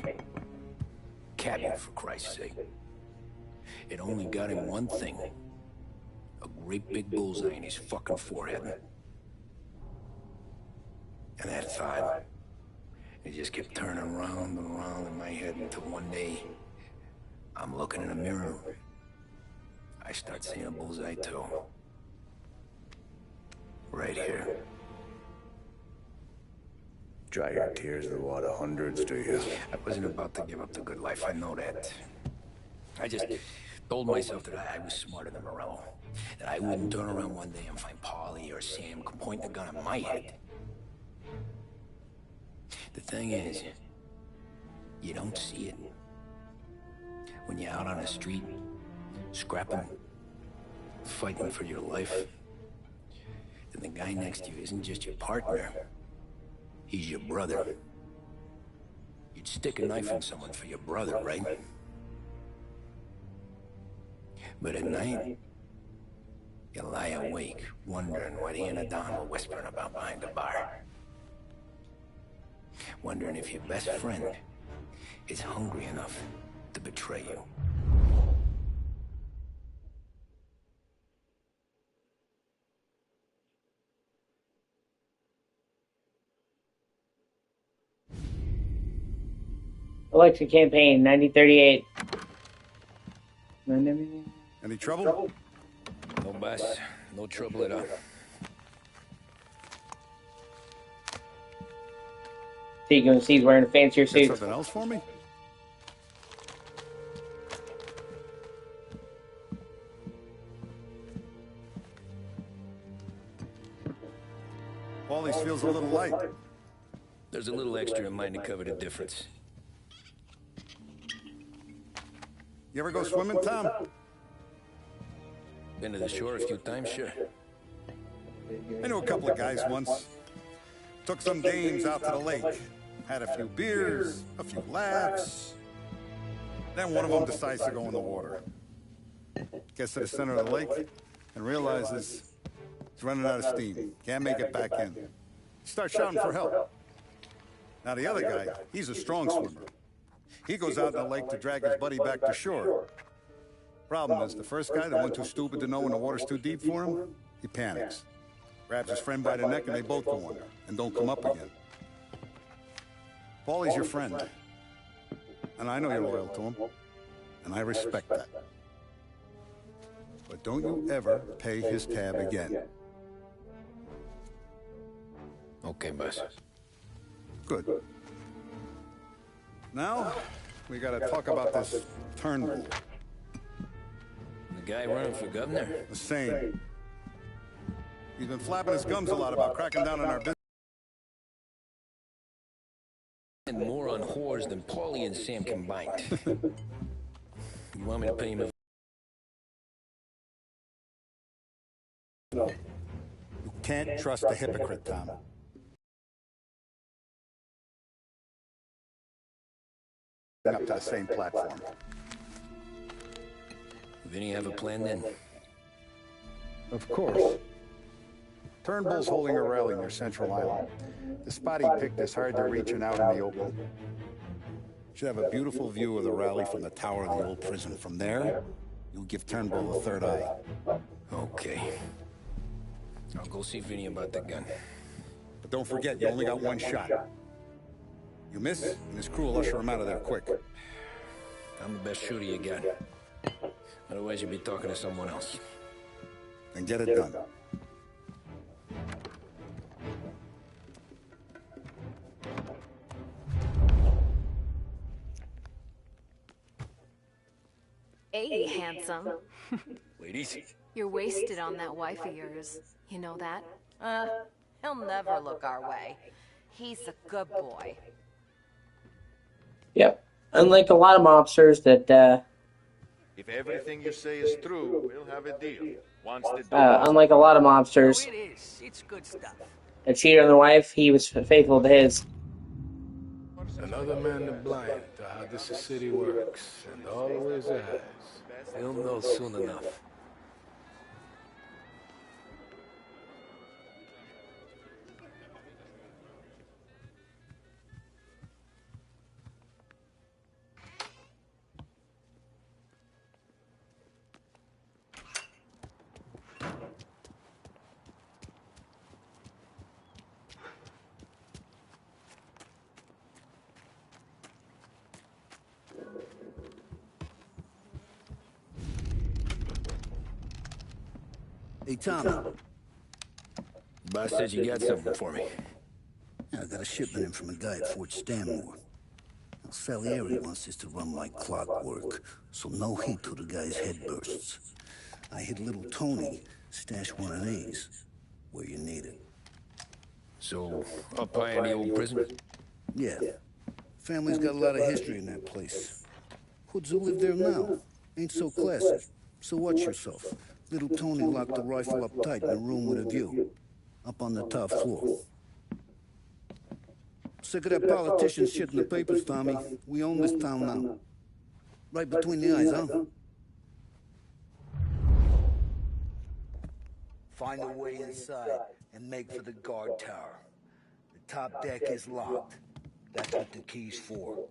cabin, for Christ's sake. It only got him one thing. A great big bullseye in his fucking forehead. And that thought, it just kept turning round and round in my head until one day, I'm looking in a mirror. I start seeing a bullseye too. Right here. Dry your tears with water hundreds, do you? I wasn't about to give up the good life, I know that. I just told myself that I was smarter than Morello. That I wouldn't turn around one day and find Paulie or Sam pointing a gun at my head. The thing is, you don't see it. When you're out on the street, scrapping, fighting for your life, then the guy next to you isn't just your partner. He's your brother. You'd stick a knife in someone for your brother, right? But at night, you lie awake, wondering what he and Adon were whispering about behind the bar. Wondering if your best friend is hungry enough to betray you. Election campaign, 1938. Any trouble? No, boss. No trouble at all. See, you can see he's wearing a fancier Got suit. something else for me? Paulie's feels a little light. There's a little extra in mine to cover the difference. You ever go swimming, Tom? Been to the shore a few times, sure. I knew a couple of guys once. Took some dames out to the lake. Had a few beers, a few laughs. Then one of them decides to go in the water. Gets to the center of the lake and realizes he's running out of steam. Can't make it back in. Starts shouting for help. Now the other guy, he's a strong swimmer. He goes out in the lake to drag his buddy back to shore. Problem is, the first guy, the one too stupid to know when the water's too deep for him, he panics. Grabs his friend by the neck and they both go under and don't come up again. Paulie's your friend. And I know you're loyal to him. And I respect that. But don't you ever pay his tab again. Okay, boss. Good. Now, we gotta talk about this Turnbull. The guy running for governor? The same. He's been flapping his gums a lot about cracking down on our business. And more on whores than Paulie and Sam combined. You want me to pay him a... No. You can't trust a hypocrite, Tom. Up to the same platform. Vinny have a plan then? Of course. Turnbull's holding a rally near Central Island. The spot he picked is hard to reach and out in the open. Should have a beautiful view of the rally from the tower of the old prison. From there, you'll give Turnbull a third eye. Okay. I'll go see Vinny about the gun. But don't forget, you only got one shot. You miss, and his crew will usher him out of there quick. I'm the best shooter you got. Otherwise, you'd be talking to someone else. Then get it done. Hey, handsome. Ladies? You're wasted on that wife of yours. You know that? He'll never look our way. He's a good boy. Yep. Unlike a lot of mobsters that, If everything you say is true, we'll have a deal. Once the unlike a lot of mobsters Oh, it is. It's good stuff. that cheated on their wife, he was faithful to his. Another man to blind to how this city works, and always has. He'll know soon enough. Hey, Tommy. Boss said you got something for me. Yeah, I got a shipment in from a guy at Fort Stanmore. Now, Salieri wants this to run like clockwork, so no heat till the guy's head bursts. I hit little Tony, stash one of these, where you need it. So, up high in the old prison? Yeah. Family's got a lot of history in that place. Hoods who live there now ain't so classy. So watch yourself. Little Tony locked the rifle up tight in a room with a view. Up on the top floor. Sick of that politician shit in the papers, Tommy. We own this town now. Right between the eyes, huh? Find a way inside and make for the guard tower. The top deck is locked. That's what the key's for.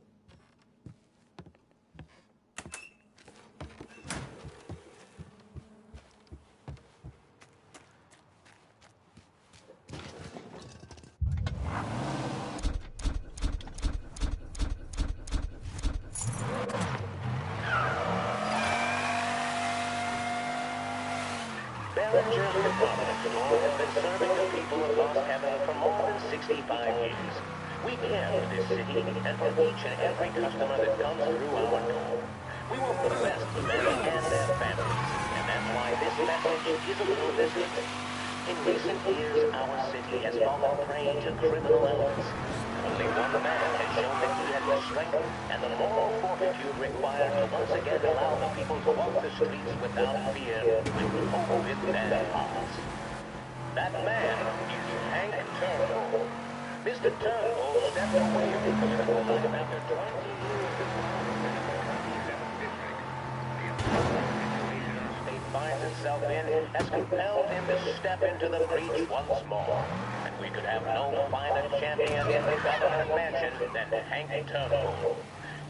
Behringer's department store has been serving the people of Lost Heaven for more than 65 years. We care for this city and for each and every customer that comes through our door. We want the best for them and their families, and that's why this message is a little different. In recent years, our city has fallen prey to criminal elements. Only one man has shown that he has the strength and the moral fortitude required to once again allow the people to walk the streets without fear, with hope in their hearts. That man is Hank Turnbull. Mr. Turnbull stepped away from political life after 20 years state finds itself in has compelled him to step into the breach once more. And we could have no finer champion in the governor's mansion than Hank Turnbull.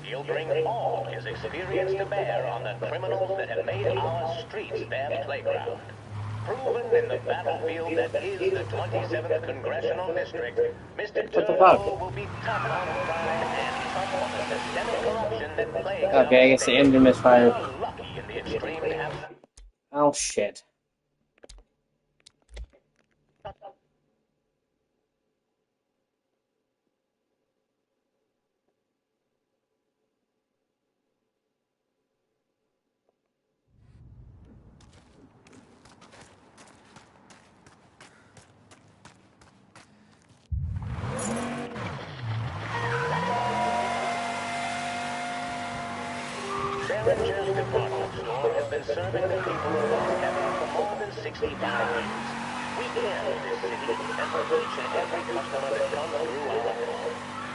He'll bring all his experience to bear on the criminals that have made our streets their playground. Proven in the battlefield that is the 27th Congressional District, Mr. Turnbull will be tough on crime and tough on the systemic corruption that plagues our Okay, I guess the engine misfired. lucky in the extreme to have... Oh, shit. Behringer's department store has been serving the people of Lost Heaven for more than 65 years. We care for this city and for each and every customer that comes through our door.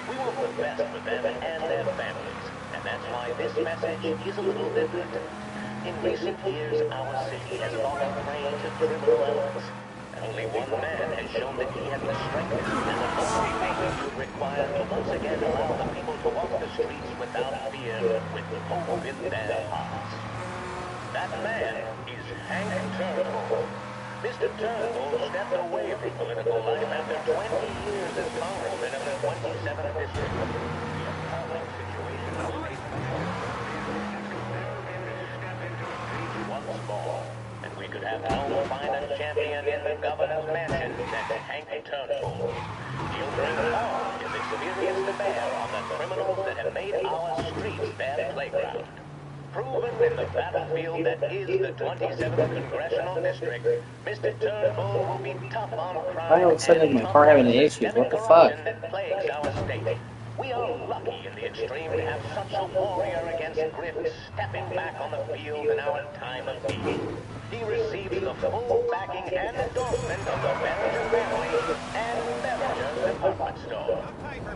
We want the best for them and their families, and that's why this message is a little different. In recent years, our city has fallen prey to criminal elements. Only one man has shown that he has the strength and the moral fortitude required to once again allow the people to walk the streets without fear, with hope in their hearts. That man is Hank Turnbull. Mr. Turnbull stepped away from political life after 20 years as congressman of the 27th District. The appalling situation once more. We could have no finer champion in the governor's mansion than Hank Turnbull. He'll bring all his experience to bear on the criminals that have made our streets their playground. Proven in the battlefield that is the 27th Congressional District, Mr. Turnbull will be tough on crime. Why all of a sudden my car having issues? What the fuck? That plagues our state. We are lucky in the extreme to have such a warrior against grift stepping back on the field in our time of need. He receives the full backing and endorsement of the Behringer family and Behringer's department store.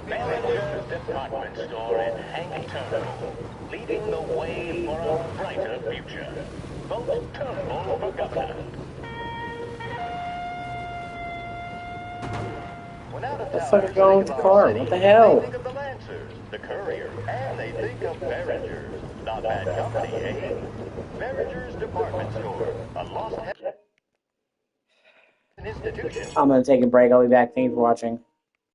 Behringer's department store and Hank Turnbull, leading the way for a brighter future. Vote Turnbull for governor. What the fuck is wrong with the car? What the hell? They think of the Lancers, the Courier, and they think of Behringer's. Not bad company, eh? Behringer's department store, a lost institution. I'm gonna take a break. I'll be back. Thank you for watching.